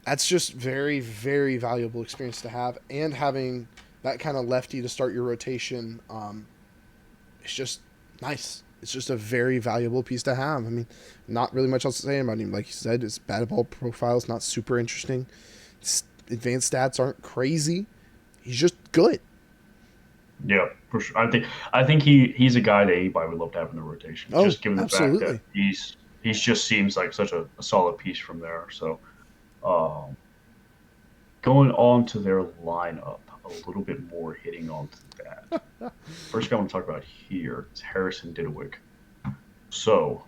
That's just very, very valuable experience to have. And having that kind of lefty to start your rotation, it's just nice. It's just a very valuable piece to have. I mean, not really much else to say about him. Like you said, his batted ball profile is not super interesting. His advanced stats aren't crazy. He's just good. Yeah, for sure. I think he's a guy that anybody would love to have in the rotation, Oh, just given the fact that absolutely. he's just seems like such a solid piece from there. So um, going on to their lineup a little bit more, hitting on to that. First guy I want to talk about here is Harrison Didewick. So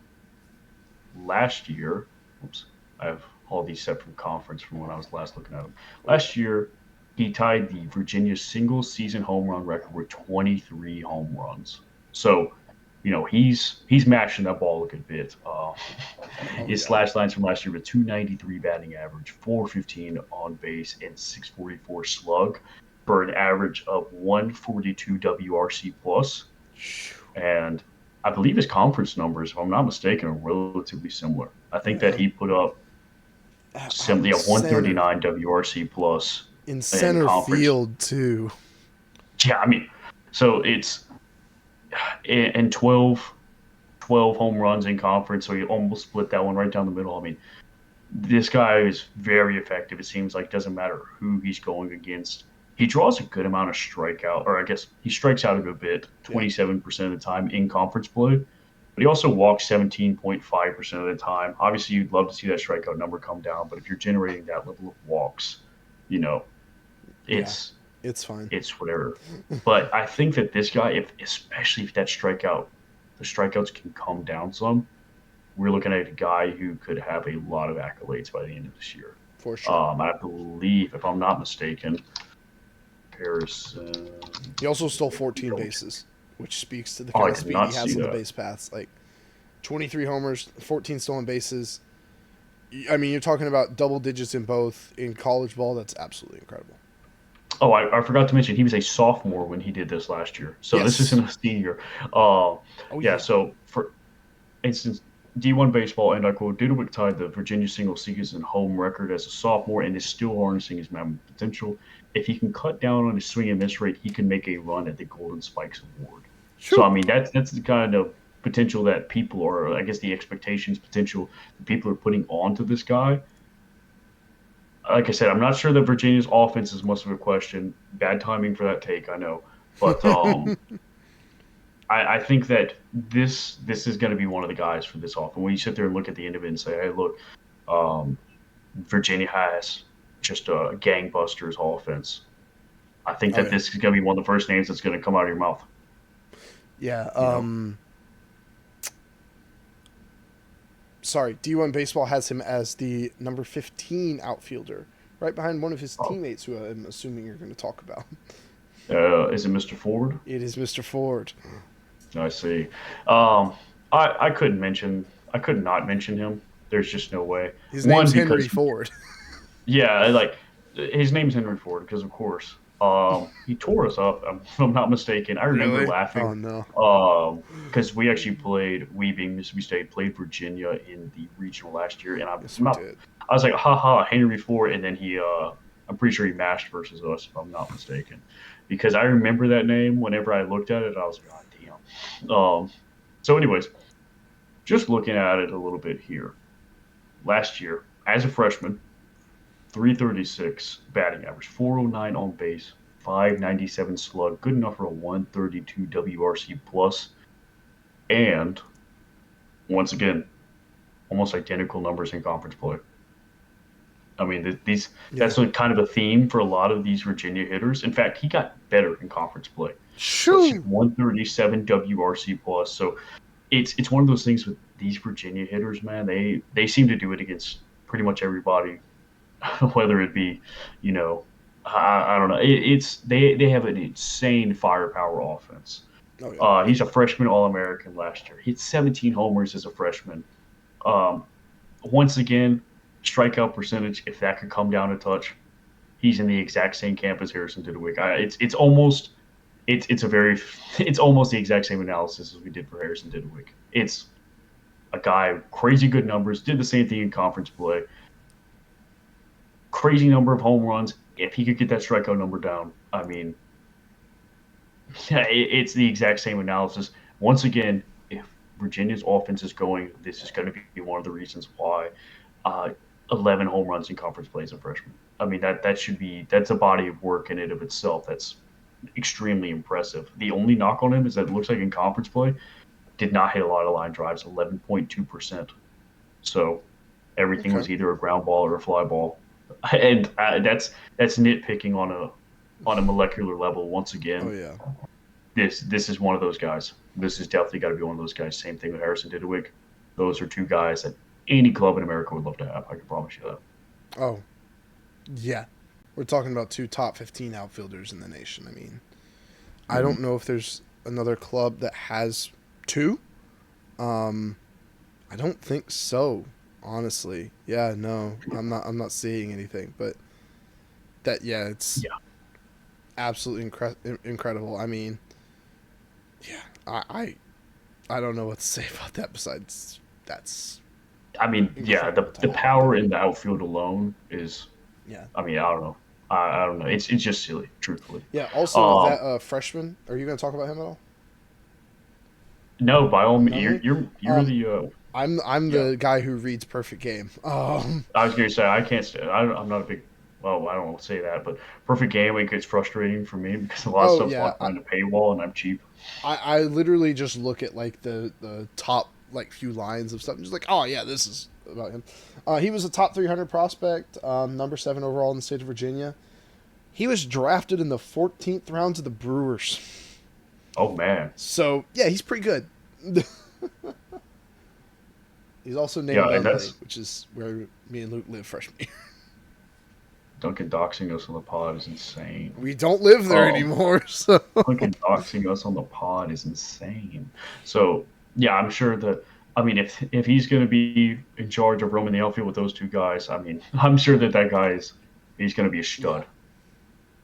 last year, oops, I have all these set from conference from when I was last looking at them. Last year, he tied the Virginia single season home run record with 23 home runs. So, he's mashing that ball a good bit. Oh His yeah. slash lines from last year with 293 batting average, 415 on base, and 644 slug. for an average of 142 WRC plus, and I believe his conference numbers, if I'm not mistaken, are relatively similar. I think that Yeah. he put up Out simply in a center. 139 WRC plus In in center conference. field, too. Yeah, I mean, so it's in 12 home runs in conference, so he almost split that one right down the middle. I mean, this guy is very effective. It seems like it doesn't matter who he's going against. He draws a good amount of strikeout, or I guess he strikes out a good bit, Yeah. 27% of the time in conference play. But he also walks 17.5% of the time. Obviously, you'd love to see that strikeout number come down, but if you're generating that level of walks, you know, Yeah. it's It's fine. it's whatever. But I think that this guy, if especially if the strikeouts can come down some, we're looking at a guy who could have a lot of accolades by the end of this year. For sure. I believe, if I'm not mistaken, Harrison. He also stole Let me 14 double check. bases, which speaks to the Oh, kind I of did speed he not has see on the that. base paths. Like 23 homers, 14 stolen bases. I mean, you're talking about double digits in both in college ball. That's absolutely incredible. Oh, I forgot to mention he was a sophomore when he did this last year. So this Yes. isn't a senior. Uh, Oh yeah. yeah. So for instance, D1 baseball, and I quote, Didovic tied the Virginia single season home record as a sophomore and is still harnessing his mammoth potential. If he can cut down on his swing and miss rate, he can make a run at the Golden Spikes Award. So, Shoo. I mean, that's the kind of potential that people, or I guess the expectations potential that people are putting onto this guy. Like I said, I'm not sure that Virginia's offense is much of a question. Bad timing for that take, I know. But I think that this is going to be one of the guys for this offense. When you sit there and look at the end of it and say, hey, look, um, Virginia has just a gangbusters offense. I think Oh that yeah. this is going to be one of the first names that's going to come out of your mouth. Yeah. You know, Sorry. D1 baseball has him as the number 15 outfielder, right behind one of his oh, teammates, who I'm assuming you're going to talk about. is it Mr. Ford? It is Mr. Ford. I see. Um, I couldn't mention. I could not mention him. There's just no way. His name's One Henry because Ford. yeah, like his name's Henry Ford because of course. He tore us up. If I'm not mistaken. I remember Really? Oh laughing. no. Because we actually played. We being Mississippi State played Virginia in the regional last year, and I'm Yes, we not. did. I was like, haha, Henry Ford, and then I'm pretty sure he mashed versus us, if I'm not mistaken, because I remember that name. Whenever I looked at it, I was like, God damn. So, anyways, just looking at it a little bit here. Last year, as a freshman, 336 batting average, 409 on base, 597 slug, good enough for a 132 WRC plus, and once again, almost identical numbers in conference play. I mean, these Yeah. that's a kind of a theme for a lot of these Virginia hitters. In fact, he got better in conference play. Let's see, Shoo. 137 WRC plus. So it's one of those things with these Virginia hitters, man. They seem to do it against pretty much everybody, whether it be, you know, I don't know. It's they have an insane firepower offense. Oh yeah. He's a freshman All American last year. He had 17 homers as a freshman. Um, Once again, strikeout percentage, if that could come down a touch, he's in the exact same camp as Harrison Didowick. It's almost it's a very it's almost the exact same analysis as we did for Harrison Didowick. It's a guy crazy good numbers, did the same thing in conference play, crazy number of home runs. If he could get that strikeout number down, I mean, yeah, it's the exact same analysis. Once again, if Virginia's offense is going, this is going to be one of the reasons why uh, 11 home runs in conference play as a freshman. I mean that should be that's a body of work in and of itself. That's extremely impressive. The only knock on him is that it looks like in conference play did not hit a lot of line drives, 11.2%. So everything Okay. was either a ground ball or a fly ball, and that's nitpicking on a molecular level. Once Oh again, yeah. this is one of those guys. This is definitely got to be one of those guys. Same thing with Harrison Didowick. Those are two guys that any club in America would love to have. I can promise you that. Oh yeah. We're talking about two top 15 outfielders in the nation. I mean, I Mm-hmm. don't know if there's another club that has two. Um, I don't think so. Honestly, yeah, no, I'm not. I'm not seeing anything. But that, yeah, it's Yeah, absolutely incredible. I mean, yeah, I don't know what to say about that besides that's I mean, yeah, incredible the talent. power in the outfield alone is. Yeah. I mean, I don't know. I don't know. It's just silly, truthfully. Yeah. Also, Um, that freshman. Are you going to talk about him at all? no, by all means, No, really. you're the I'm yeah. the guy who reads perfect game. I was gonna say I can't. I'm not a big. Well, I don't want to say that, but perfect gaming gets frustrating for me because a lot of Oh stuff's yeah. locked behind a paywall, and I'm cheap. I literally just look at like the top like few lines of stuff and just like, oh yeah, this is about him. He was a top 300 prospect, number 7 overall in the state of Virginia. He was drafted in the 14th round to the Brewers. Oh man, So yeah, he's pretty good. He's also named yeah, and Dudley, that's which is where me and Luke live freshman year. Duncan doxing us on the pod is insane. We don't live there Um, anymore, so Duncan doxing us on the pod is insane. So yeah, I'm sure that. I mean, if he's going to be in charge of roaming the outfield with those two guys, I mean, I'm sure that he's going to be a yeah, stud.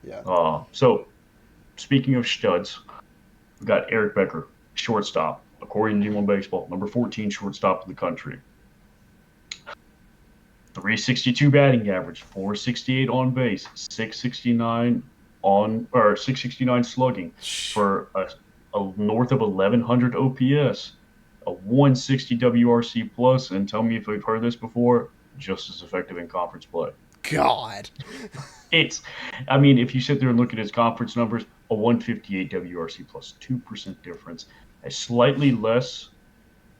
yeah. So speaking of studs, we got Eric Becker, shortstop, according to D1 Baseball, number 14 shortstop in the country. 362 batting average, 468 on base, 669 slugging for a north of 1100 OPS, a 160 WRC plus, and tell me if we've heard this before, just as effective in conference play. God. It's, I mean, if you sit there and look at his conference numbers, a 158 WRC plus 2% difference, a slightly less,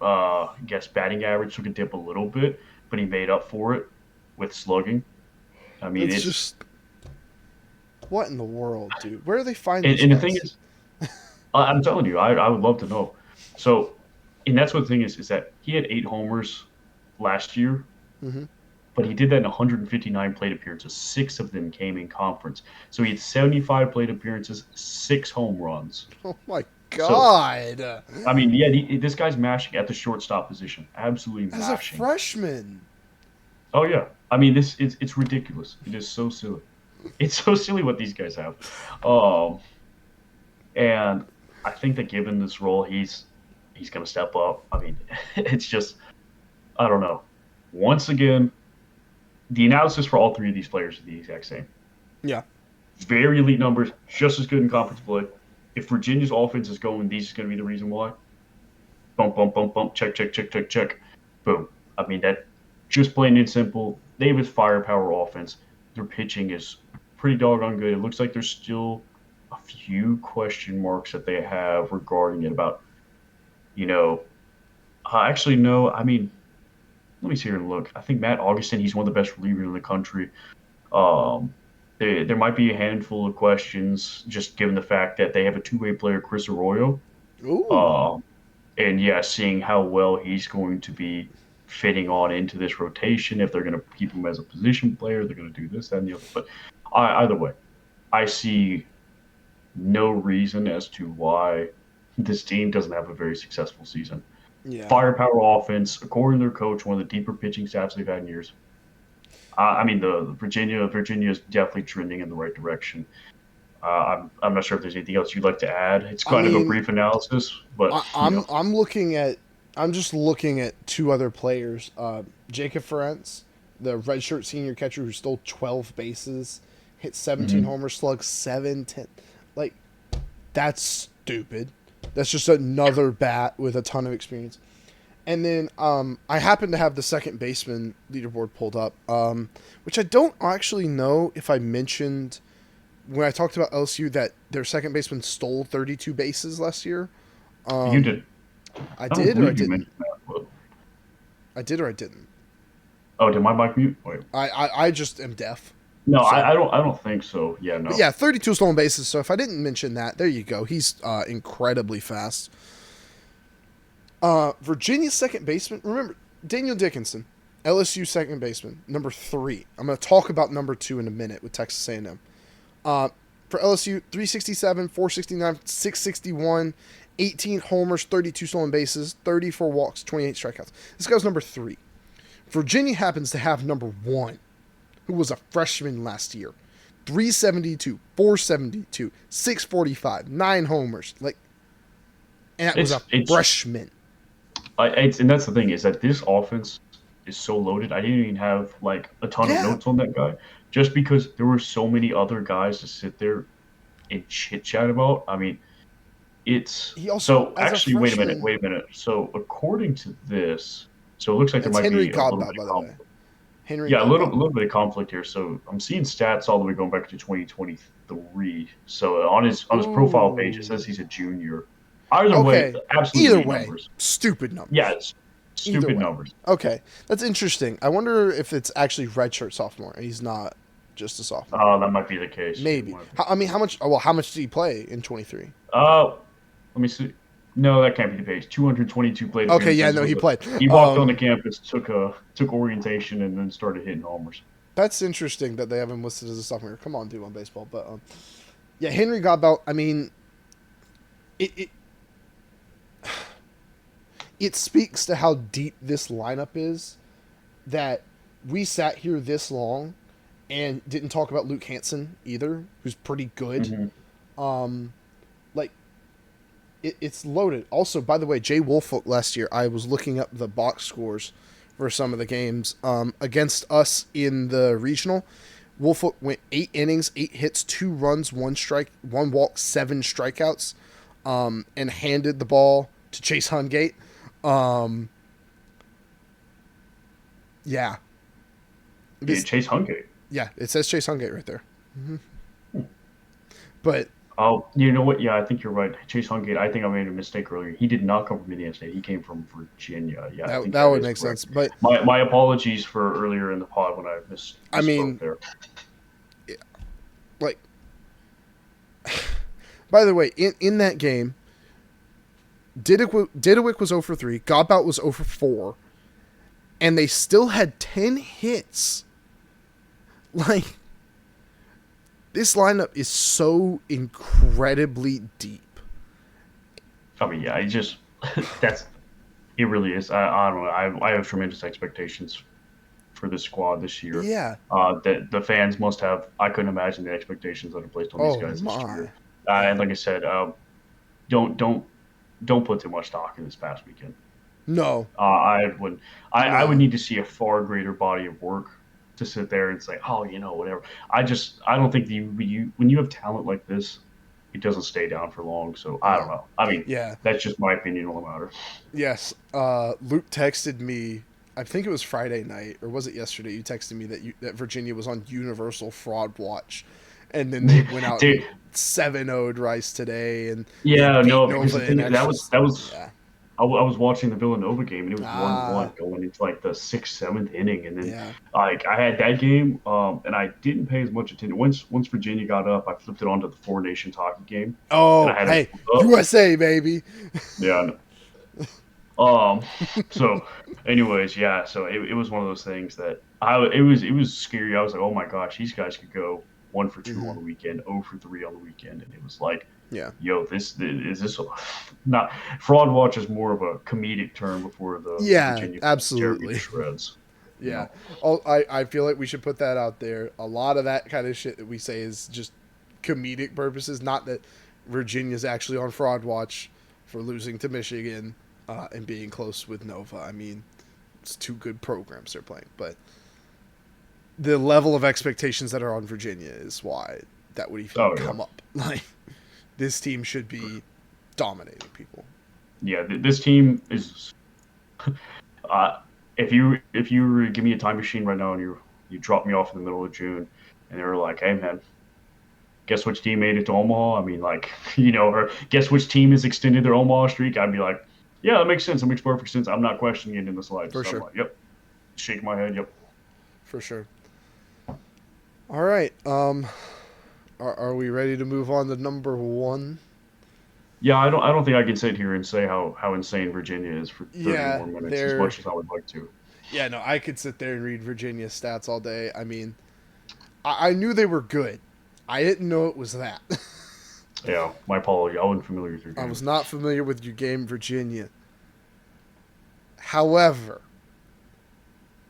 I guess, batting average took a dip a little bit, but he made up for it with slugging. I mean, It's it's, just what in the world, dude? Where do they find these and the thing guys? is, I'm telling you, I would love to know. So, and that's what the thing is that he had 8 homers last year, Mm-hmm. but he did that in 159 plate appearances. 6 of them came in conference. So he had 75 plate appearances, 6 home runs. Oh my So, God. I mean, yeah, this guy's mashing at the shortstop position. Absolutely As a mashing. freshman. Oh, yeah. I mean, it's ridiculous. It is so silly. It's so silly what these guys have. Um, and I think that given this role, he's going to step up. I mean, it's just, I don't know. Once again, the analysis for all 3 of these players is the exact same. Yeah. Very elite numbers, just as good in conference play. If Virginia's offense is going, these are going to be the reason why. Bump, bump, bump, bump, check, check, check, check, check. Boom. I mean, that just plain and simple. They have a firepower offense. Their pitching is pretty doggone good. It looks like there's still a few question marks that they have regarding it about, you know, actually, no. I mean, let me see here and look. I think Matt Augustin, he's one of the best relievers in the country. Um, there might be a handful of questions just given the fact that they have a two-way player, Chris Arroyo. Ooh. Um, and yeah, seeing how well he's going to be fitting on into this rotation, if they're going to keep him as a position player, they're going to do this, that, and the other. But either way, I see no reason as to why this team doesn't have a very successful season. Yeah. Firepower offense, according to their coach, one of the deeper pitching staffs they've had in years. I mean, the Virginia is definitely trending in the right direction. I'm not sure if there's anything else you'd like to add. It's I kind of a mean, brief analysis, but I'm looking at I'm just looking at 2 other players. Jacob Ferencz, the redshirt senior catcher who stole 12 bases, hit 17 mhm. homers, slugged 710. Like that's stupid. That's just another bat with a ton of experience. And then I happen to have the second baseman leaderboard pulled up, which I don't actually know if I mentioned when I talked about LSU that their second baseman stole 32 bases last year. You Um, did. I I don't did or I believe you didn't. mentioned that. But, I did or I didn't. oh, did my mic mute? Wait. I just am deaf. No, So, I don't think so. Yeah, but no. yeah, 32 stolen bases. So if I didn't mention that, there you go. He's incredibly fast. Virginia's second baseman. Remember Daniel Dickinson, LSU second baseman, number 3. I'm going to talk about number 2 in a minute with Texas A&M. For LSU, 367, 469, 661, 18 homers, 32 stolen bases, 34 walks, 28 strikeouts. This guy's number 3. Virginia happens to have number 1, who was a freshman last year. 372, 472, 645, 9 homers. Like, and that was a it's freshman. and that's the thing is that this offense is so loaded. I didn't even have like a ton of Yeah. notes on that guy, just because there were so many other guys to sit there and chit chat about. I mean, it's He also, so as a actually. Wait a minute. freshman, Wait a minute. So according to this, so it looks like there that's might Henry be a little Godbout, bit by of the way. conflict. Henry Yeah, Godbout. a little bit of conflict here. So I'm seeing stats all the way going back to 2023. So on his profile page, it Ooh. says he's a junior. Either way, Okay. absolute Either elite way, numbers. stupid Yeah, numbers. it's Either stupid way. numbers. Okay. That's interesting. I wonder if it's actually redshirt sophomore and he's not just a sophomore. That might be the case. Yeah, it Maybe. might be. I mean, how much? Well, how much did he play in 23? Uh, Let me see. No, that can't be the case. 222 plate Okay, yeah, appearances. no, he played. He walked on the campus, took orientation, and then started hitting homers. That's interesting that they have him listed as a sophomore. Come on, dude, on baseball. But yeah, Henry Godbout. I mean, it it speaks to how deep this lineup is that we sat here this long and didn't talk about Luke Hansen either, who's pretty good. Hmm. Um, like it's loaded. Also, by the way, Jay Woolfolk last year, I was looking up the box scores for some of the games against us in the regional. Woolfolk went 8 innings, 8 hits, 2 runs, 1 strike, 1 walk, 7 strikeouts, and handed the ball to Chase Hungate. Um, yeah, Yeah, Chase Hungate. yeah, it says Chase Hungate right there. Mm-hmm. But Oh, you know what? Yeah, I think you're right. Chase Hungate. I think I made a mistake earlier. He did not come from Indiana State. He came from Virginia. Yeah, I think that that would is make correct. sense. But My apologies for earlier in the pod when I I misspoke mean, there. like, by the way, in that game, Didawick was 0 for 3, Godbout was 0 for 4, and they still had 10 hits. Like, this lineup is so incredibly deep. I mean, yeah, that's it. Really is. I don't know. I have tremendous expectations for this squad this year. Yeah. The fans must have. I couldn't imagine the expectations that are placed on these Oh guys this my. year. Yeah. And like I said, don't don't don't put too much stock in this past weekend. No. I would I would No. need to see a far greater body of work to sit there and say, oh, whatever. I don't think you when you have talent like this, it doesn't stay down for long. So I don't No. know. I mean, Yeah. that's just my opinion on the matter. Yes. Luke texted me. I think it was Friday night, or was it yesterday? You texted me that Virginia was on Universal Fraud Watch, and then they went out and Dude, 7-0'd Rice today, and they yeah, beat no, because the Nova in thing that extra. was Yeah. I was watching the Villanova game and it was 1-1 Ah. going into like the sixth, seventh inning, and then Yeah. like I had that game, and I didn't pay as much attention. Once Virginia got up, I flipped it onto the Four Nations hockey game, and I Oh, had it hey, up. USA baby. Yeah. Um. So, anyways, yeah. So it was one of those things that it was scary. I was like, oh my gosh, these guys could go 1 for 2 Mm-hmm. on the weekend, 0 for 3 on the weekend, and it was like, Yeah. yo, this is this not fraud watch is more of a comedic term before the Yeah. Virginia fans tear me to Absolutely. shreds. You Yeah. know. I feel like we should put that out there. A lot of that kind of shit that we say is just comedic purposes. Not that Virginia's actually on fraud watch for losing to Michigan and being close with Nova. I mean, it's 2 good programs they're playing, but the level of expectations that are on Virginia is why that would even Oh yeah. come up. Like, this team should be dominating people. Yeah. This team is. Uh, if you were to give me a time machine right now and you drop me off in the middle of June, and they were like, hey man, guess which team made it to Omaha? I mean, like, or guess which team has extended their Omaha streak? I'd be like, yeah, that makes sense. That makes perfect sense. I'm not questioning it in the slightest. For So I'm sure. like, yep, shake my head, yep. For sure. All right. Are we ready to move on to number 1? Yeah, I don't think I can sit here and say how insane Virginia is for 30 Yeah, more minutes as they're. much as I would like to. Yeah, no, I could sit there and read Virginia stats all day. I mean, I knew they were good. I didn't know it was that. Yeah, my apology. I wasn't familiar with your I game. was not familiar with your game, Virginia. However,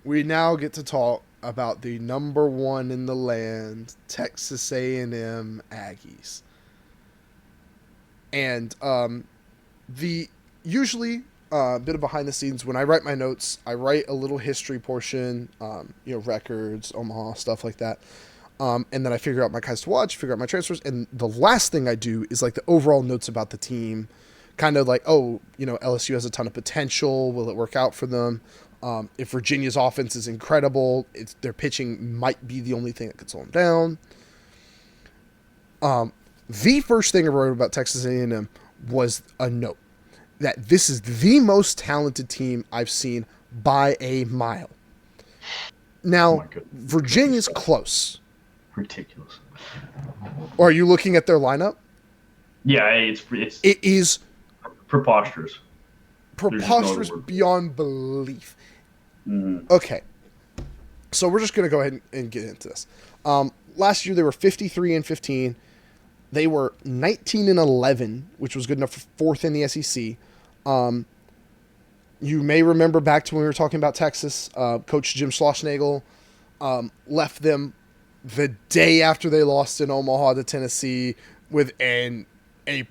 we now get to talk about the number one in the land, Texas A&M Aggies. And the usually bit of behind the scenes when I write my notes, I write a little history portion, records, Omaha, stuff like that. And then I figure out my guys to watch, figure out my transfers, and the last thing I do is like the overall notes about the team, kind of like, LSU has a ton of potential. Will it work out for them? If Virginia's offense is incredible, their pitching might be the only thing that could slow them down. The first thing I wrote about Texas A&M was a note that this is the most talented team I've seen by a mile. Now, Virginia's close. Ridiculous. Or are you looking at their lineup? Yeah, it is preposterous. Preposterous beyond belief. Mm-hmm. Okay. So we're just going to go ahead and get into this. Last year they were 53-15. They were 19-11, which was good enough for fourth in the SEC. You may remember back to when we were talking about Texas. Coach Jim Schlossnagle left them the day after they lost in Omaha to Tennessee with a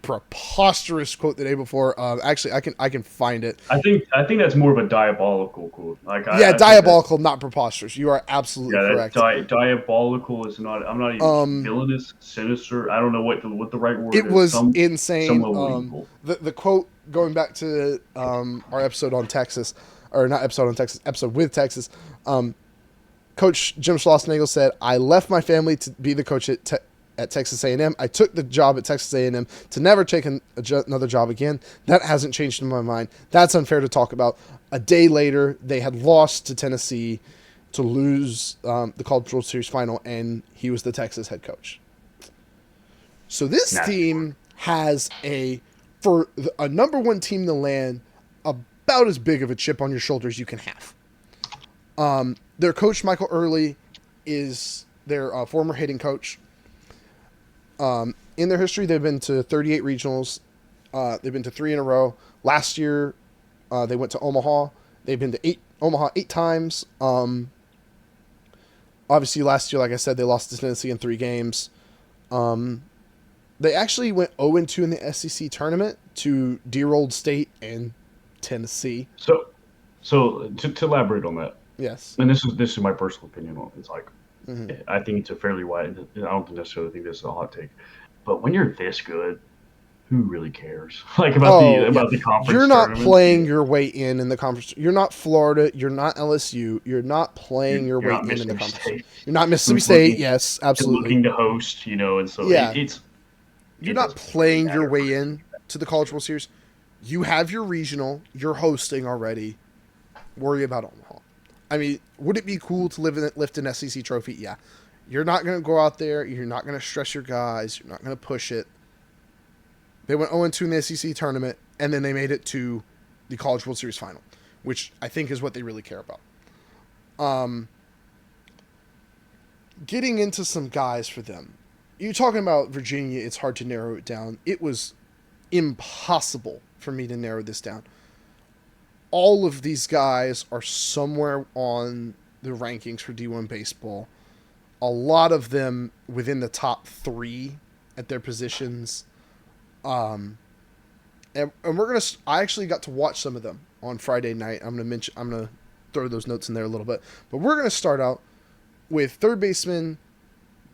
preposterous quote the day before. Actually, I can find it. I think that's more of a diabolical quote. Diabolical, not preposterous. You are absolutely correct. Diabolical is not. I'm not even villainous, sinister. I don't know what the right word is. It was insane. The quote going back to our episode on Texas, or not episode on Texas, episode with Texas. Coach Jim Schlossnagle said, "I left my family to be the coach at Texas A&M. I took the job at Texas A&M to never take another job again. That hasn't changed in my mind. That's unfair to talk about." A day later, they had lost to Tennessee to lose the College World Series final, and he was the Texas head coach. So this team has for a number one team in the land, about as big of a chip on your shoulder as you can have. Their coach, Michael Early, is their former hitting coach. In their history, they've been to 38 regionals. They've been to 3 in a row. Last year, they went to Omaha. They've been to Omaha 8 times. Obviously, last year, like I said, they lost to Tennessee in 3 games. They actually went 0-2 in the SEC tournament to dear old State and Tennessee. So to elaborate on that, yes, and this is my personal opinion on it. It's like, mm-hmm. I think it's a fairly wide. I don't necessarily think this is a hot take, but when you're this good, who really cares? Like about the conference. You're not playing your way in the conference. You're not Florida. You're not LSU. You're not playing your way in the conference. State. You're not Mississippi State. Yes, absolutely. Looking to host, and so you're not playing your way in to the College World Series. You have your regional. You're hosting already. Worry about Omaha. I mean, would it be cool to lift an SEC trophy? Yeah. You're not going to go out there. You're not going to stress your guys. You're not going to push it. They went 0-2 in the SEC tournament, and then they made it to the College World Series final, which I think is what they really care about. Getting into some guys for them. You're talking about Virginia, it's hard to narrow it down. It was impossible for me to narrow this down. All of these guys are somewhere on the rankings for D1 baseball. A lot of them within the top 3 at their positions. And I actually got to watch some of them on Friday night. I'm going to throw those notes in there a little bit, but we're going to start out with third baseman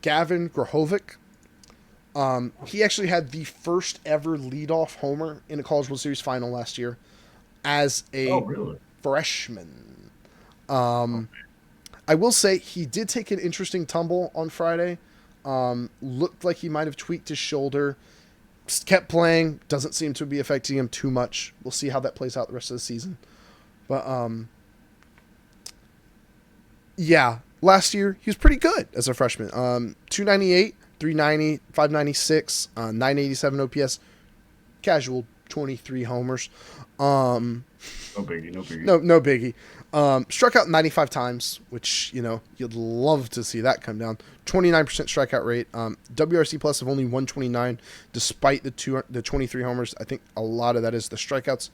Gavin Grahovic. He actually had the first ever leadoff homer in a College World Series final last year as a freshman. I will say he did take an interesting tumble on Friday. Looked like he might have tweaked his shoulder. Kept playing. Doesn't seem to be affecting him too much. We'll see how that plays out the rest of the season. But, last year he was pretty good as a freshman. 298, 390, 596, 987 OPS. Casual 23 homers. No biggie. No biggie. Struck out 95 times, which, you'd love to see that come down. 29% strikeout rate. WRC plus of only 129, despite the 23 homers. I think a lot of that is the strikeouts.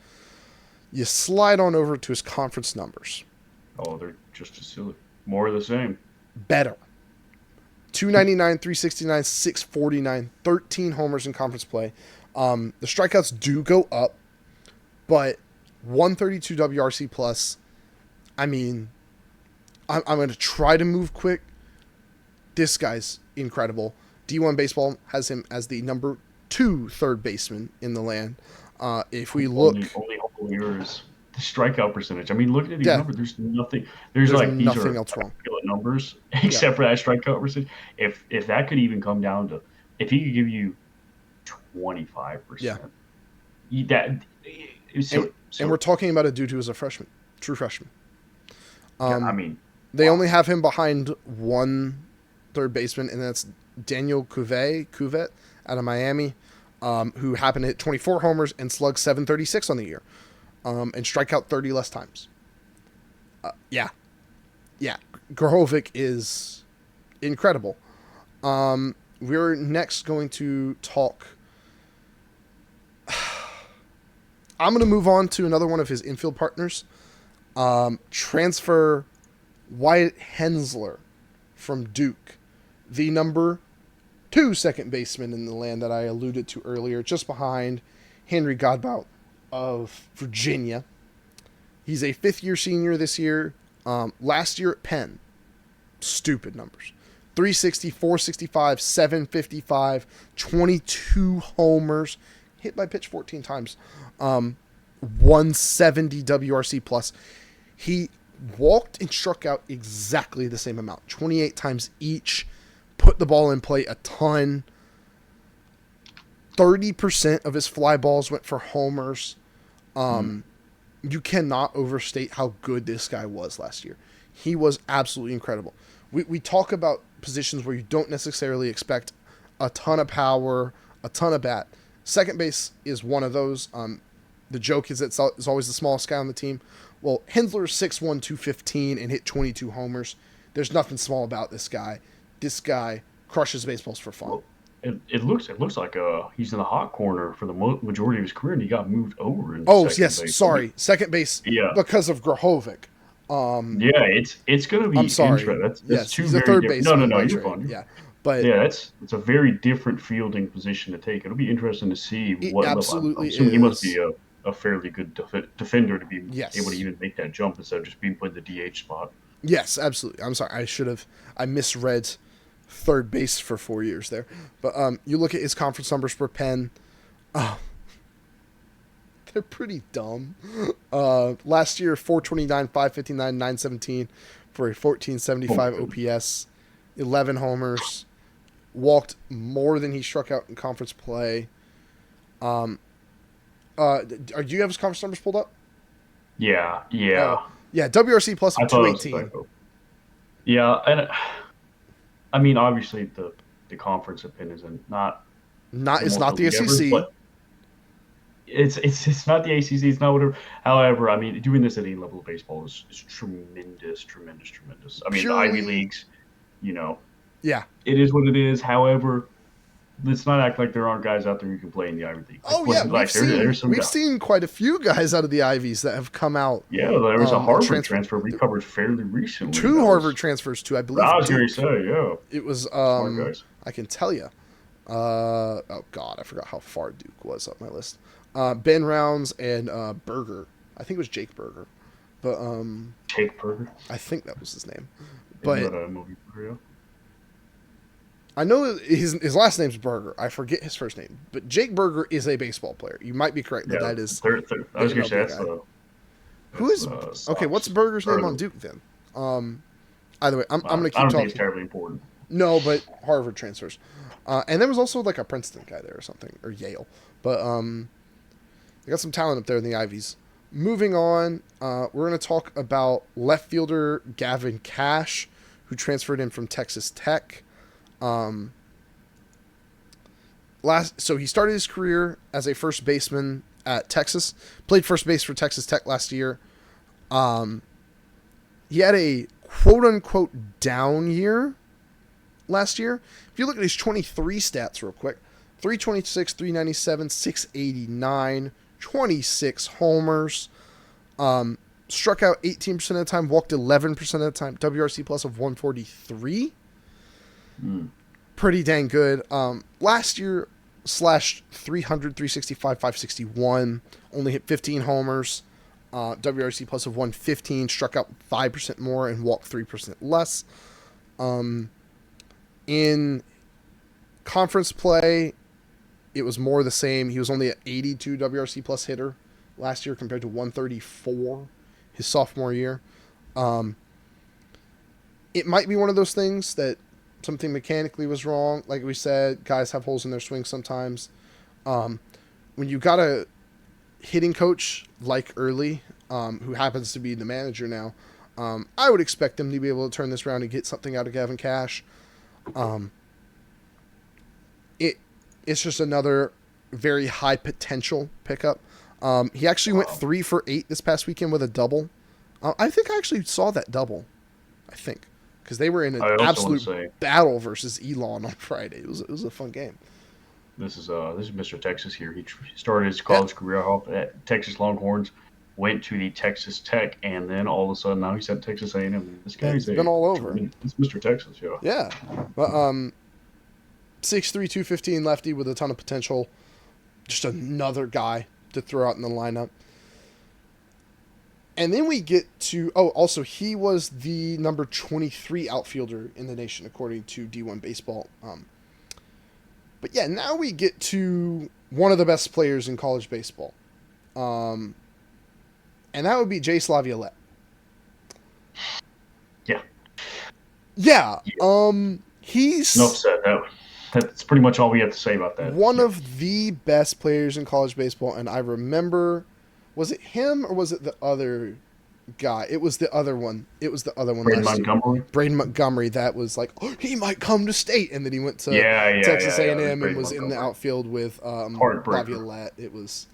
You slide on over to his conference numbers. Oh, they're just as silly. More of the same. Better. 299, 369, 649, 13 homers in conference play. The strikeouts do go up, but 132 WRC plus. I mean, I'm going to try to move quick. This guy's incredible. D1 Baseball has him as the number 2 third baseman in the land. If we look, only hole here is the strikeout percentage. I mean, looking at these yeah, numbers, there's nothing. There's there's like these nothing are else wrong. numbers Yeah, except for that strikeout percentage. If that could even come down to, if he could give you yeah. 25%, that is And, so. and we're talking about a dude who is a freshman, true freshman. Yeah, I mean, They wow. only have him behind one third baseman, and that's Daniel Cuvet out of Miami, who happened to hit 24 homers and slug 736 on the year, and strike out 30 less times. Yeah. Grahovic is incredible. We're next going to talk. I'm going to move on to another one of his infield partners. Transfer Wyatt Hensler from Duke, the number 2 second baseman in the land that I alluded to earlier, just behind Henry Godbout of Virginia. He's a 5th-year senior this year. Last year at Penn, stupid numbers. 360, 465, 755, 22 homers, hit by pitch 14 times, 170 WRC plus. He walked and struck out exactly the same amount, 28 times each, put the ball in play a ton. 30% of his fly balls went for homers. You cannot overstate how good this guy was last year. He was absolutely incredible. We talk about positions where you don't necessarily expect a ton of power, a ton of bat. Second base is one of those. The joke is that it's always the smallest guy on the team. Well, Hensler's 6'1", 215 and hit 22 homers. There's nothing small about this guy. This guy crushes baseballs for fun. Well, it looks like he's in the hot corner for the majority of his career, and he got moved over in Oh, second yes, base. sorry. Second base Yeah, because of Grahovic. yeah, it's gonna be I'm sorry. interesting. That's Yes, two he's a very third different. baseman No, by you're trade. fine. Yeah, but Yeah, it's a very different fielding position to take. It'll be interesting to see it what level. I'm absolutely assuming he must is. be a fairly good defender to be able to Yes. even make that jump instead of just being put in the DH spot. Yes, absolutely. I'm sorry. I misread third base for 4 years there. But you look at his conference numbers per Penn. Oh, they're pretty dumb. Last year, 429, 559, 917 for a 1475 OPS, 11 homers, walked more than he struck out in conference play. Do you have his conference numbers pulled up? Yeah, Yeah, WRC plus I of thought it was a 218. typo. Yeah, and I mean, obviously the conference opinion isn't not Not the it's most not the elite ever, SEC. but it's not the ACC. It's not whatever. However, I mean, doing this at any level of baseball is tremendous. I mean, the Ivy Purely, leagues, you know, yeah. it is what it is. However, let's not act like there aren't guys out there who can play in the Ivy League. Oh yeah, There's some we've guys. seen quite a few guys out of the Ivies that have come out. Yeah, there was a And Harvard transfer we covered fairly recently. Two Harvard transfers to, I believe, I was going Duke. to say, yeah, It was smart guys. I can tell you. Oh God, I forgot how far Duke was up my list. Ben Rounds and Berger. I think it was Jake Berger, but Jake Berger. I think that was his name. Isn't But that a movie for real? I know his last name's Berger. I forget his first name, but Jake Berger is a baseball player. You might be correct that Yeah, that is. third. I was going to say MLB that's guy. the. Who is okay? What's Berger's name on Duke? Duke then? Either way, I'm gonna I keep don't think talking. it's terribly important. No, but Harvard transfers, and there was also like a Princeton guy there or something, or Yale. But they got some talent up there in the Ivies. Moving on, we're gonna talk about left fielder Gavin Cash, who transferred in from Texas Tech. So he started his career as a first baseman at Texas. Played first base for Texas Tech last year. He had a quote-unquote down year last year. If you look at his 23 stats real quick, 326, 397, 689, 26 homers. struck out 18% of the time, walked 11% of the time, WRC plus of 143. Pretty dang good. Last year, slashed 300, 365, 561, only hit 15 homers, WRC plus of 115, struck out 5% more and walked 3% less. In conference play, it was more the same. He was only at 82 WRC plus hitter last year compared to 134 his sophomore year. It might be one of those things that something mechanically was wrong. Like we said, guys have holes in their swing sometimes. When you got a hitting coach like Early, who happens to be the manager now, I would expect them to be able to turn this around and get something out of Gavin Cash. It's just another very high potential pickup. He actually went 3 for 8 this past weekend with a double. I think I actually saw that double. I think because they were in an absolute battle versus Elon on Friday. It was a fun game. This is Mr. Texas here. He started his college career off at Texas Longhorns, went to the Texas Tech, and then all of a sudden now he's at Texas A&M. This guy's been all over. It's Mr. Texas, yeah. Yeah, but 6'3", 215 lefty with a ton of potential. Just another guy to throw out in the lineup. And then we get to... Oh, also, he was the number 23 outfielder in the nation, according to D1 Baseball. But yeah, now we get to one of the best players in college baseball. And that would be Jace Laviolette. Yeah. Yeah. He's... Enough said. That's pretty much all we have to say about that. One of the best players in college baseball, and I remember... Was it him or was it the other guy? It was the other one. Braden Montgomery? Braden Montgomery. That was like, oh, he might come to state. And then he went to Texas A&M and was in the outfield with Laviolette. It was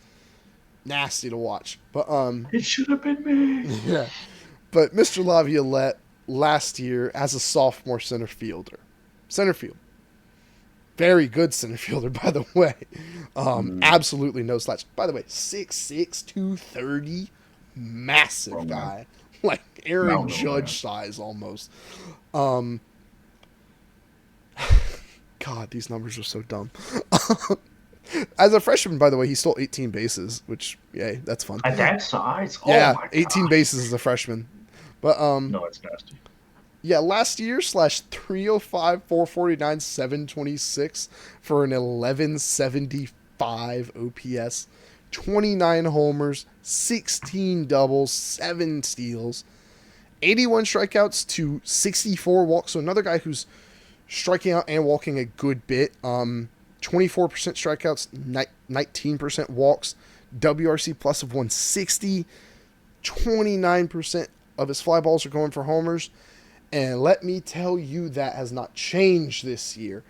nasty to watch. But it should have been me. Yeah. But Mr. Laviolette last year as a sophomore center fielder. Center field. Very good center fielder, by the way. Absolutely no slouch. By the way, 6'6", 230. Massive guy. Like Aaron Judge size almost. God, these numbers are so dumb. As a freshman, by the way, he stole 18 bases, which, yay, that's fun. At that size? Oh yeah, my 18 God. bases as a freshman. But no, it's nasty. Yeah, last year, /305, 449, 726 for an 1175 OPS, 29 homers, 16 doubles, 7 steals, 81 strikeouts to 64 walks. So another guy who's striking out and walking a good bit. 24% strikeouts, 19% walks, WRC plus of 160, 29% of his fly balls are going for homers. And let me tell you, that has not changed this year.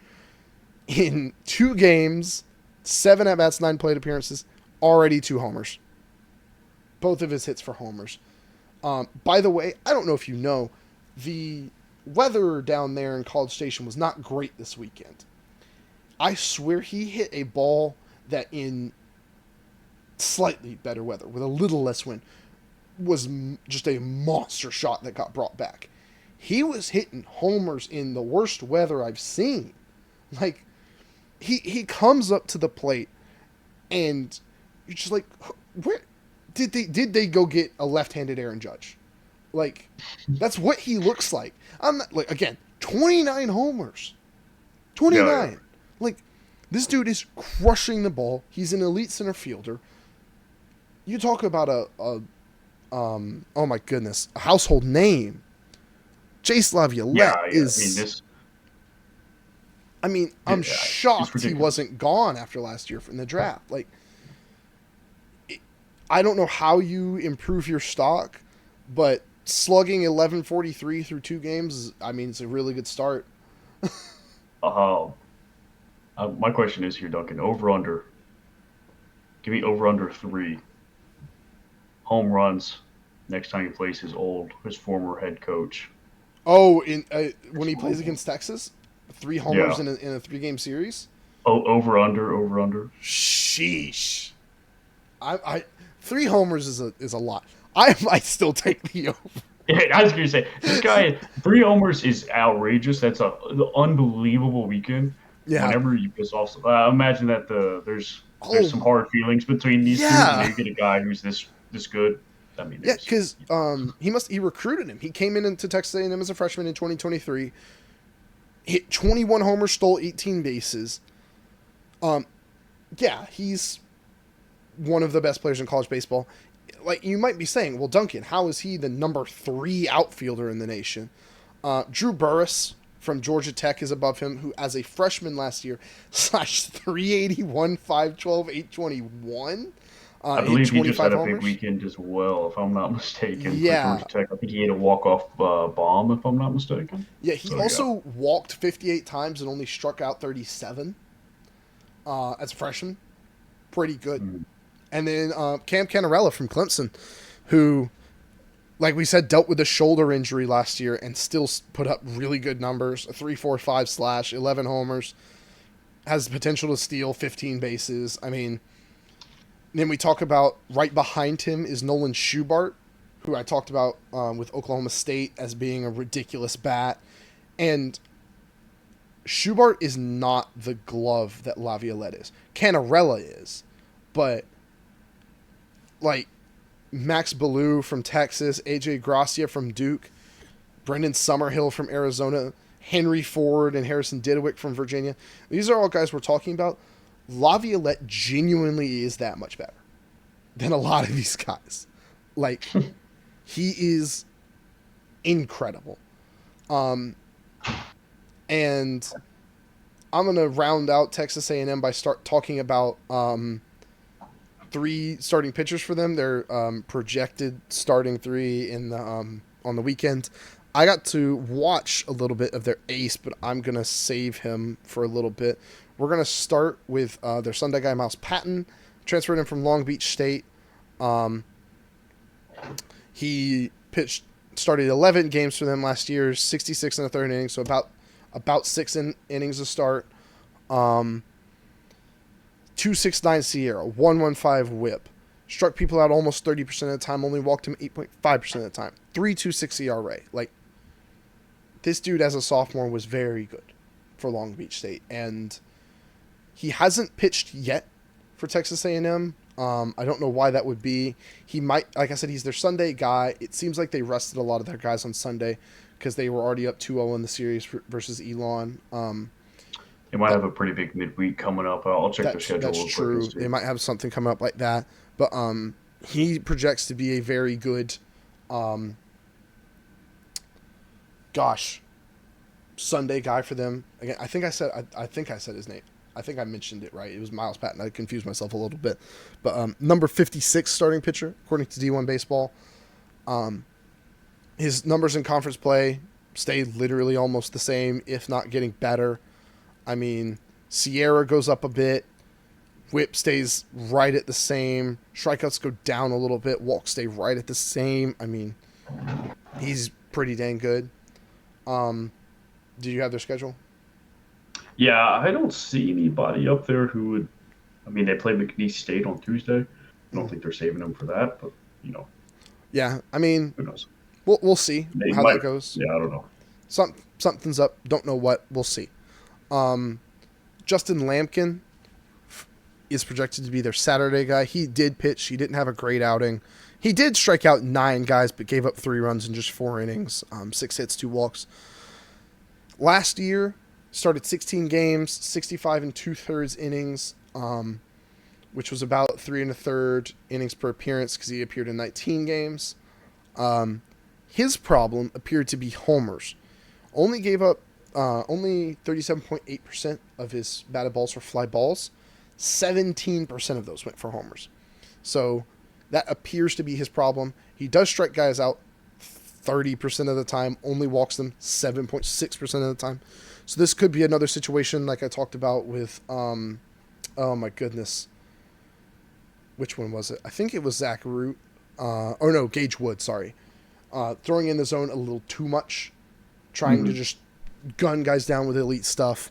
In 2 games, 7 at-bats, 9 plate appearances, already 2 homers. Both of his hits for homers. By the way, I don't know if you know, the weather down there in College Station was not great this weekend. I swear he hit a ball that in slightly better weather, with a little less wind, was just a monster shot that got brought back. He was hitting homers in the worst weather I've seen. Like, he comes up to the plate, and you're just like, where did they go get a left-handed Aaron Judge? Like, that's what he looks like. I'm not, like, again, 29 homers, 29. Yeah. Like, this dude is crushing the ball. He's an elite center fielder. You talk about oh my goodness, a household name. Jace Laviolette is... I'm shocked he wasn't gone after last year in the draft. Like, I don't know how you improve your stock, but slugging 1143 through 2 games, it's a really good start. My question is here, Duncan. Over under. Give me over under 3 home runs next time he plays his former head coach. Oh, when he plays against Texas, 3 homers in a 3-game series. Oh, over under. Sheesh. 3 homers is a lot. I might still take the over. Yeah, I was gonna say this guy 3 homers is outrageous. That's a unbelievable weekend. Yeah. Whenever you piss off, imagine that there's some Oh, hard feelings between these two, and then yeah. you get a guy who's this good. I mean, Yeah, it's because he recruited him. He came into Texas A&M as a freshman in 2023, hit 21 homers, stole 18 bases. Um, yeah, he's one of the best players in college baseball. Like, you might be saying, well, Duncan, how is he the number 3 outfielder in the nation? Drew Burress from Georgia Tech is above him, who as a freshman last year slashed 381, 512, 821. I Hit believe he just had 25 a big homers. weekend as well, if I'm not mistaken, for Yeah, Georgia Tech. I think he had a walk-off bomb, if I'm not mistaken. yeah. He So yeah. also walked 58 times and only struck out 37 as a freshman. Pretty good. Mm. And then Cam Canarella from Clemson, who, like we said, dealt with a shoulder injury last year and still put up really good numbers: a 3.45 slash, 11 homers, has the potential to steal 15 bases. I mean, then we talk about right behind him is Nolan Schubart, who I talked about with Oklahoma State as being a ridiculous bat. And Schubart is not the glove that Laviolette is. Canarella is. But, like, Max Ballou from Texas, AJ Gracia from Duke, Brendan Summerhill from Arizona, Henry Ford and Harrison Didewick from Virginia. These are all guys we're talking about. Laviolette genuinely is that much better than a lot of these guys. Like, he is incredible. And I'm going to round out Texas A&M by start talking about 3 starting pitchers for them. They're projected starting 3 in the on the weekend. I got to watch a little bit of their ace, but I'm going to save him for a little bit. We're going to start with their Sunday guy, Miles Patton, transferred in from Long Beach State. He started 11 games for them last year, 66 in the third inning, so about 6 innings to start. 2.69 Sierra, 1.15 WHIP. Struck people out almost 30% of the time, only walked him 8.5% of the time. 3.26 ERA. Like, this dude as a sophomore was very good for Long Beach State, and he hasn't pitched yet for Texas A&M. I don't know why that would be. He might, like I said, he's their Sunday guy. It seems like they rested a lot of their guys on Sunday because they were already up 2-0 in the series versus Elon. They might have a pretty big midweek coming up. I'll check their schedule That's real quick true. and see. They might have something coming up like that. But he projects to be a very good, Sunday guy for them. Again, I think I said his name. I think I mentioned it right. It was Miles Patton. I confused myself a little bit. But number 56 starting pitcher, according to D1 Baseball. His numbers in conference play stay literally almost the same, if not getting better. I mean, Sierra goes up a bit. Whip stays right at the same. Strikeouts go down a little bit. Walks stay right at the same. I mean, he's pretty dang good. Did you have their schedule? Yeah, I don't see anybody up there who would. I mean, they play McNeese State on Tuesday. I don't think they're saving them for that, but Yeah, I mean, who knows? we'll see They how might. that goes. Yeah, I don't know. Something's up. Don't know what. We'll see. Justin Lampkin is projected to be their Saturday guy. He did pitch. He didn't have a great outing. He did strike out 9 guys, but gave up 3 runs in just 4 innings, 6 hits, 2 walks. Last year, started 16 games, 65 and 2/3 innings, which was about 3 1/3 innings per appearance because he appeared in 19 games. His problem appeared to be homers. Only gave up only 37.8% of his batted balls were fly balls. 17% of those went for homers. So that appears to be his problem. He does strike guys out 30% of the time, only walks them 7.6% of the time. So this could be another situation like I talked about with, oh my goodness. Which one was it? I think it was Zach Root. Or no, Gage Wood, sorry. Throwing in the zone a little too much. Trying to just gun guys down with elite stuff.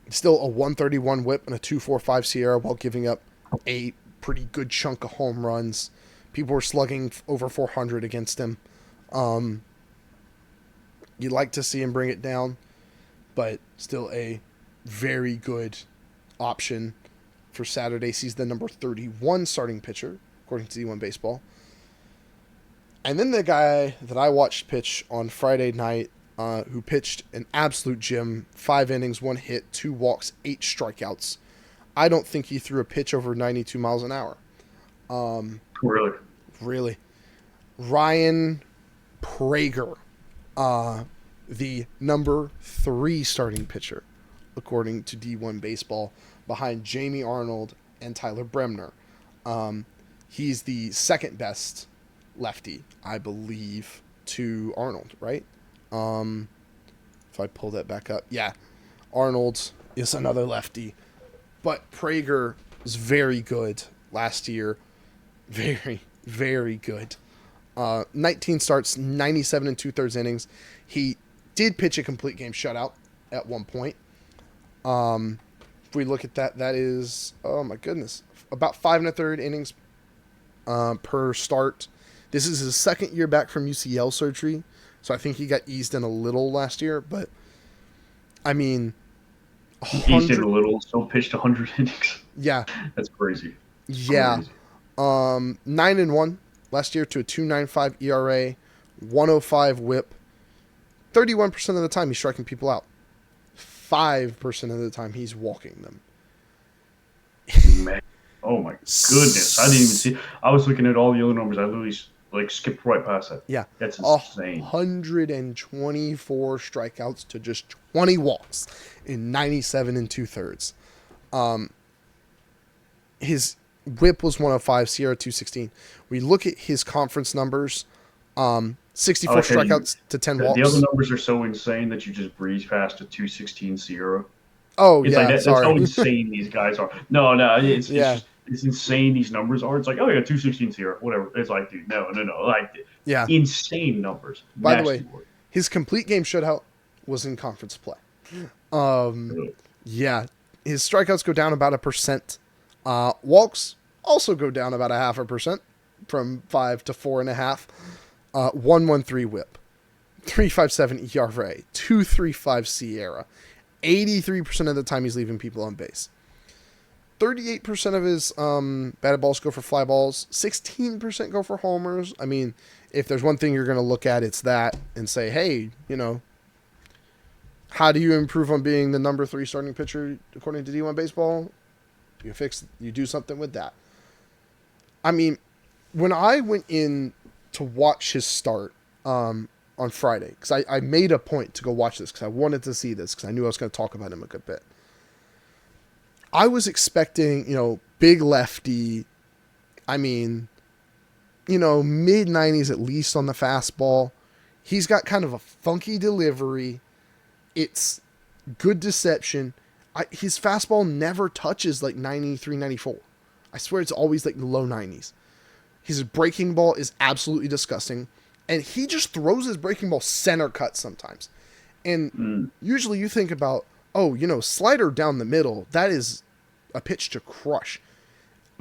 Still a 131 whip and a 2.45 Sierra while giving up a pretty good chunk of home runs. People were slugging over 400 against him. Um, you'd like to see him bring it down, but still a very good option for Saturday. He's the number 31 starting pitcher, according to D1 Baseball. And then the guy that I watched pitch on Friday night, who pitched an absolute gem, 5 innings, 1 hit, 2 walks, 8 strikeouts. I don't think he threw a pitch over 92 miles an hour. Really? Really. Ryan Prager, the number 3 starting pitcher, according to D1 Baseball, behind Jamie Arnold and Tyler Bremner. He's the second best lefty, I believe, to Arnold, right? If I pull that back up. Yeah, Arnold is another lefty. But Prager was very good last year. Very, very good. 19 starts, 97 and 2/3 innings. He did pitch a complete game shutout at one point. If we look at that, that is, oh my goodness, about 5 1/3 innings per start. This is his second year back from UCL surgery, so I think he got eased in a little last year. But I mean, Eased in a little, still pitched 100 innings. Yeah, That's crazy. yeah. Crazy. 9-1 last year to a 2.95 ERA, 105 WHIP. 31% of the time he's striking people out. 5% of the time he's walking them. Man. Oh my goodness. I didn't even see. I was looking at all the other numbers. I literally skipped right past that. Yeah. That's insane. 124 strikeouts to just 20 walks in 97 and 2/3. His whip was 105, Sierra 216. We look at his conference numbers, 64 strikeouts to 10 walks. The other numbers are so insane that you just breeze past a 216 Sierra. Oh, it's yeah, like sorry. That's how insane these guys are. No, it's insane these numbers are. It's like, oh yeah, 216 Sierra, whatever. It's like, dude, no. Like, yeah, insane numbers. By the way, his complete game shutout was in conference play. Really? Yeah, his strikeouts go down about 1%. Walks also go down about 0.5%, from 5 to 4.5. 113 WHIP, 3.57 ERA, 2.35 Sierra. 83% of the time he's leaving people on base. 38% of his batted balls go for fly balls. 16% go for homers. I mean, if there's one thing you're going to look at, it's that and say, hey, how do you improve on being the number 3 starting pitcher according to D1 Baseball? You do something with that. I mean, when I went in to watch his start on Friday, because I made a point to go watch this because I wanted to see this because I knew I was going to talk about him a good bit. I was expecting, big lefty. I mean, mid-90s at least on the fastball. He's got kind of a funky delivery. It's good deception. His fastball never touches like 93, 94. I swear it's always like the low 90s. His breaking ball is absolutely disgusting. And he just throws his breaking ball center cut sometimes. And usually you think about, slider down the middle, that is a pitch to crush.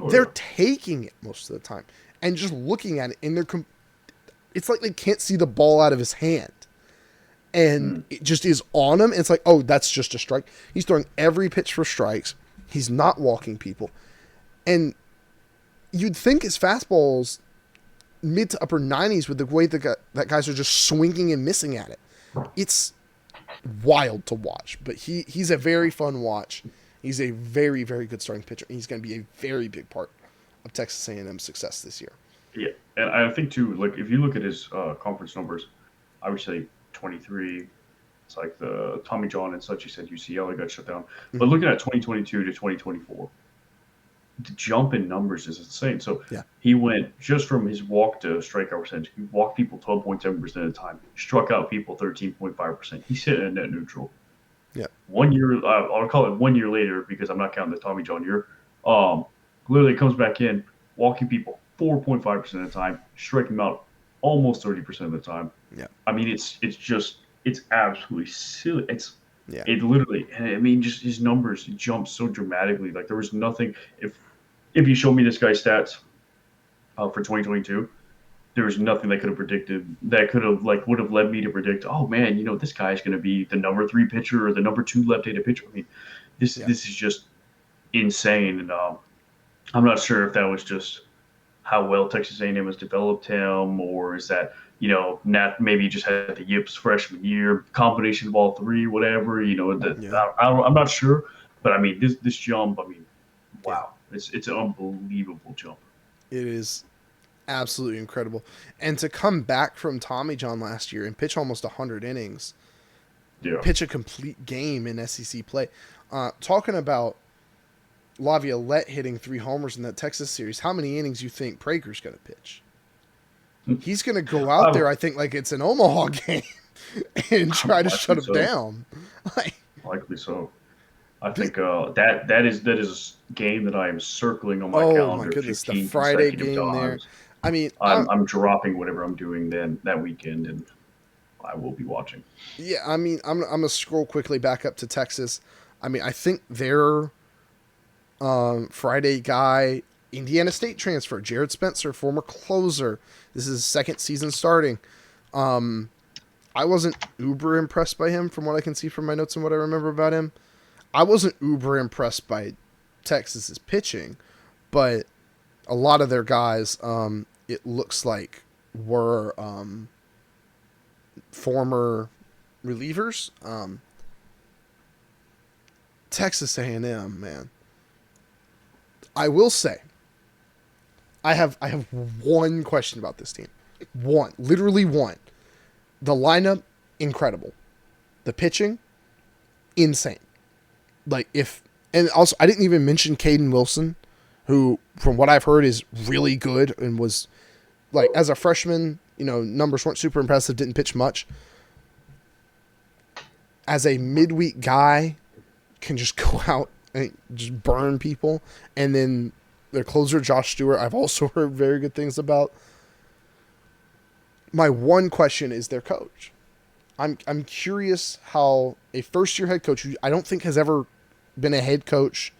They're taking it most of the time. And just looking at it, and it's like they can't see the ball out of his hand. And it just is on him. It's like, oh, that's just a strike. He's throwing every pitch for strikes. He's not walking people. And you'd think his fastball's mid to upper 90s with the way that guys are just swinging and missing at it. It's wild to watch. But he's a very fun watch. He's a very, very good starting pitcher. And he's going to be a very big part of Texas A&M's success this year. Yeah, and I think, too, like if you look at his conference numbers, I would say 23. It's like the Tommy John and such. He said UCL got shut down. But looking at 2022 to 2024, the jump in numbers is insane. So he went just from his walk to strikeout percentage. He walked people 12.7% of the time. Struck out people 13.5%. He's hitting a net neutral. Yeah. 1 year, I'll call it 1 year later because I'm not counting the Tommy John year. Literally comes back in, walking people 4.5% of the time, striking them out almost 30% of the time. Yeah. I mean, it's absolutely silly. It literally, I mean, just his numbers jump so dramatically. Like there was nothing. If you show me this guy's stats, for 2022. There was nothing that could have predicted that could have like would have led me to predict. Oh man, this guy's going to be the number three pitcher or the number two left-handed pitcher. I mean, this Yeah, this is just insane, and I'm not sure if that was just how well Texas A&M has developed him, or is that Nat maybe just had the yips freshman year, combination of all three, whatever. yeah, I'm not sure, but I mean this jump. I mean, yeah. wow, it's an unbelievable jump. It is absolutely incredible. And to come back from Tommy John last year and pitch almost 100 innings, Yeah. pitch a complete game in SEC play. Talking about Laviolette hitting 3 homers in that Texas series, how many innings you think Prager's going to pitch? He's going to go out there, Oh, I think, like it's an Omaha game and try to shut likely him so. down. Like, Likely so. I be, think that is a game that I am circling on my oh my calendar goodness, the 15 Friday consecutive game there. times. I mean, I'm dropping whatever I'm doing then that weekend, and I will be watching. yeah, I mean, I'm gonna scroll quickly back up to Texas. I mean, I think their Friday guy, Indiana State transfer, Jared Spencer, former closer. This is his second season starting. I wasn't uber impressed by him from what I can see from my notes and what I remember about him. I wasn't uber impressed by Texas's pitching, but a lot of their guys, it looks like, were former relievers. Texas A&M, man. I will say, I have one question about this team. One, literally one. The lineup, incredible. The pitching, insane. Like if and also I didn't even mention Caden Wilson, who from what I've heard is really good and was like as a freshman, numbers weren't super impressive, didn't pitch much. As a midweek guy, can just go out and just burn people. And then their closer, Josh Stewart, I've also heard very good things about. My one question is their coach. I'm curious how a first year head coach, who I don't think has ever been a head coach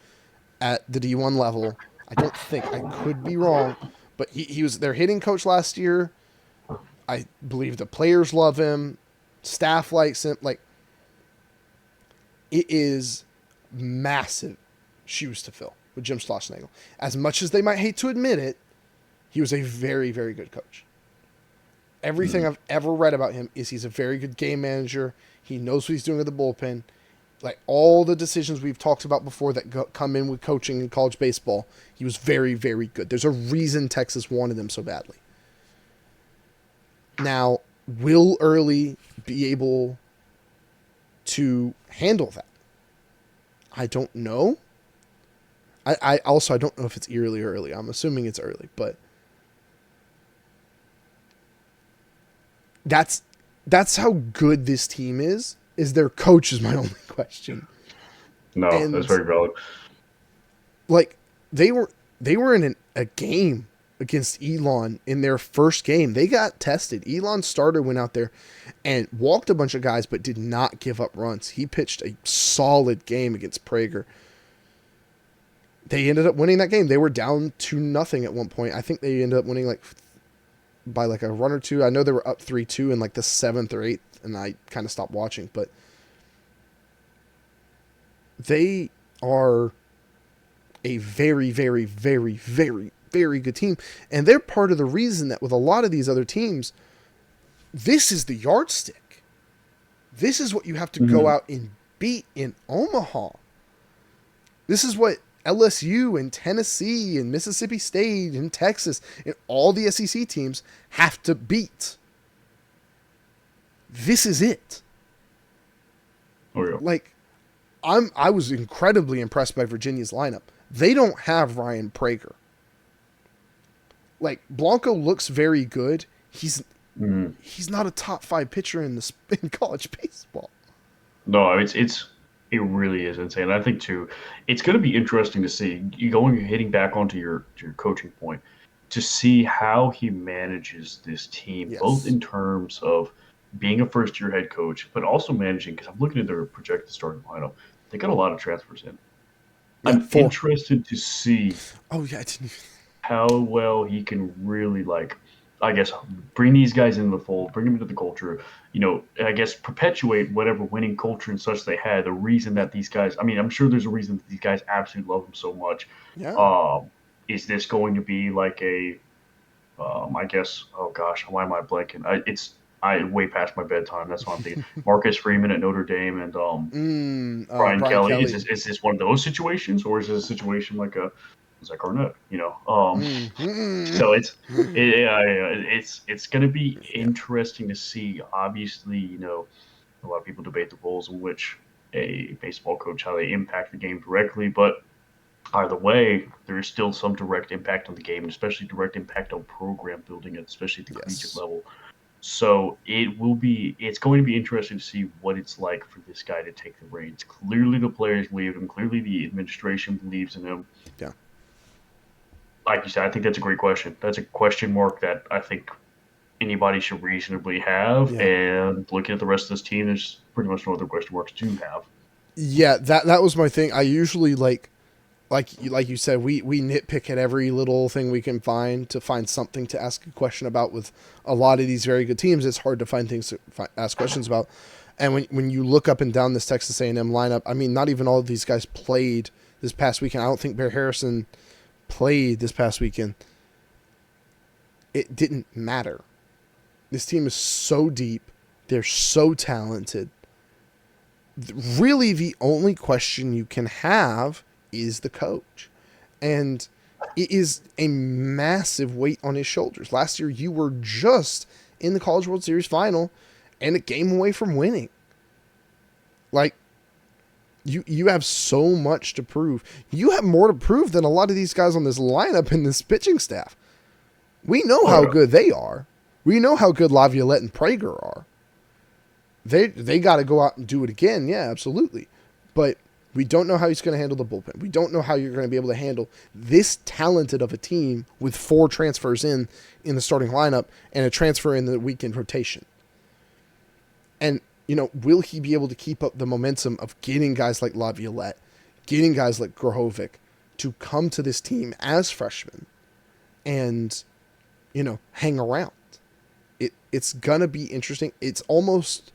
at the D1 level. I don't think, I could be wrong, but he was their hitting coach last year. I believe the players love him, staff likes him. Like, it is massive shoes to fill with Jim Schlossnagle. As much as they might hate to admit it, he was a very, very good coach. Everything I've ever read about him is he's a very good game manager. He knows what he's doing at the bullpen. Like all the decisions we've talked about before that come in with coaching in college baseball, he was very, very good. There's a reason Texas wanted him so badly. Now, will Early be able to handle that? I don't know. I also I don't know if it's eerily early. I'm assuming it's early, but that's how good this team is. Is their coach is my only question. No, that's And very valid. like they were in a game against Elon in their first game. They got tested. Elon starter went out there and walked a bunch of guys, but did not give up runs. He pitched a solid game against Prager. They ended up winning that game. They were down 2-0 at one point. I think they ended up winning like by like a run or two. I know they were up 3-2 in like the 7th or 8th, and I kind of stopped watching. But they are a very, very, very, very, very good team. And they're part of the reason that with a lot of these other teams, this is the yardstick. This is what you have to go Mm-hmm. out and beat in Omaha. This is what LSU and Tennessee and Mississippi State and Texas and all the SEC teams have to beat. This is it. Oh yeah. Like, I was incredibly impressed by Virginia's lineup. They don't have Ryan Prager. Like, Blanco looks very good. He's not a top 5 pitcher in college baseball. No, it really is insane. I think too, it's going to be interesting to see you going hitting back onto your coaching point to see how he manages this team, both Yes. in terms of being a first year head coach, but also managing. Because I'm looking at their projected starting lineup, they got a lot of transfers in. Yeah, I'm 4. interested to see Oh yeah, I didn't even. how well he can really like, I guess, bring these guys into the fold, bring them into the culture. I guess perpetuate whatever winning culture and such they had. The reason Yeah. that these guys, I mean, I'm sure there's a reason that these guys absolutely love him so much. Yeah. Um, is this going to be like I guess, oh gosh, why am I blanking? I way past my bedtime. That's what I'm thinking. Marcus Freeman at Notre Dame and Brian Brian Kelly. Is Kelly. this one of those situations, or is this a situation like a it's like Arnett? Mm. So it's going to be Yeah. interesting to see. Obviously, a lot of people debate the roles in which a baseball coach how they impact the game directly, but either way, there is still some direct impact on the game, and especially direct impact on program building, especially at the collegiate Yes. level. So it's going to be interesting to see what it's like for this guy to take the reins. Clearly, the players believe in him. Clearly, the administration believes in him. Yeah. Like you said, I think that's a great question. That's a question mark that I think anybody should reasonably have. Yeah. And looking at the rest of this team, there's pretty much no other question marks to have. Yeah. That was my thing. I usually like you said, we nitpick at every little thing we can find to find something to ask a question about. With a lot of these very good teams, it's hard to find things to ask questions about. And when you look up and down this Texas A&M lineup, I mean, not even all of these guys played this past weekend. I don't think Bear Harrison played this past weekend. It didn't matter. This team is so deep. They're so talented. Really, the only question you can have is the coach. And it is a massive weight on his shoulders. Last year, you were just in the College World Series final and a game away from winning. Like, you have so much to prove. You have more to prove than a lot of these guys on this lineup and this pitching staff. We know Oh how yeah, good they are. We know how good Laviolette and Prager are. They got to go out and do it again. Yeah, absolutely. But we don't know how he's going to handle the bullpen. We don't know how you're going to be able to handle this talented of a team with 4 transfers in the starting lineup and a transfer in the weekend rotation. And, will he be able to keep up the momentum of getting guys like Laviolette, getting guys like Grahovic to come to this team as freshmen and, hang around? It's going to be interesting. It's almost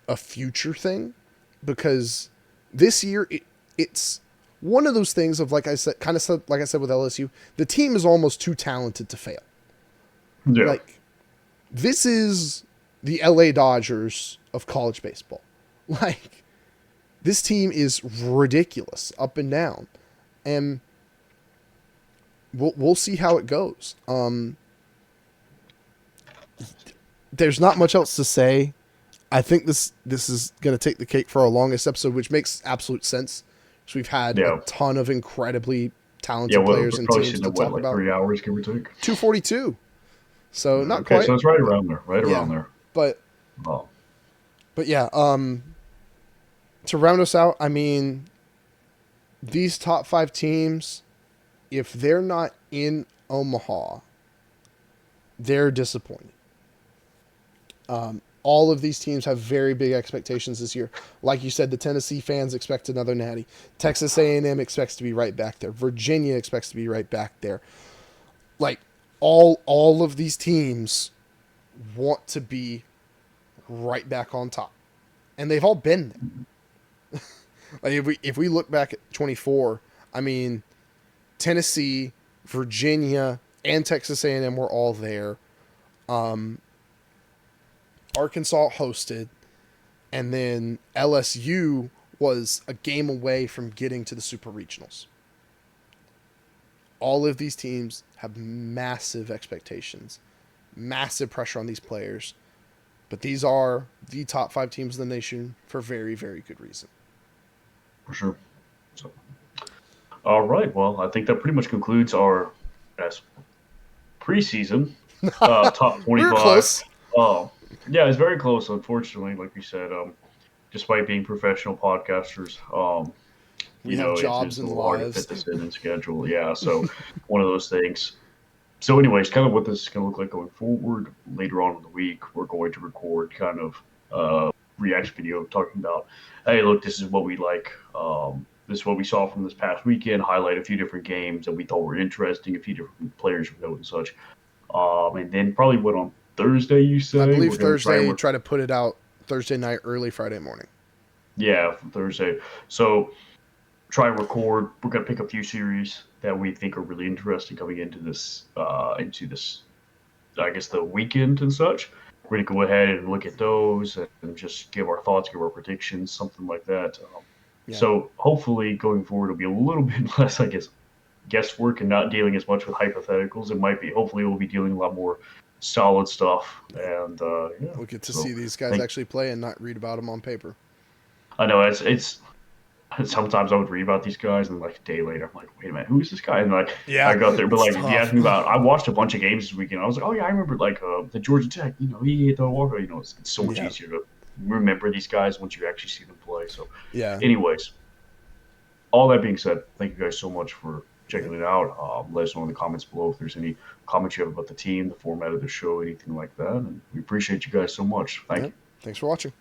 a future thing because this year it's one of those things of, like I said, like I said with LSU, the team is almost too talented to fail. yeah, Like, this is the LA Dodgers of college baseball. Like, this team is ridiculous up and down, and we'll see how it goes. There's not much else to say. I think this is going to take the cake for our longest episode, which makes absolute sense. So we've had a yeah, ton of incredibly yeah. talented We're players and probably teams sitting to at what, talk like about. 3 hours, give or take. 242. So not Okay, quite, so it's right but around there, right yeah. around there. But Oh, yeah, to round us out, I mean, these top 5 teams, if they're not in Omaha, they're disappointing. All of these teams have very big expectations this year. Like you said, the Tennessee fans expect another natty. Texas A&M expects to be right back there. Virginia expects to be right back there. Like, all of these teams want to be right back on top, and they've all been there. Like, if we look back at 24, I mean, Tennessee, Virginia, and Texas A&M were all there. Arkansas hosted, and then LSU was a game away from getting to the Super Regionals. All of these teams have massive expectations, massive pressure on these players, but these are the top 5 teams in the nation for very, very good reason. for sure. So, all right. Well, I think that pretty much concludes our as preseason top We were 25. close. Yeah, it's very close, unfortunately. Like you said, despite being professional podcasters, We have it's jobs a and little hard to fit lives. this in and schedule. Yeah, so one of those things. So, anyways, kind of what this is going to look like going forward. Later on in the week, we're going to record kind of reaction video talking about, hey, look, this is what we like. this is what we saw from this past weekend. Highlight a few different games that we thought were interesting, a few different players we know and such. And then probably what on Thursday you I say believe we're going to try and Thursday, try to put it out Thursday night, early Friday morning. yeah, Thursday. So try and record. We're gonna pick a few series that we think are really interesting coming into this I guess the weekend and such. We're gonna go ahead and look at those and just give our thoughts, give our predictions, something like that. Yeah. So hopefully going forward it'll be a little bit less, I guess, guesswork and not dealing as much with hypotheticals. It might be hopefully we'll be dealing a lot more solid stuff. Yeah. And yeah, We'll get to see so these I guys think actually play and not read about them on paper. I know it's sometimes I would read about these guys and like a day later I'm like, wait a minute, who is this guy? And like I Yeah, got there, but it's like if you tough. ask me about, I watched a bunch of games this weekend. I was like, oh yeah, I remember like the Georgia Tech. He hit the walker. It's so much Yeah. easier to remember these guys once you actually see them play. So, Yeah. anyways, all that being said, thank you guys so much for Yeah. checking it out. Let us know in the comments below if there's any comments you have about the team, the format of the show, anything like that. And we appreciate you guys so much. Thank Yeah. you. Thanks for watching.